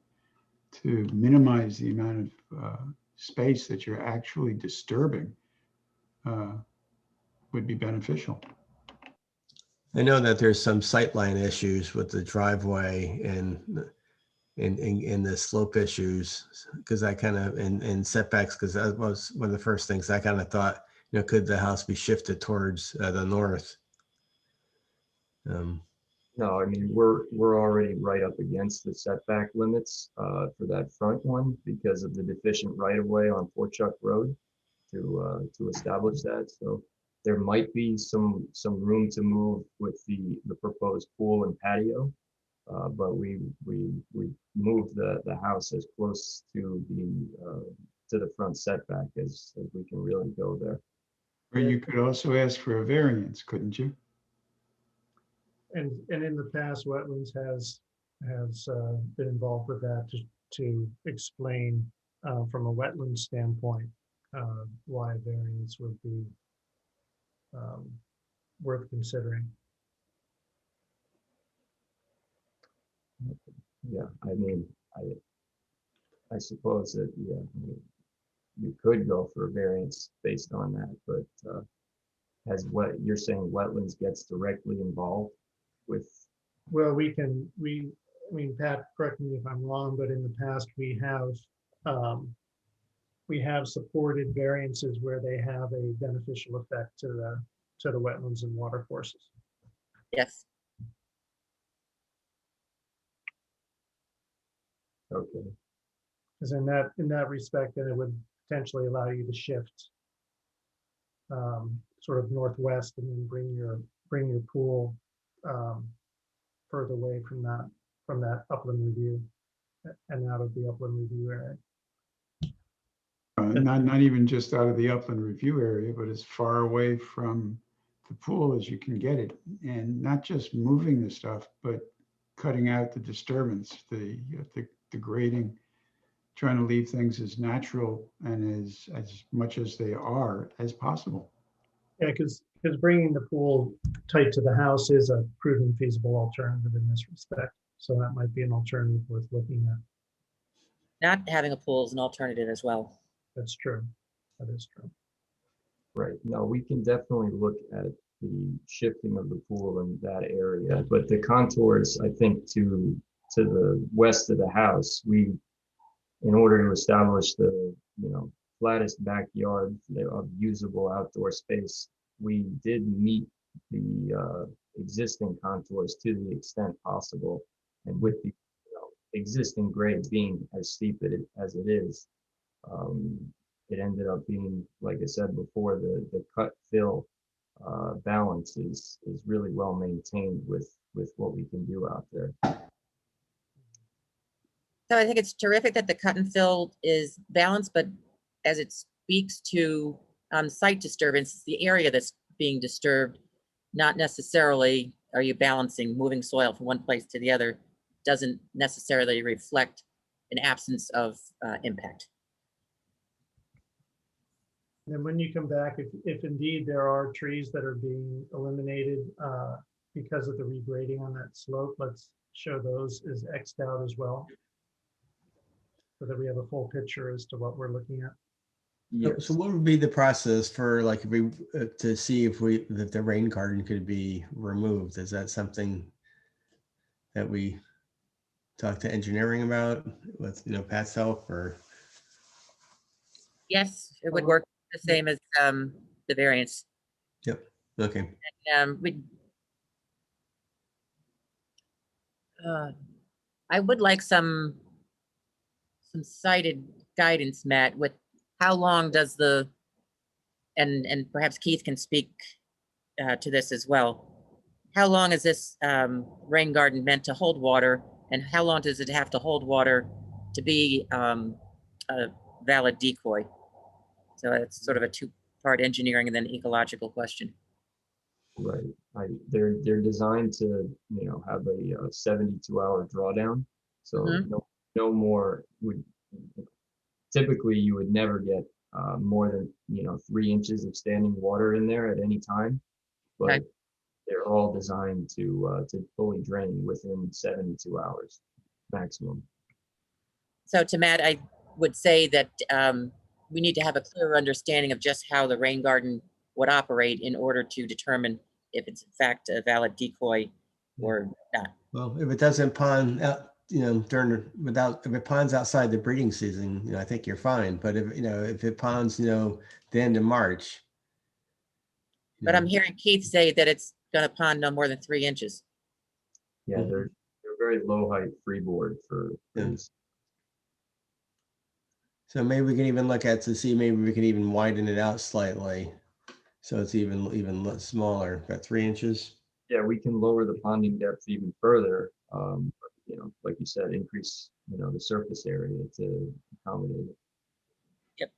[SPEAKER 4] to minimize the amount of space that you're actually disturbing would be beneficial.
[SPEAKER 21] I know that there's some sightline issues with the driveway and the slope issues, because I kind of, and setbacks, because that was one of the first things I kind of thought could the house be shifted towards the north?
[SPEAKER 20] No, I mean, we're already right up against the setback limits for that front one because of the deficient right of way on Fort Chuck Road to establish that. So there might be some room to move with the proposed pool and patio, but we moved the house as close to the front setback as we can really go there.
[SPEAKER 4] Or you could also ask for a variance, couldn't you?
[SPEAKER 2] And in the past, Wetlands has been involved with that to explain from a wetland standpoint why a variance would be worth considering.
[SPEAKER 20] Yeah, I mean, I suppose that, yeah, I mean, you could go for a variance based on that, but as what you're saying, Wetlands gets directly involved with.
[SPEAKER 2] Well, I mean, Pat, correct me if I'm wrong, but in the past we have supported variances where they have a beneficial effect to the wetlands and watercourses.
[SPEAKER 3] Yes.
[SPEAKER 20] Okay.
[SPEAKER 2] Because in that respect, then it would potentially allow you to shift sort of northwest and then bring your pool further away from that upland review and out of the upland review area.
[SPEAKER 4] Not even just out of the upland review area, but as far away from the pool as you can get it, and not just moving the stuff, but cutting out the disturbance, the grading, trying to leave things as natural and as much as they are as possible.
[SPEAKER 2] Yeah, because bringing the pool tight to the house is a proven feasible alternative in this respect. So that might be an alternative worth looking at.
[SPEAKER 3] Not having a pool is an alternative as well.
[SPEAKER 2] That's true. That is true.
[SPEAKER 20] Right. No, we can definitely look at the shifting of the pool in that area, but the contours, I think, to the west of the house, in order to establish the flattest backyard of usable outdoor space, we did meet the existing contours to the extent possible, and with the existing grade being as steep as it is, it ended up being, like I said before, the cut fill balance is really well maintained with what we can do out there.
[SPEAKER 3] So I think it's terrific that the cut and fill is balanced, but as it speaks to site disturbance, it's the area that's being disturbed, not necessarily are you balancing. Moving soil from one place to the other doesn't necessarily reflect an absence of impact.
[SPEAKER 2] And when you come back, if indeed there are trees that are being eliminated because of the regrading on that slope, let's show those as X'd out as well, so that we have a full picture as to what we're looking at.
[SPEAKER 20] Yes.
[SPEAKER 21] So what would be the process for like if we to see if the rain garden could be removed? Is that something that we talk to engineering about with Pat's help, or?
[SPEAKER 3] Yes, it would work the same as the variance.
[SPEAKER 21] Yep. Okay.
[SPEAKER 3] And, I would like some cited guidance, Matt, with how long does and perhaps Keith can speak to this as well. How long is this rain garden meant to hold water, and how long does it have to hold water to be a valid decoy? So it's sort of a two-part engineering and then ecological question.
[SPEAKER 20] Right. They're designed to have a 72-hour drawdown. So no more would typically you would never get more than 3 inches of standing water in there at any time, but okay. They're all designed to fully drain within 72 hours maximum.
[SPEAKER 3] So to Matt, I would say that we need to have a clearer understanding of just how the rain garden would operate in order to determine if it's in fact a valid decoy or not.
[SPEAKER 21] Well, if it doesn't pond out, if it ponds outside the breeding season, I think you're fine. But if it ponds, the end of March,
[SPEAKER 3] But I'm hearing Keith say that it's gonna pond no more than 3 inches.
[SPEAKER 20] Yeah, they're very low height freeboard for
[SPEAKER 21] Yeah.
[SPEAKER 20] these.
[SPEAKER 21] So maybe we can even look at to see, maybe we can even widen it out slightly. So it's even smaller, about 3 inches.
[SPEAKER 20] Yeah, we can lower the ponding depth even further. You know, like you said, increase, you know, the surface area to accommodate it.
[SPEAKER 3] Yep.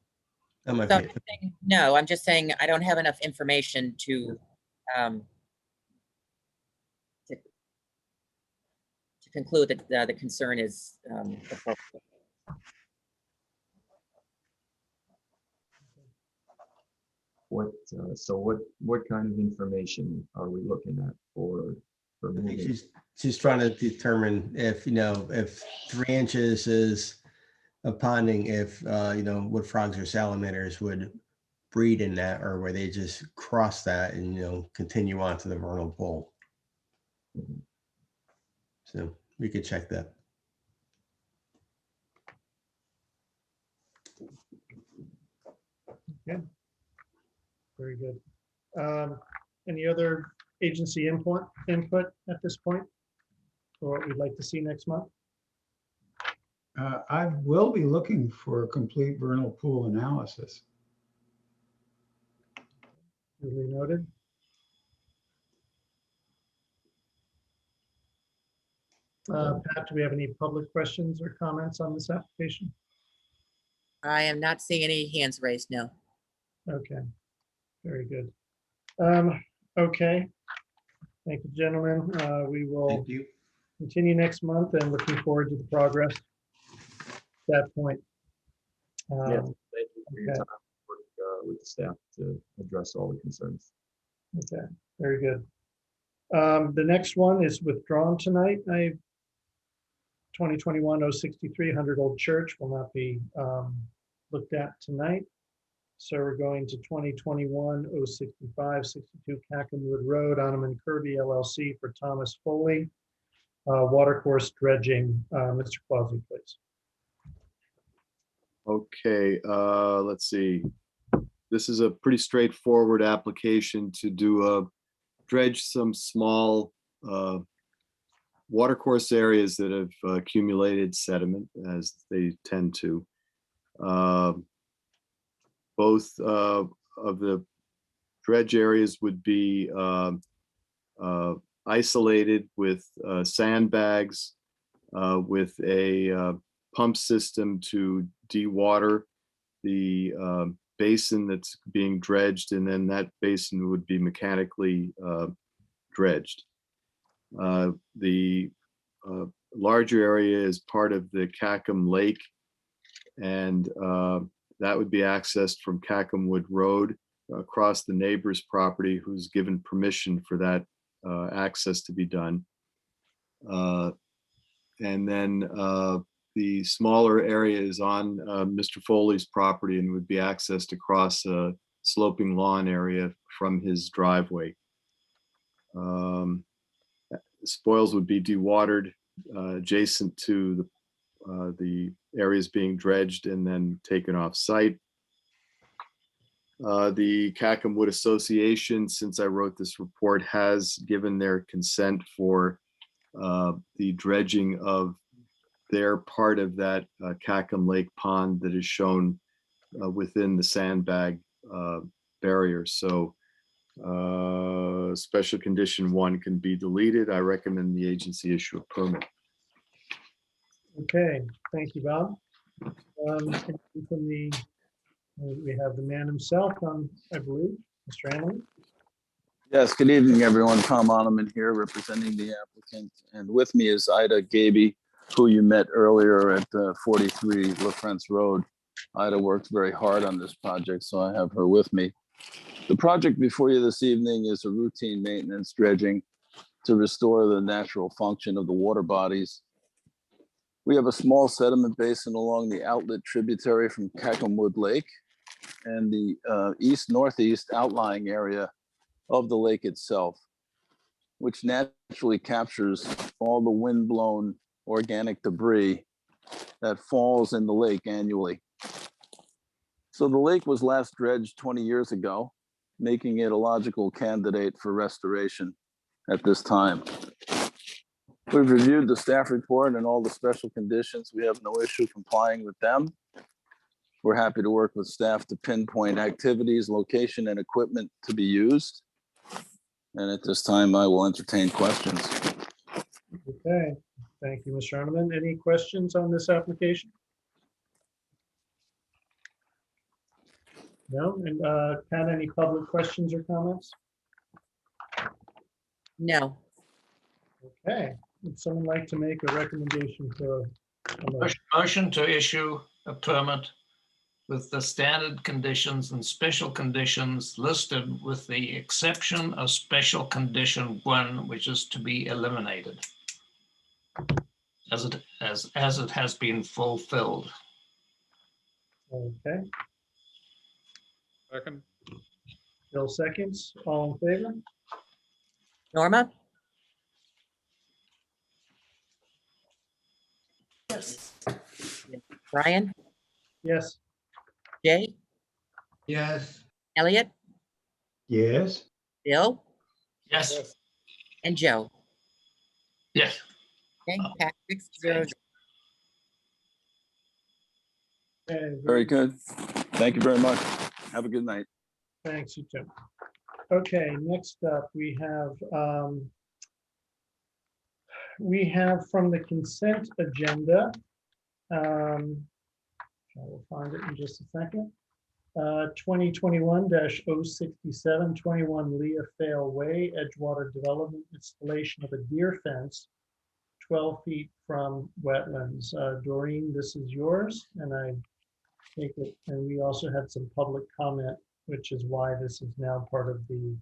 [SPEAKER 21] That might
[SPEAKER 3] So
[SPEAKER 21] be.
[SPEAKER 3] I'm just saying, no, I'm just saying I don't have enough information to conclude that the concern is appropriate.
[SPEAKER 20] What kind of information are we looking at for
[SPEAKER 21] I think
[SPEAKER 20] moving?
[SPEAKER 21] she's trying to determine if, if 3 inches is a ponding, if, wood frogs or salamanders would breed in that, or where they just cross that and, continue on to the vernal pool. So we could check that.
[SPEAKER 2] Okay. Very good. Any other agency input at this point for what we'd like to see next month?
[SPEAKER 4] I will be looking for a complete vernal pool analysis.
[SPEAKER 2] Duly noted. Pat, do we have any public questions or comments on this application?
[SPEAKER 3] I am not seeing any hands raised, no.
[SPEAKER 2] Okay, very good. Okay, thank you, gentlemen. We will continue next month and looking forward to the progress at that point.
[SPEAKER 20] Yes, thank you for your
[SPEAKER 2] okay.
[SPEAKER 20] time with the staff to address all the concerns.
[SPEAKER 2] Okay, very good. The next one is withdrawn tonight. 2021-063 100 Old Church will not be looked at tonight. So we're going to 2021-065 62 Cackenwood Road, Onum and Kirby LLC for Thomas Foley. Watercourse dredging. Mr. Clausy, please.
[SPEAKER 12] Okay, let's see. This is a pretty straightforward application to do dredge some small watercourse areas that have accumulated sediment, as they tend to. Both of the dredge areas would be isolated with sandbags, with a pump system to dewater the basin that's being dredged, and then that basin would be mechanically dredged. The larger area is part of the Cackham Lake, and that would be accessed from Cackhamwood Road across the neighbor's property, who's given permission for that access to be done. And then the smaller area is on Mr. Foley's property and would be accessed across a sloping lawn area from his driveway. Spoils would be dewatered adjacent to the areas being dredged and then taken off site. The Cackham Wood Association, since I wrote this report, has given their consent for the dredging of their part of that Cackham Lake Pond that is shown within the sandbag barrier. So special condition 1 can be deleted. I recommend the agency issue a permit.
[SPEAKER 2] Okay, thank you, Bob. We have the man himself, I believe, Mr. Hanlon.
[SPEAKER 1] Yes, good evening, everyone. Tom Oneman here representing the applicant. And with me is Ida Gaby, who you met earlier at 43 LaFrance Road. Ida worked very hard on this project, so I have her with me. The project before you this evening is a routine maintenance dredging to restore the natural function of the water bodies. We have a small sediment basin along the outlet tributary from Cackhamwood Lake and the east-northeast outlying area of the lake itself, which naturally captures all the wind-blown organic debris that falls in the lake annually. So the lake was last dredged 20 years ago, making it a logical candidate for restoration at this time. We've reviewed the staff report and all the special conditions. We have no issue complying with them. We're happy to work with staff to pinpoint activities, location, and equipment to be used. And at this time, I will entertain questions.
[SPEAKER 2] Okay, thank you, Mr. Arneman. Any questions on this application? No, and Pat, any public questions or comments?
[SPEAKER 3] No.
[SPEAKER 2] Okay, would someone like to make a recommendation for a motion?
[SPEAKER 7] Motion to issue a permit with the standard conditions and special conditions listed with the exception of special condition 1, which is to be eliminated as it has been fulfilled.
[SPEAKER 2] Okay,
[SPEAKER 13] Second.
[SPEAKER 2] Bill seconds, all in favor?
[SPEAKER 3] Norma?
[SPEAKER 8] Yes.
[SPEAKER 3] Brian?
[SPEAKER 2] Yes.
[SPEAKER 3] Jay?
[SPEAKER 14] Yes.
[SPEAKER 3] Elliot?
[SPEAKER 14] Yes.
[SPEAKER 3] Bill?
[SPEAKER 7] Yes.
[SPEAKER 3] And Joe?
[SPEAKER 7] Yes.
[SPEAKER 3] Okay, Pat, 6-0.
[SPEAKER 2] Okay,
[SPEAKER 1] Very good. Thank you very much. Have a good night.
[SPEAKER 2] thanks, you too. Okay, next up, we have from the consent agenda, I will find it in just a second. 2021-067, 21 Leah Fail Way, Edgewater Development, installation of a deer fence 12 feet from wetlands. Doreen, this is yours, and I take it, and we also had some public comment, which is why this is now part of the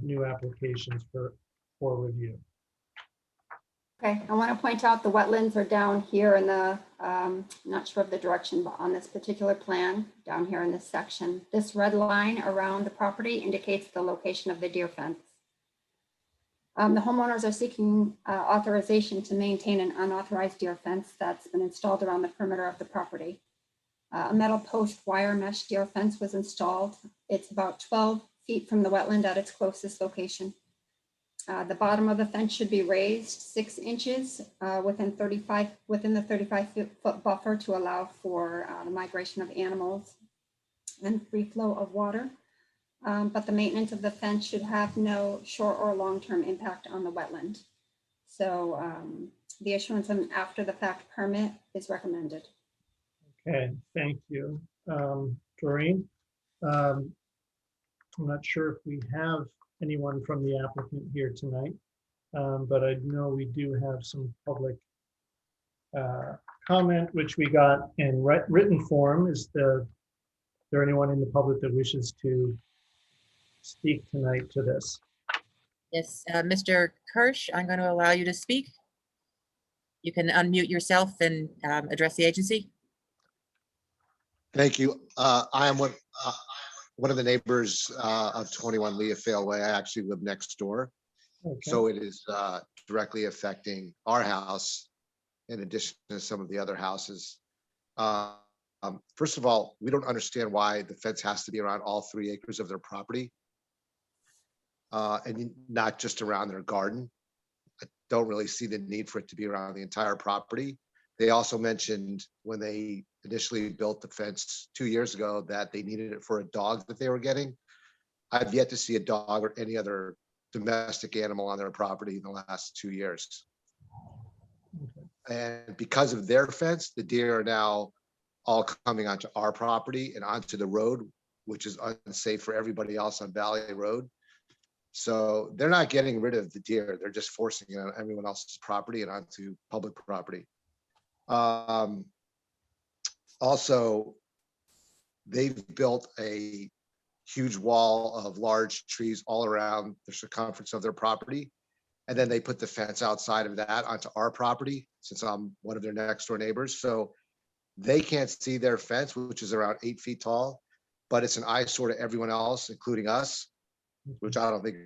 [SPEAKER 2] new applications for review.
[SPEAKER 5] Okay, I want to point out the wetlands are down here in the, not sure of the direction, but on this particular plan, down here in this section. This red line around the property indicates the location of the deer fence. The homeowners are seeking authorization to maintain an unauthorized deer fence that's been installed around the perimeter of the property. A metal post wire mesh deer fence was installed. It's about 12 feet from the wetland at its closest location. The bottom of the fence should be raised 6 inches within the 35-foot buffer to allow for the migration of animals and free flow of water. But the maintenance of the fence should have no short or long-term impact on the wetland. So the issuance of an after-the-fact permit is recommended.
[SPEAKER 2] Okay, thank you. Doreen, I'm not sure if we have anyone from the applicant here tonight, but I know we do have some public comment, which we got in written form. Is there anyone in the public that wishes to speak tonight to this?
[SPEAKER 3] Yes, Mr. Kirsch, I'm going to allow you to speak. You can unmute yourself and address the agency.
[SPEAKER 6] Thank you. I am one of the neighbors of 21 Leah Fail Way. I actually live next door.
[SPEAKER 2] Okay.
[SPEAKER 6] So it is directly affecting our house in addition to some of the other houses. First of all, we don't understand why the fence has to be around all 3 acres of their property and not just around their garden. I don't really see the need for it to be around the entire property. They also mentioned when they initially built the fence 2 years ago that they needed it for a dog that they were getting. I've yet to see a dog or any other domestic animal on their property in the last 2 years. And because of their fence, the deer are now all coming onto our property and onto the road, which is unsafe for everybody else on Valley Road. So they're not getting rid of the deer. They're just forcing it on everyone else's property and onto public property. Also, they've built a huge wall of large trees all around the circumference of their property. And then they put the fence outside of that onto our property, since I'm one of their next door neighbors. So they can't see their fence, which is around 8 feet tall, but it's an eyesore to everyone else, including us, which I don't think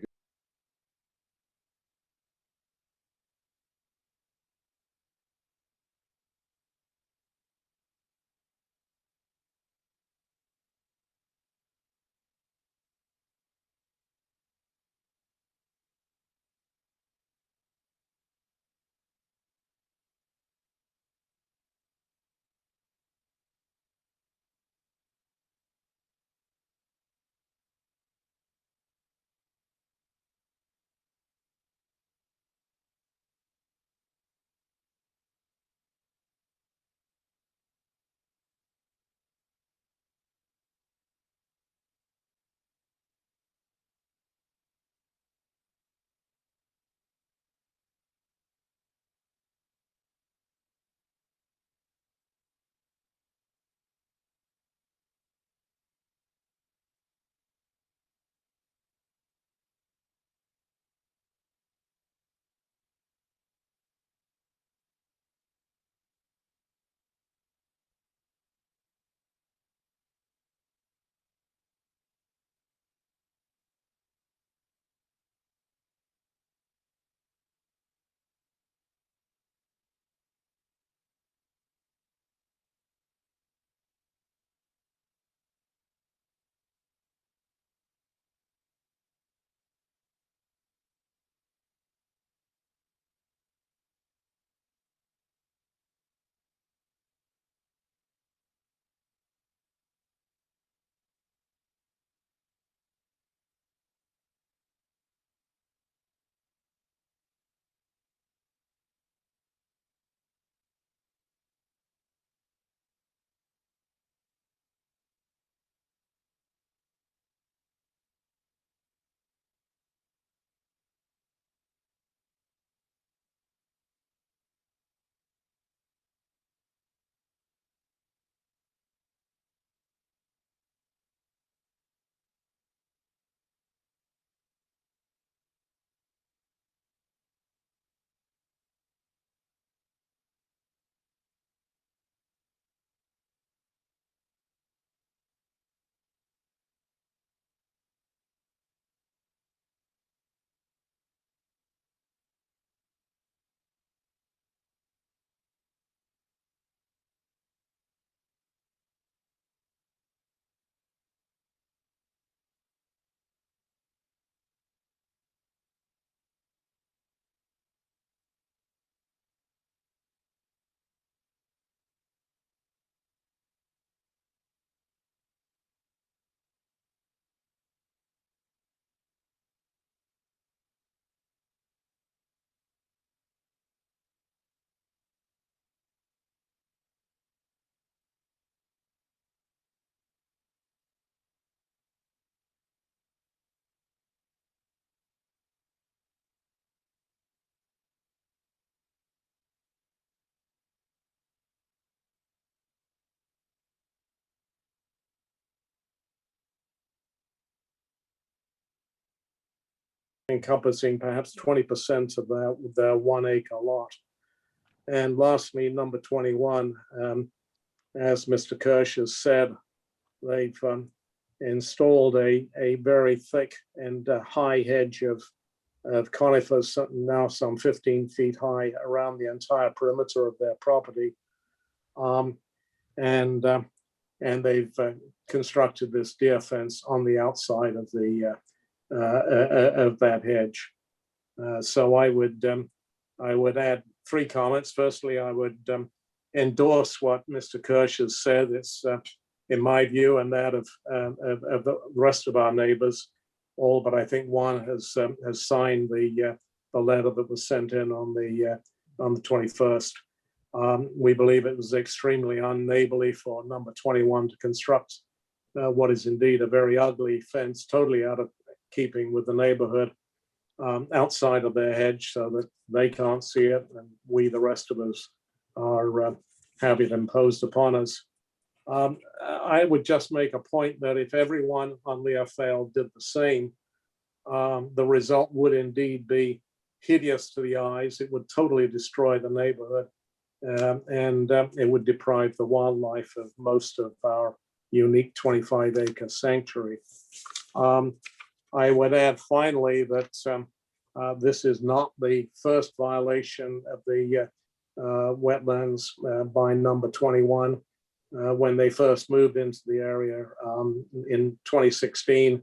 [SPEAKER 10] encompassing perhaps 20% of their 1 acre lot. And lastly, number 21, as Mr. Kirsch has said, they've installed a very thick and high hedge of conifers, now some 15 feet high, around the entire perimeter of their property. And they've constructed this deer fence on the outside of that hedge. So I would add 3 comments. Firstly, I would endorse what Mr. Kirsch has said. It's in my view and that of the rest of our neighbors, all but I think one has signed the letter that was sent in on the 21st. We believe it was extremely unneighborly for number 21 to construct what is indeed a very ugly fence, totally out of keeping with the neighborhood, outside of their hedge so that they can't see it, and we, the rest of us, are have it imposed upon us. I would just make a point that if everyone on Learfield did the same, the result would indeed be hideous to the eyes. It would totally destroy the neighborhood, and it would deprive the wildlife of most of our unique 25-acre sanctuary. I would add finally that this is not the first violation of the wetlands by number 21. When they first moved into the area in 2016,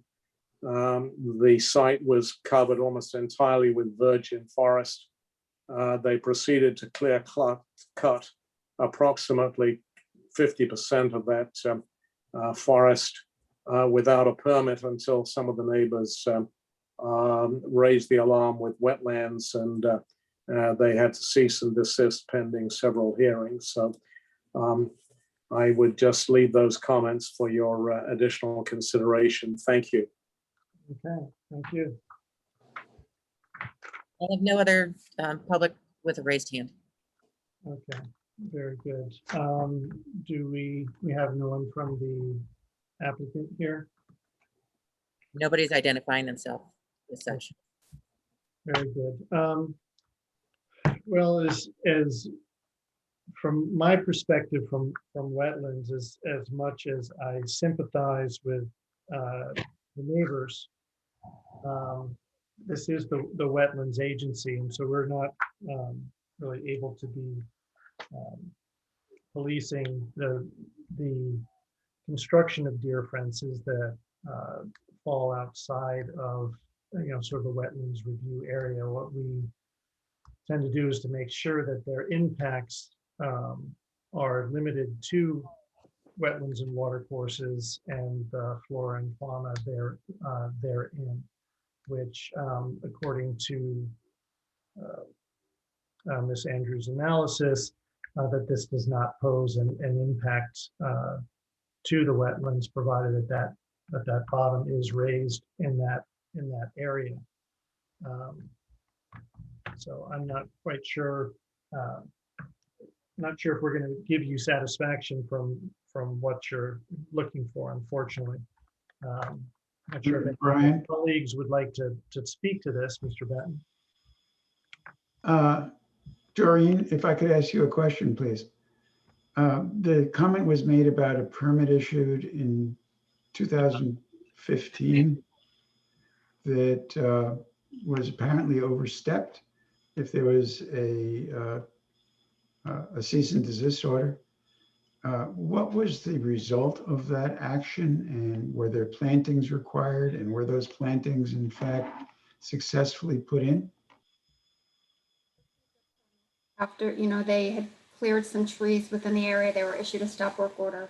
[SPEAKER 10] the site was covered almost entirely with virgin forest. They proceeded to clear cut approximately 50% of that forest without a permit until some of the neighbors raised the alarm with wetlands, and they had to cease and desist pending several hearings. So I would just leave those comments for your additional consideration. Thank you.
[SPEAKER 2] Okay, thank you.
[SPEAKER 3] I have no other public with a raised hand.
[SPEAKER 2] Okay, very good. Do we have no one from the applicant here?
[SPEAKER 3] Nobody's identifying themselves as such.
[SPEAKER 2] Very good. Well, as from my perspective, from wetlands, as much as I sympathize with the neighbors, this is the wetlands agency, and so we're not really able to be policing the construction of deer fences that fall outside of sort of the wetlands review area. What we tend to do is to make sure that their impacts are limited to wetlands and watercourses and flora and fauna therein, which according to Ms. Andrews' analysis, that this does not pose an impact to the wetlands, provided that bottom is raised in that area. So I'm not quite sure. Not sure if we're going to give you satisfaction from what you're looking for, unfortunately. Not sure if
[SPEAKER 4] Brian,
[SPEAKER 2] colleagues would like to speak to this, Mr. Benton.
[SPEAKER 4] Doreen, if I could ask you a question, please. The comment was made about a permit issued in 2015 that was apparently overstepped if there was a cease and desist order. What was the result of that action, and were there plantings required, and were those plantings in fact successfully put in?
[SPEAKER 5] After, they had cleared some trees within the area, they were issued a stop work order.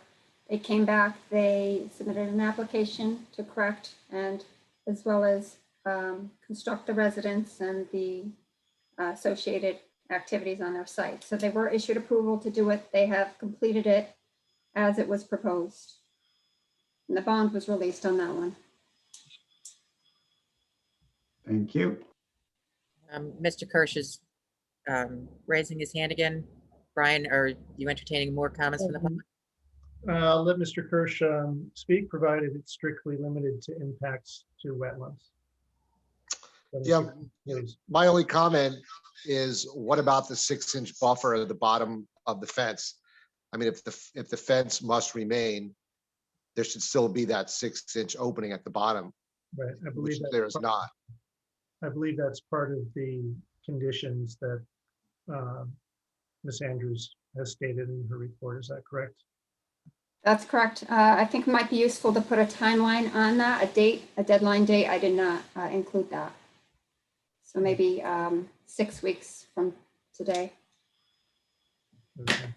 [SPEAKER 5] They came back, they submitted an application to correct and as well as construct the residence and the associated activities on their site. So they were issued approval to do it. They have completed it as it was proposed. And the bond was released on that one.
[SPEAKER 4] Thank you.
[SPEAKER 3] Mr. Kirsch is raising his hand again. Brian, are you entertaining more comments from the public?
[SPEAKER 2] I'll let Mr. Kirsch speak, provided it's strictly limited to impacts to wetlands.
[SPEAKER 6] Yeah,
[SPEAKER 2] Please.
[SPEAKER 6] my only comment is, what about the 6-inch buffer at the bottom of the fence? I mean, if the fence must remain, there should still be that 6-inch opening at the bottom,
[SPEAKER 2] Right, I
[SPEAKER 6] which
[SPEAKER 2] believe that.
[SPEAKER 6] there is not.
[SPEAKER 2] I believe that's part of the conditions that Ms. Andrews has stated in her report. Is that correct?
[SPEAKER 5] That's correct. I think it might be useful to put a timeline on that, a date, a deadline date. I did not include that. So maybe 6 weeks from today.
[SPEAKER 2] Okay.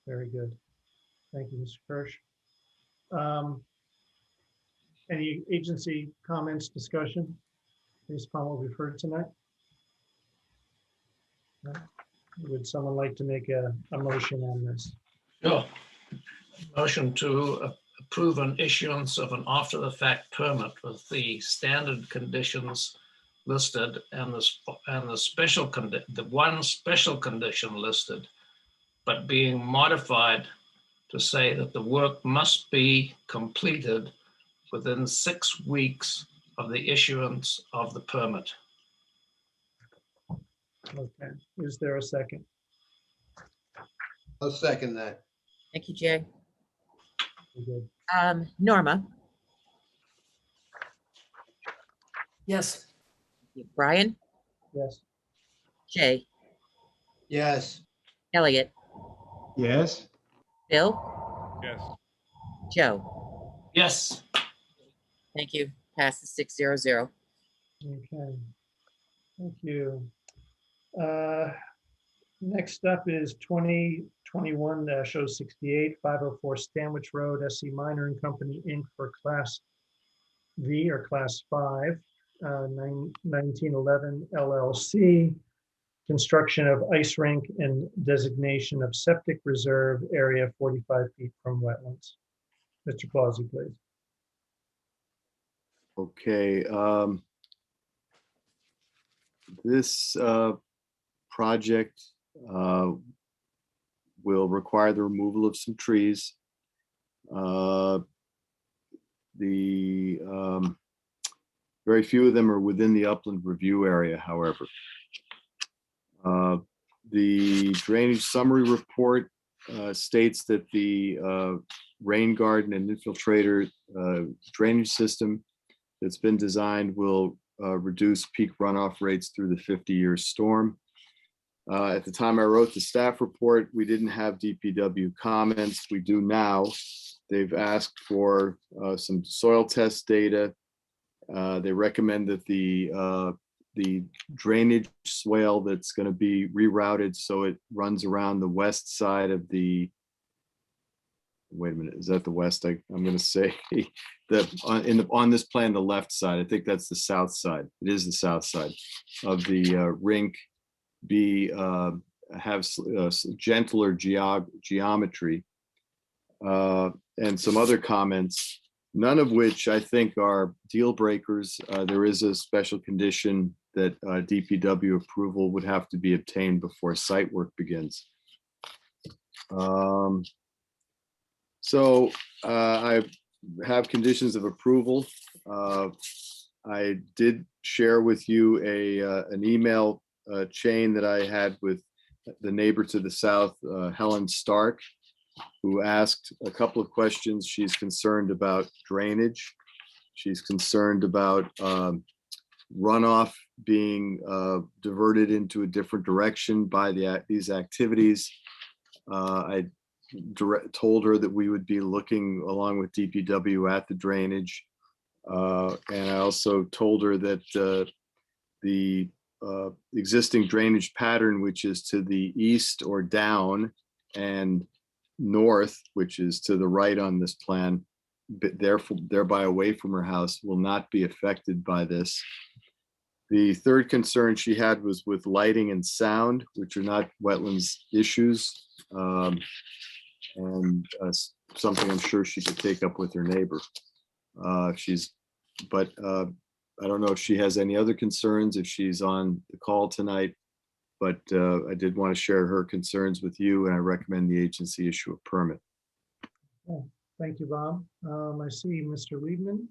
[SPEAKER 2] Very good. Thank you, Mr. Kirsch. Any agency comments, discussion based upon what we've heard tonight? No? Would someone like to make a motion on this?
[SPEAKER 7] Sure. Motion to approve an issuance of an after-the-fact permit with the standard conditions listed and the special the one special condition listed, but being modified to say that the work must be completed within 6 weeks of the issuance of the permit.
[SPEAKER 2] Okay, is there a second?
[SPEAKER 14] I'll second that.
[SPEAKER 3] Thank you, Jay.
[SPEAKER 2] Very good.
[SPEAKER 3] Norma,
[SPEAKER 8] Yes.
[SPEAKER 3] Brian,
[SPEAKER 2] Yes.
[SPEAKER 3] Jay,
[SPEAKER 14] Yes.
[SPEAKER 3] Elliot,
[SPEAKER 14] Yes.
[SPEAKER 13] Yes.
[SPEAKER 3] Joe.
[SPEAKER 7] Yes.
[SPEAKER 3] Thank you. Passes 600.
[SPEAKER 2] Okay. Thank you. Next up is 2021-068, 504 Stanwich Road, SC Minor and Company, Inc. for Class V or Class 5, 1911 LLC. Construction of ice rink and designation of septic reserve area 45 feet from wetlands. Mr. Clausy, please.
[SPEAKER 12] Okay. This project will require the removal of some trees. Very few of them are within the upland review area, however. The drainage summary report states that the rain garden and infiltrator drainage system that's been designed will reduce peak runoff rates through the 50-year storm. At the time I wrote the staff report, we didn't have DPW comments. We do now. They've asked for some soil test data. They recommend that the drainage swale that's going to be rerouted so it runs around the west side of the, wait a minute, is that the west? I'm going to say on this plan, the left side. I think that's the south side. It is the south side of the rink. Have gentler geometry and some other comments, none of which I think are deal breakers. There is a special condition that DPW approval would have to be obtained before site work begins. So I have conditions of approval. I did share with you an email chain that I had with the neighbor to the south, Helen Stark, who asked a couple of questions. She's concerned about drainage. She's concerned about runoff being diverted into a different direction by these activities. I told her that we would be looking along with DPW at the drainage. And I also told her that the existing drainage pattern, which is to the east or down, and north, which is to the right on this plan, thereby away from her house, will not be affected by this. The third concern she had was with lighting and sound, which are not wetlands issues, and something I'm sure she could take up with her neighbor. But I don't know if she has any other concerns, if she's on the call tonight, but I did want to share her concerns with you, and I recommend the agency issue a permit.
[SPEAKER 2] Oh, thank you, Bob. I see Mr. Liebman.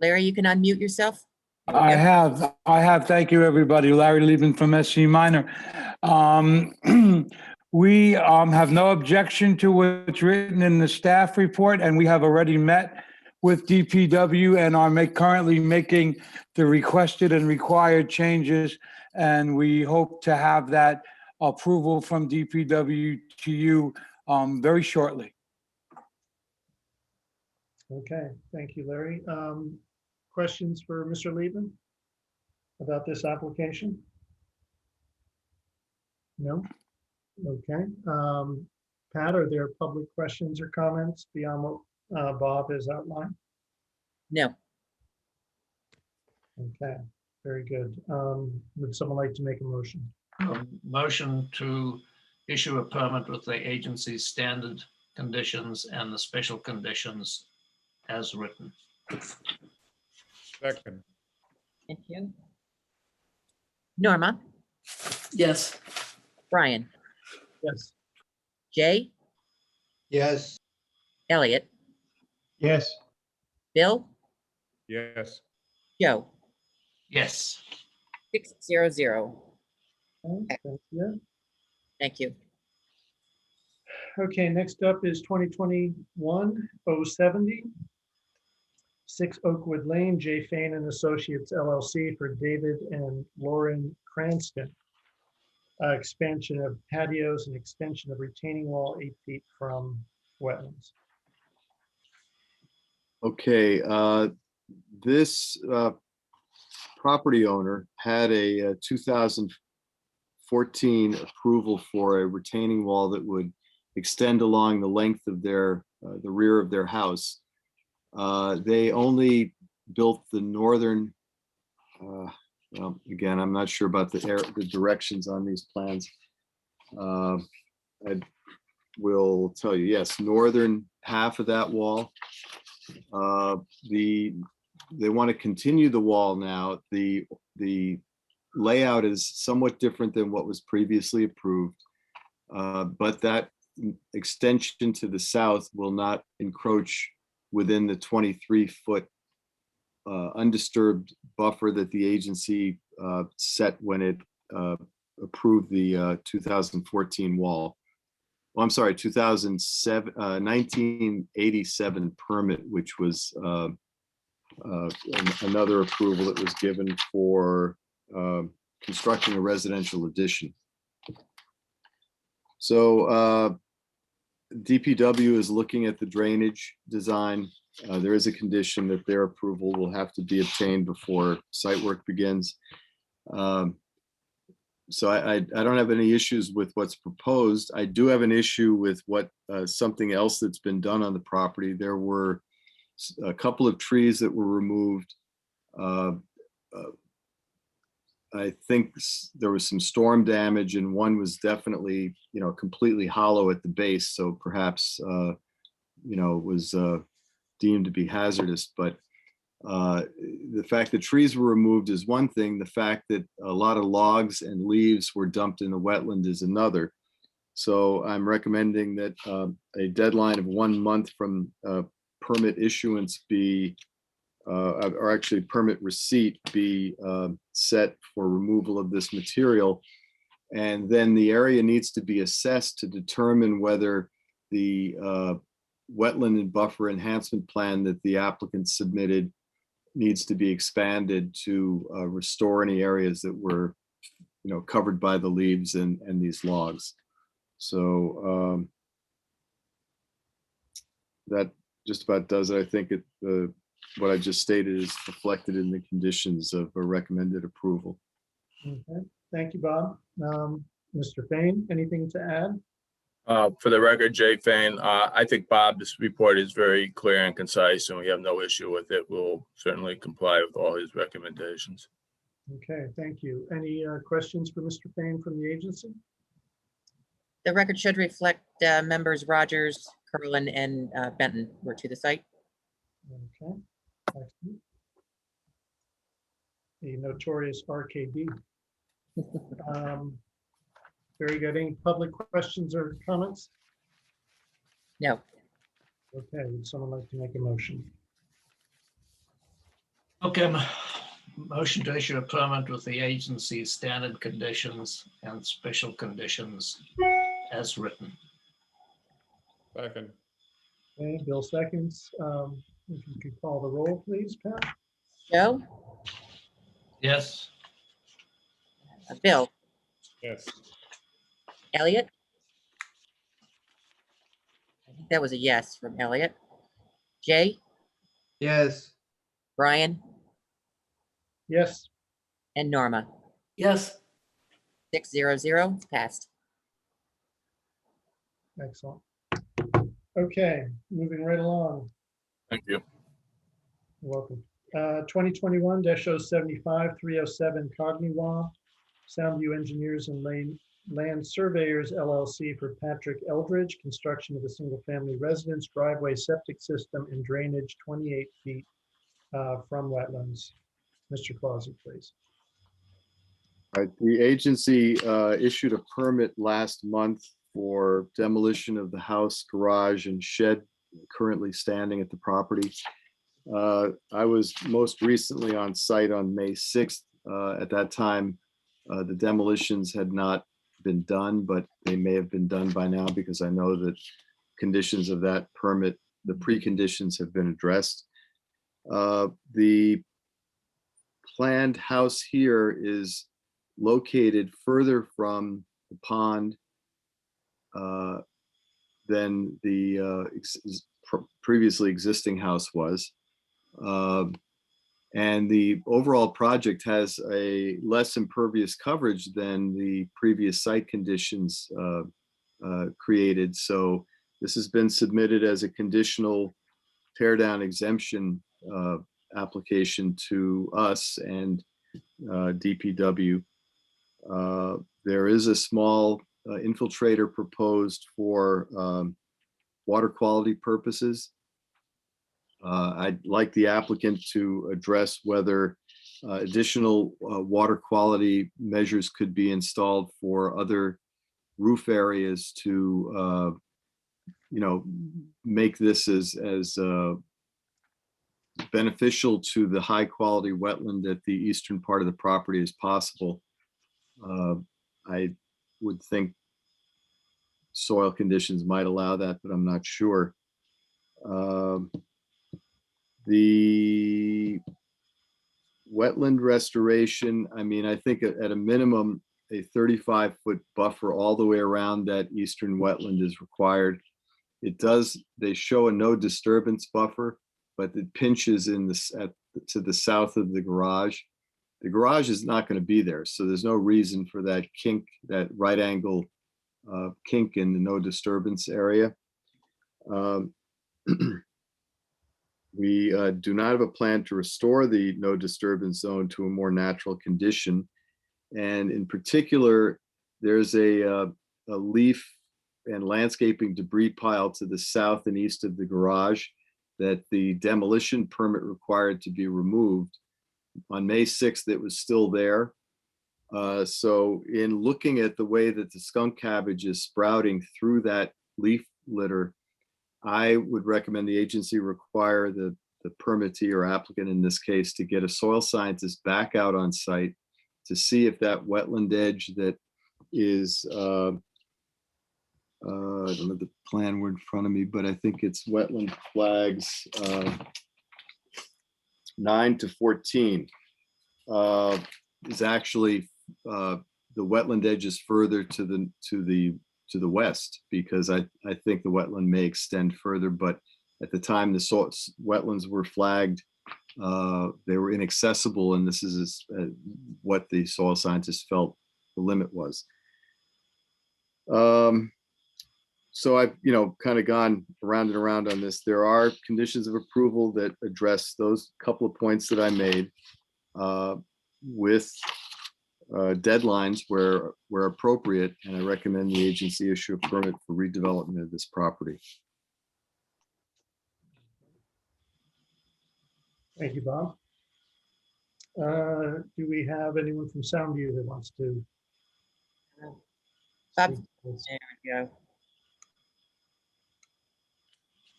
[SPEAKER 3] Larry, you can unmute yourself.
[SPEAKER 16] I have. Thank you, everybody. Larry Lieben from SC Minor. We have no objection to what's written in the staff report, and we have already met with DPW and are currently making the requested and required changes. And we hope to have that approval from DPW to you very shortly.
[SPEAKER 2] Okay, thank you, Larry. Questions for Mr. Liebman about this application? No? Okay. Pat, are there public questions or comments beyond what Bob has outlined?
[SPEAKER 3] No.
[SPEAKER 2] Okay, very good. Would someone like to make a motion?
[SPEAKER 7] Motion to issue a permit with the agency's standard conditions and the special conditions as written.
[SPEAKER 13] Second.
[SPEAKER 3] Thank you. Norma?
[SPEAKER 8] Yes.
[SPEAKER 3] Brian?
[SPEAKER 2] Yes.
[SPEAKER 3] Jay?
[SPEAKER 14] Yes.
[SPEAKER 3] Elliot?
[SPEAKER 14] Yes.
[SPEAKER 3] Bill?
[SPEAKER 13] Yes.
[SPEAKER 3] Joe?
[SPEAKER 7] Yes.
[SPEAKER 3] 600.
[SPEAKER 2] Okay, thank you.
[SPEAKER 3] Thank you.
[SPEAKER 2] Okay, next up is 2021-070. 6 Oakwood Lane, J. Fain and Associates LLC for David and Lauren Cranston. Expansion of patios and extension of retaining wall 8 feet from wetlands.
[SPEAKER 12] Okay, this property owner had a 2014 approval for a retaining wall that would extend along the length of their the rear of their house. They only built the northern, well, again, I'm not sure about the directions on these plans. I will tell you, yes, northern half of that wall. They want to continue the wall now. The layout is somewhat different than what was previously approved, but that extension to the south will not encroach within the 23-foot undisturbed buffer that the agency set when it approved the 2014 wall. Well, I'm sorry, 1987 permit, which was another approval that was given for constructing a residential addition. So DPW is looking at the drainage design. There is a condition that their approval will have to be obtained before site work begins. So I don't have any issues with what's proposed. I do have an issue with what something else that's been done on the property. There were a couple of trees that were removed. I think there was some storm damage, and one was definitely, completely hollow at the base. So perhaps, was deemed to be hazardous. But the fact that trees were removed is one thing. The fact that a lot of logs and leaves were dumped in the wetland is another. So I'm recommending that a deadline of 1 month from permit issuance be, or actually permit receipt be set for removal of this material. And then the area needs to be assessed to determine whether the wetland and buffer enhancement plan that the applicant submitted needs to be expanded to restore any areas that were, covered by the leaves and these logs. So that just about does it. I think what I just stated is reflected in the conditions of a recommended approval.
[SPEAKER 2] Okay, thank you, Bob. Mr. Fain, anything to add?
[SPEAKER 22] For the record, Jay Fain, I think Bob's report is very clear and concise, and we have no issue with it. We'll certainly comply with all his recommendations.
[SPEAKER 2] Okay, thank you. Any questions for Mr. Fain from the agency?
[SPEAKER 3] The record should reflect members Rogers, Curlin, and Benton were to the site.
[SPEAKER 2] Okay, excellent. The notorious RKB. Very good. Any public questions or comments?
[SPEAKER 3] No.
[SPEAKER 2] Okay, would someone like to make a motion?
[SPEAKER 7] Okay, motion to issue a permit with the agency's standard conditions and special conditions as written.
[SPEAKER 13] Second.
[SPEAKER 2] Okay, Bill seconds. If you could call the roll, please, Pat?
[SPEAKER 3] Joe,
[SPEAKER 7] Yes.
[SPEAKER 3] Bill,
[SPEAKER 13] Yes.
[SPEAKER 3] Elliot? I think that was a yes from Elliot. Jay,
[SPEAKER 14] Yes.
[SPEAKER 3] Brian,
[SPEAKER 2] Yes.
[SPEAKER 3] and Norma.
[SPEAKER 8] Yes.
[SPEAKER 3] 600, passed.
[SPEAKER 2] Excellent. Okay, moving right along.
[SPEAKER 22] Thank you.
[SPEAKER 2] You're welcome. 2021-075, 307 Cogniwa, Soundview Engineers and Land Surveyors LLC for Patrick Eldridge, construction of a single-family residence, driveway, septic system, and drainage 28 feet from wetlands. Mr. Clausen, please.
[SPEAKER 12] All right, the agency issued a permit last month for demolition of the house, garage, and shed currently standing at the property. I was most recently on site on May 6th. At that time, the demolitions had not been done, but they may have been done by now because I know that conditions of that permit, the preconditions have been addressed. The planned house here is located further from the pond than the previously existing house was. And the overall project has a less impervious coverage than the previous site conditions created. So this has been submitted as a conditional tear down exemption application to us and DPW. There is a small infiltrator proposed for water quality purposes. I'd like the applicant to address whether additional water quality measures could be installed for other roof areas to, make this as beneficial to the high quality wetland at the eastern part of the property as possible. I would think soil conditions might allow that, but I'm not sure. The wetland restoration, I mean, I think at a minimum, a 35-foot buffer all the way around that eastern wetland is required. They show a no disturbance buffer, but it pinches to the south of the garage. The garage is not going to be there, so there's no reason for that kink, that right angle kink in the no disturbance area. We do not have a plan to restore the no disturbance zone to a more natural condition. And in particular, there's a leaf and landscaping debris pile to the south and east of the garage that the demolition permit required to be removed. On May 6th, it was still there. So in looking at the way that the skunk cabbage is sprouting through that leaf litter, I would recommend the agency require the permittee or applicant in this case to get a soil scientist back out on site to see if that wetland edge that is, I don't have the plan word in front of me, but I think it's wetland flags 9 to 14 is actually the wetland edge is further to the west, because I think the wetland may extend further, but at the time the wetlands were flagged, they were inaccessible, and this is what the soil scientists felt the limit was. So I've kind of gone around and around on this. There are conditions of approval that address those couple of points that I made with deadlines where appropriate, and I recommend the agency issue a permit for redevelopment of this property.
[SPEAKER 2] Thank you, Bob. Do we have anyone from Soundview that wants to?
[SPEAKER 3] Bob, there we go.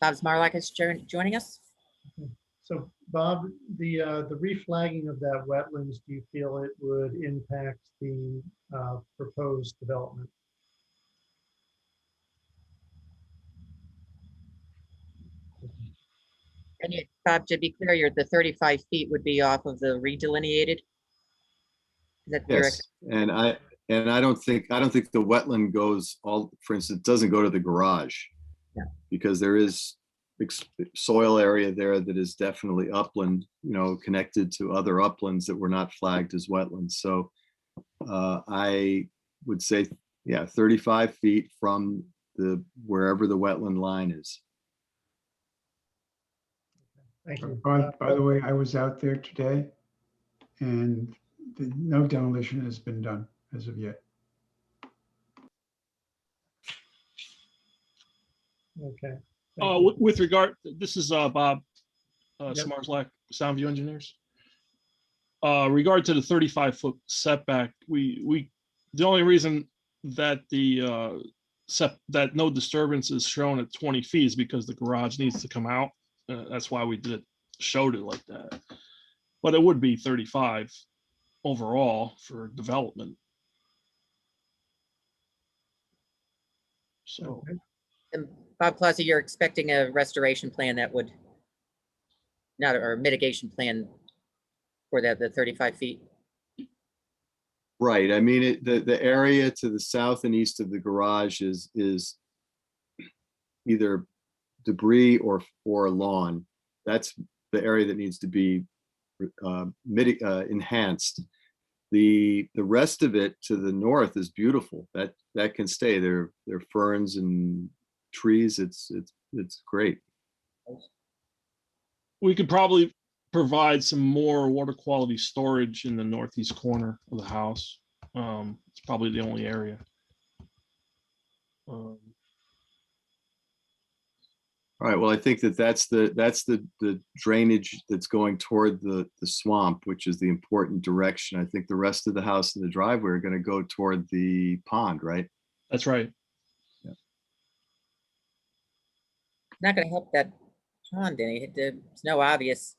[SPEAKER 3] Bob Marlock is joining us.
[SPEAKER 2] So Bob, the reflagging of that wetlands, do you feel it would impact the proposed development?
[SPEAKER 3] And you, Bob, to be clear, the 35 feet would be off of the redelineated? Is that your
[SPEAKER 12] Yes, and I don't think the wetland goes all, for instance, it doesn't go to the garage.
[SPEAKER 3] Yeah.
[SPEAKER 12] Because there is soil area there that is definitely upland, connected to other uplands that were not flagged as wetlands. So I would say, yeah, 35 feet from wherever the wetland line is.
[SPEAKER 2] Thank you.
[SPEAKER 4] By the way, I was out there today and no demolition has been done as of yet.
[SPEAKER 2] Okay.
[SPEAKER 15] With regard, this is Bob
[SPEAKER 2] Yep.
[SPEAKER 15] Smarslack, Soundview Engineers. Regard to the 35-foot setback, the only reason that that no disturbance is shown at 20 feet is because the garage needs to come out. That's why we showed it like that. But it would be 35 overall for development. So.
[SPEAKER 2] Okay.
[SPEAKER 3] And Bob Plaza, you're expecting a restoration plan that would, not, or mitigation plan for the 35 feet?
[SPEAKER 12] Right. I mean, the area to the south and east of the garage is either debris or lawn. That's the area that needs to be enhanced. The rest of it to the north is beautiful. That can stay. There are ferns and trees. It's great.
[SPEAKER 15] We could probably provide some more water quality storage in the northeast corner of the house. It's probably the only area.
[SPEAKER 12] All right. Well, I think that's the drainage that's going toward the swamp, which is the important direction. I think the rest of the house and the driveway are going to go toward the pond, right?
[SPEAKER 15] That's right.
[SPEAKER 12] Yeah.
[SPEAKER 3] Not going to help that pond any. There's no obvious.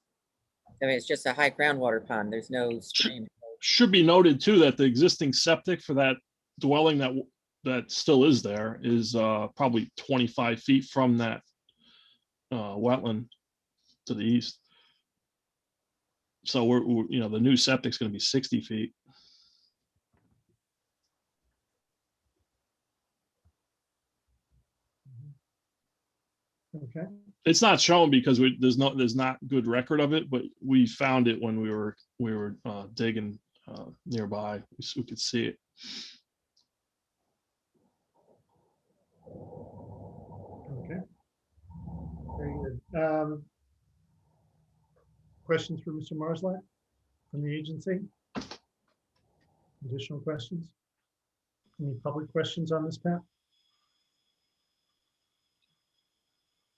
[SPEAKER 3] I mean, it's just a high groundwater pond. There's no stream.
[SPEAKER 15] Should be noted too that the existing septic for that dwelling that still is there is probably 25 feet from that wetland to the east. So we're the new septic's going to be 60 feet.
[SPEAKER 2] Okay.
[SPEAKER 15] It's not shown because there's not good record of it, but we found it when we were digging nearby. We could see it.
[SPEAKER 2] Okay. Very good. Questions for Mr. Marslack from the agency? Additional questions? Any public questions on this, Pat?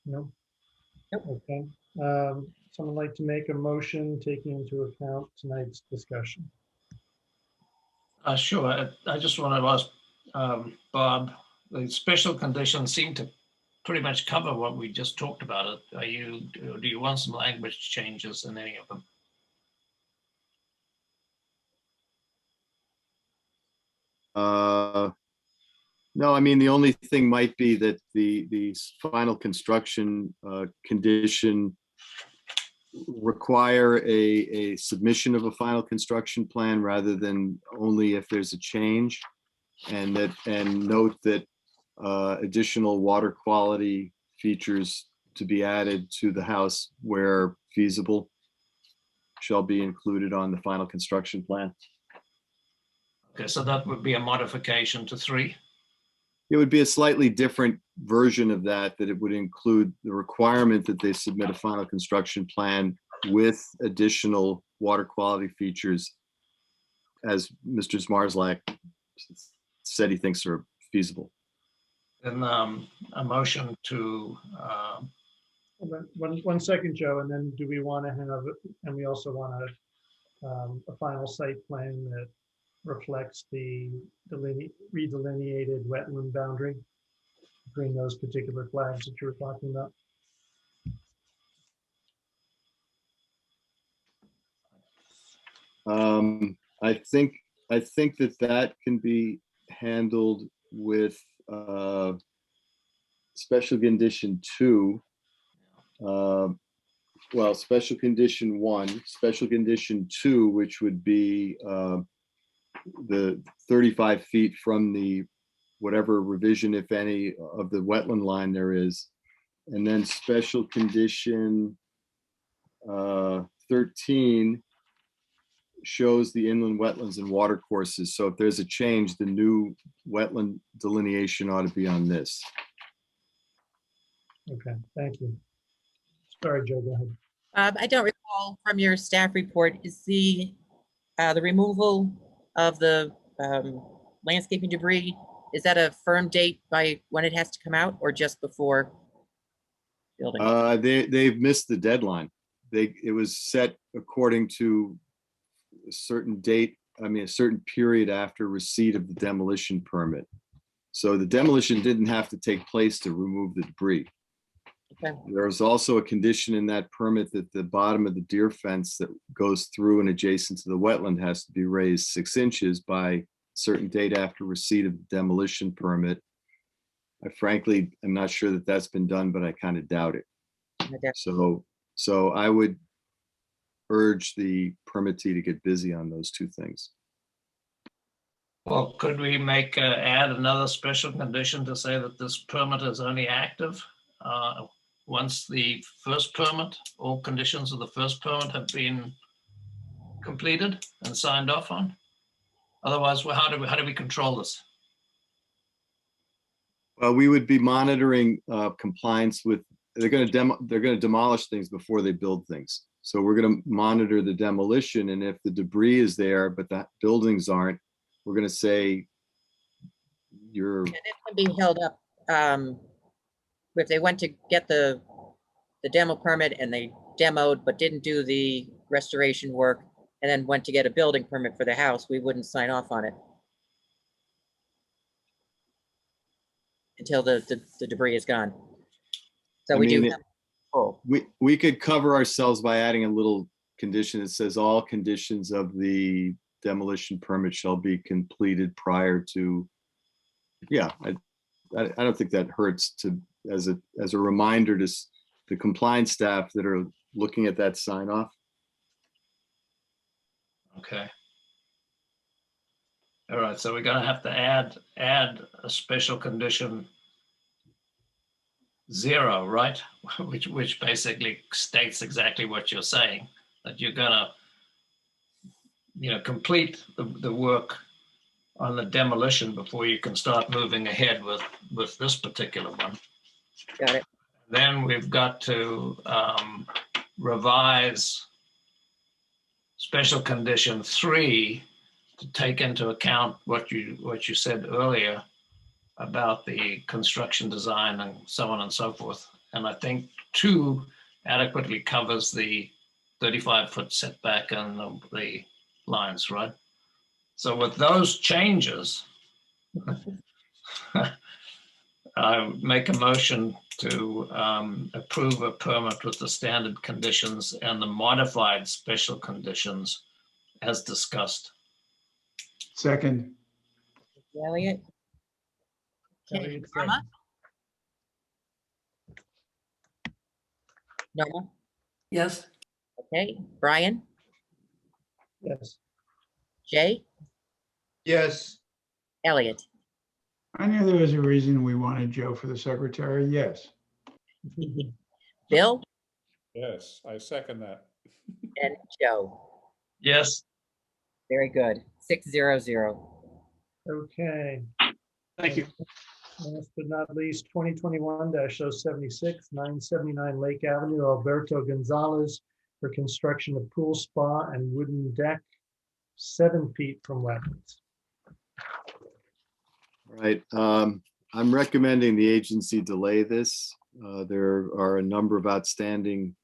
[SPEAKER 2] No? Okay. Someone like to make a motion taking into account tonight's discussion?
[SPEAKER 7] Sure. I just wanted to ask Bob, the special conditions seem to pretty much cover what we just talked about. Do you want some language changes in any of them?
[SPEAKER 12] No, I mean, the only thing might be that the final construction condition require a submission of a final construction plan rather than only if there's a change, and note that additional water quality features to be added to the house where feasible shall be included on the final construction plan.
[SPEAKER 7] Okay, so that would be a modification to 3.
[SPEAKER 12] It would be a slightly different version of that it would include the requirement that they submit a final construction plan with additional water quality features, as Mr. Zmarzlak said he thinks are feasible.
[SPEAKER 7] And a motion to
[SPEAKER 2] One second, Joe, and then do we want to have, and we also want a final site plan that reflects the redelineated wetland boundary between those particular flags that you were talking about?
[SPEAKER 12] I think that can be handled with special condition 2. Well, special condition 1, special condition 2, which would be the 35 feet from the whatever revision, if any, of the wetland line there is. And then special condition 13 shows the inland wetlands and watercourses. So if there's a change, the new wetland delineation ought to be on this.
[SPEAKER 2] Okay, thank you. Sorry, Joe, go ahead.
[SPEAKER 3] I don't recall from your staff report, is the removal of the landscaping debris, is that a firm date by when it has to come out or just before building?
[SPEAKER 12] They've missed the deadline. It was set according to a certain date, a certain period after receipt of the demolition permit. So the demolition didn't have to take place to remove the debris.
[SPEAKER 3] Okay.
[SPEAKER 12] There's also a condition in that permit that the bottom of the deer fence that goes through and adjacent to the wetland has to be raised 6 inches by a certain date after receipt of the demolition permit. I frankly am not sure that that's been done, but I kind of doubt it. So I would urge the permittee to get busy on those 2 things.
[SPEAKER 7] Well, could we add another special condition to say that this permit is only active once the first permit, all conditions of the first permit have been completed and signed off on? Otherwise, how do we control this?
[SPEAKER 12] Well, we would be monitoring compliance with, they're going to demolish things before they build things. So we're going to monitor the demolition, and if the debris is there, but the buildings aren't, we're going to say you're.
[SPEAKER 3] And it can be held up if they went to get the demo permit and they demoed but didn't do the restoration work and then went to get a building permit for the house, we wouldn't sign off on it until the debris is gone. So
[SPEAKER 12] we could cover ourselves by adding a little condition that says all conditions of the demolition permit shall be completed prior to. Yeah, I don't think that hurts to as a reminder to the compliance staff that are looking at that sign off.
[SPEAKER 7] Okay. All right, so we're going to have to add a special condition 0, right? Which basically states exactly what you're saying, that you're going to, complete the work on the demolition before you can start moving ahead with this particular one.
[SPEAKER 3] Got it.
[SPEAKER 7] Then we've got to revise special condition 3 to take into account what you said earlier about the construction design and so on and so forth. And I think 2 adequately covers the 35-foot setback and the lines, right? So with those changes, I make a motion to approve a permit with the standard conditions and the modified special conditions as discussed.
[SPEAKER 4] Second.
[SPEAKER 3] Elliot. Okay, Norma? Norma?
[SPEAKER 8] Yes.
[SPEAKER 3] Okay, Brian?
[SPEAKER 2] Yes.
[SPEAKER 3] Jay?
[SPEAKER 14] Yes.
[SPEAKER 3] Elliot?
[SPEAKER 4] I knew there was a reason we wanted Joe for the secretary. Yes.
[SPEAKER 3] Bill?
[SPEAKER 13] Yes, I second that.
[SPEAKER 3] And Joe?
[SPEAKER 7] Yes.
[SPEAKER 3] Very good. 600.
[SPEAKER 2] Okay.
[SPEAKER 15] Thank you.
[SPEAKER 2] Last but not least, 2021-076, 979 Lake Avenue, Alberto Gonzalez, for construction of pool spa and wooden deck 7 feet from wetlands.
[SPEAKER 12] Right. I'm recommending the agency delay this. There are a number of outstanding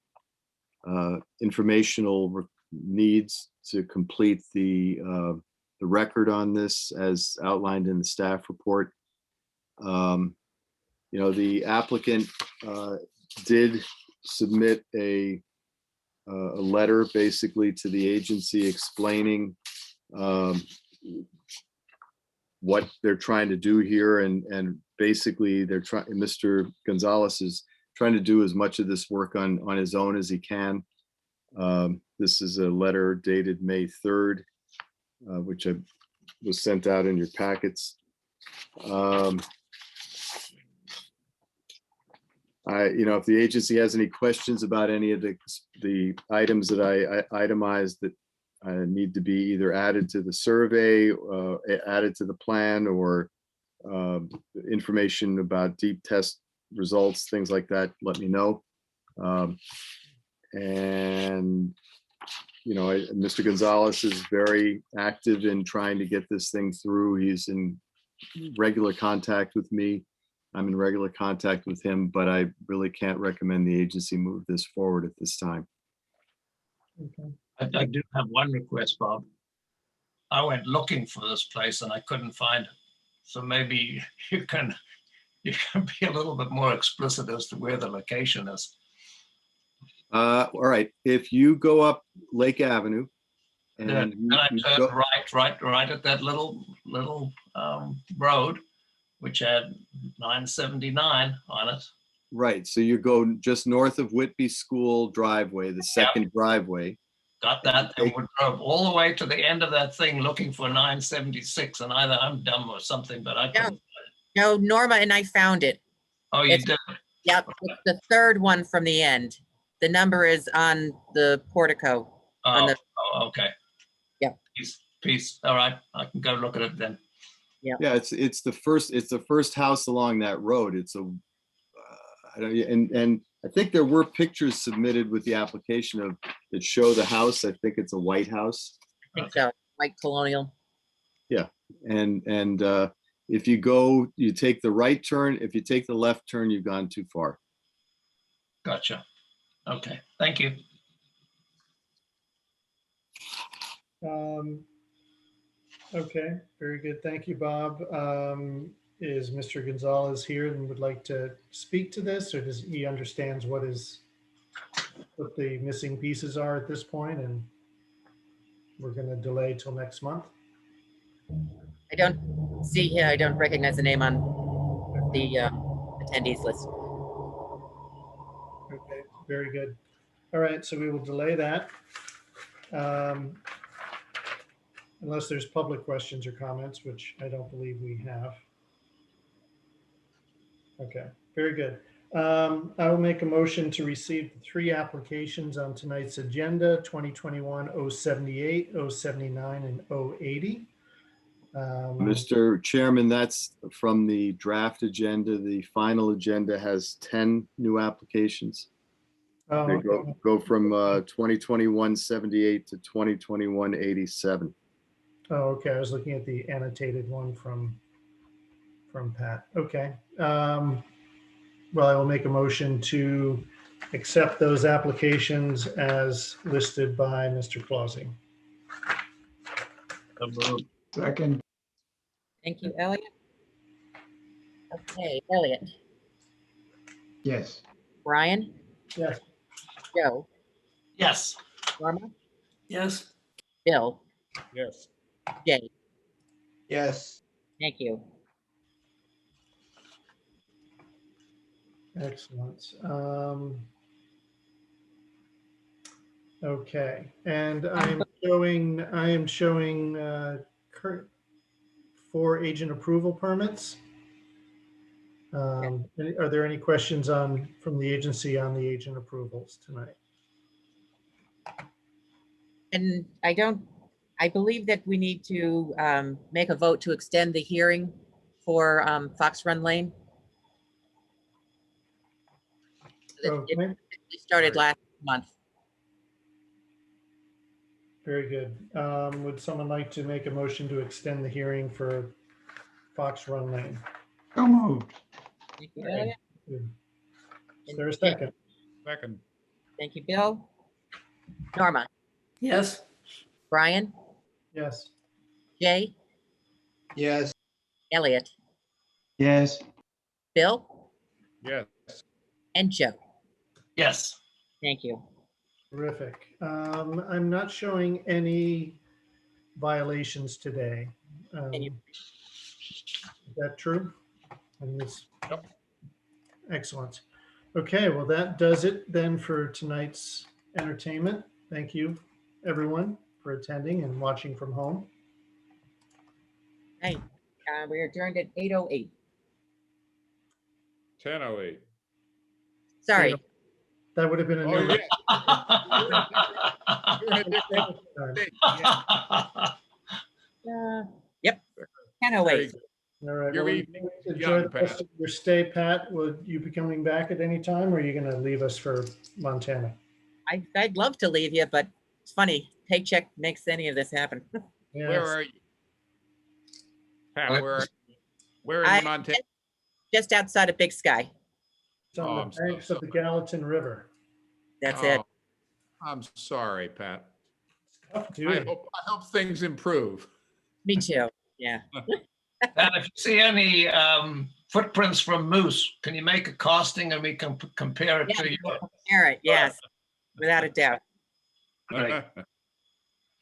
[SPEAKER 12] informational needs to complete the record on this as outlined in the staff report. The applicant did submit a a letter basically to the agency explaining what they're trying to do here, and basically they're trying. Mr. Gonzalez is trying to do as much of this work on his own as he can. This is a letter dated May 3rd, which was sent out in your packets. If the agency has any questions about any of the items that I itemized that need to be either added to the survey, added to the plan, or information about deep test results, things like that, let me know. Mr. Gonzalez is very active in trying to get this thing through. He's in regular contact with me. I'm in regular contact with him, but I really can't recommend the agency move this forward at this time.
[SPEAKER 7] I do have one request, Bob. I went looking for this place and I couldn't find it. So maybe you can be a little bit more explicit as to where the location is.
[SPEAKER 12] All right, if you go up Lake Avenue and
[SPEAKER 7] Then I turned right at that little road, which had 979 on it.
[SPEAKER 12] right, so you go just north of Whitby School driveway, the second driveway.
[SPEAKER 7] Got that, and we drove all the way to the end of that thing looking for 976, and either I'm dumb or something, but I couldn't.
[SPEAKER 3] No, Norma and I found it.
[SPEAKER 7] Oh, you did?
[SPEAKER 3] Yep, it's the third one from the end. The number is on the portico.
[SPEAKER 7] Oh, okay.
[SPEAKER 3] Yep.
[SPEAKER 7] Peace. All right, I can go look at it then.
[SPEAKER 3] Yeah.
[SPEAKER 12] Yeah, it's the first house along that road. It's and I think there were pictures submitted with the application that show the house. I think it's a white house.
[SPEAKER 3] I think so, white colonial.
[SPEAKER 12] Yeah, and if you take the right turn. If you take the left turn, you've gone too far.
[SPEAKER 7] Gotcha. Okay, thank you.
[SPEAKER 2] Okay, very good. Thank you, Bob. Is Mr. Gonzalez here and would like to speak to this, or does he understands what the missing pieces are at this point, and we're going to delay till next month?
[SPEAKER 3] I don't see here, I don't recognize the name on the attendees list.
[SPEAKER 2] Okay, very good. All right, so we will delay that. Unless there's public questions or comments, which I don't believe we have. Okay, very good. I will make a motion to receive the 3 applications on tonight's agenda, 2021-078, 079, and 080.
[SPEAKER 12] Mr. Chairman, that's from the draft agenda. The final agenda has 10 new applications.
[SPEAKER 2] Oh,
[SPEAKER 12] They
[SPEAKER 2] okay.
[SPEAKER 12] go from 2021-78 to 2021-87.
[SPEAKER 2] Oh, okay. I was looking at the annotated one from Pat. Okay. Well, I will make a motion to accept those applications as listed by Mr. Clausy.
[SPEAKER 4] Second.
[SPEAKER 3] Thank you, Elliot. Okay, Elliot.
[SPEAKER 4] Yes.
[SPEAKER 3] Brian?
[SPEAKER 2] Yes.
[SPEAKER 3] Joe?
[SPEAKER 7] Yes.
[SPEAKER 3] Norma?
[SPEAKER 8] Yes.
[SPEAKER 3] Bill?
[SPEAKER 13] Yes.
[SPEAKER 3] Jay?
[SPEAKER 14] Yes.
[SPEAKER 3] Thank you.
[SPEAKER 2] Excellent. Okay, and I am showing 4 agent approval permits. Are there any questions from the agency on the agent approvals tonight?
[SPEAKER 3] And I believe that we need to make a vote to extend the hearing for Fox Run Lane. It started last month.
[SPEAKER 2] Very good. Would someone like to make a motion to extend the hearing for Fox Run Lane?
[SPEAKER 4] So moved.
[SPEAKER 3] Thank you, Elliot.
[SPEAKER 2] Is there a second?
[SPEAKER 13] Second.
[SPEAKER 3] Thank you, Bill. Norma?
[SPEAKER 8] Yes.
[SPEAKER 3] Brian?
[SPEAKER 2] Yes.
[SPEAKER 3] Jay?
[SPEAKER 14] Yes.
[SPEAKER 3] Elliot?
[SPEAKER 4] Yes.
[SPEAKER 3] Bill?
[SPEAKER 13] Yes.
[SPEAKER 3] And Joe?
[SPEAKER 7] Yes.
[SPEAKER 3] Thank you.
[SPEAKER 2] Terrific. I'm not showing any violations today. Is that true? And this, excellent. Okay, well, that does it then for tonight's entertainment. Thank you, everyone, for attending and watching from home.
[SPEAKER 3] Hey, we're adjourned at 8:08.
[SPEAKER 13] 10:08.
[SPEAKER 3] Sorry.
[SPEAKER 2] That would have been a
[SPEAKER 13] Oh,
[SPEAKER 2] new.
[SPEAKER 13] yeah. You're in a different state, yeah.
[SPEAKER 3] Yep. 10:08.
[SPEAKER 2] All right.
[SPEAKER 13] Your
[SPEAKER 2] Well,
[SPEAKER 13] evening is
[SPEAKER 2] enjoy
[SPEAKER 13] young,
[SPEAKER 2] the rest of your stay, Pat. Will you be coming back at any time, or are you going to leave us for Montana?
[SPEAKER 3] I'd love to leave you, but it's funny. Paycheck makes any of this happen.
[SPEAKER 2] Yes.
[SPEAKER 13] Where are you? Pat, where in
[SPEAKER 3] I'm
[SPEAKER 13] Montana?
[SPEAKER 3] just outside of Big Sky.
[SPEAKER 2] It's on
[SPEAKER 13] Oh,
[SPEAKER 2] the
[SPEAKER 13] I'm so
[SPEAKER 2] banks of the Gallatin River.
[SPEAKER 3] That's it.
[SPEAKER 13] Oh, I'm sorry, Pat.
[SPEAKER 2] Tough
[SPEAKER 13] I
[SPEAKER 2] duty.
[SPEAKER 13] hope things improve.
[SPEAKER 3] Me too. Yeah.
[SPEAKER 7] And if you see any footprints from moose, can you make a costing and we can compare it to your?
[SPEAKER 3] All right. Yes. Without a doubt.
[SPEAKER 7] Great.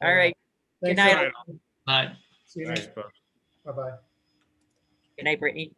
[SPEAKER 3] All right. Good
[SPEAKER 2] Thanks,
[SPEAKER 3] night.
[SPEAKER 2] everyone.
[SPEAKER 7] Night.
[SPEAKER 2] See you
[SPEAKER 13] Thanks,
[SPEAKER 2] next.
[SPEAKER 13] folks.
[SPEAKER 2] Bye-bye.
[SPEAKER 3] Good night, Brittany.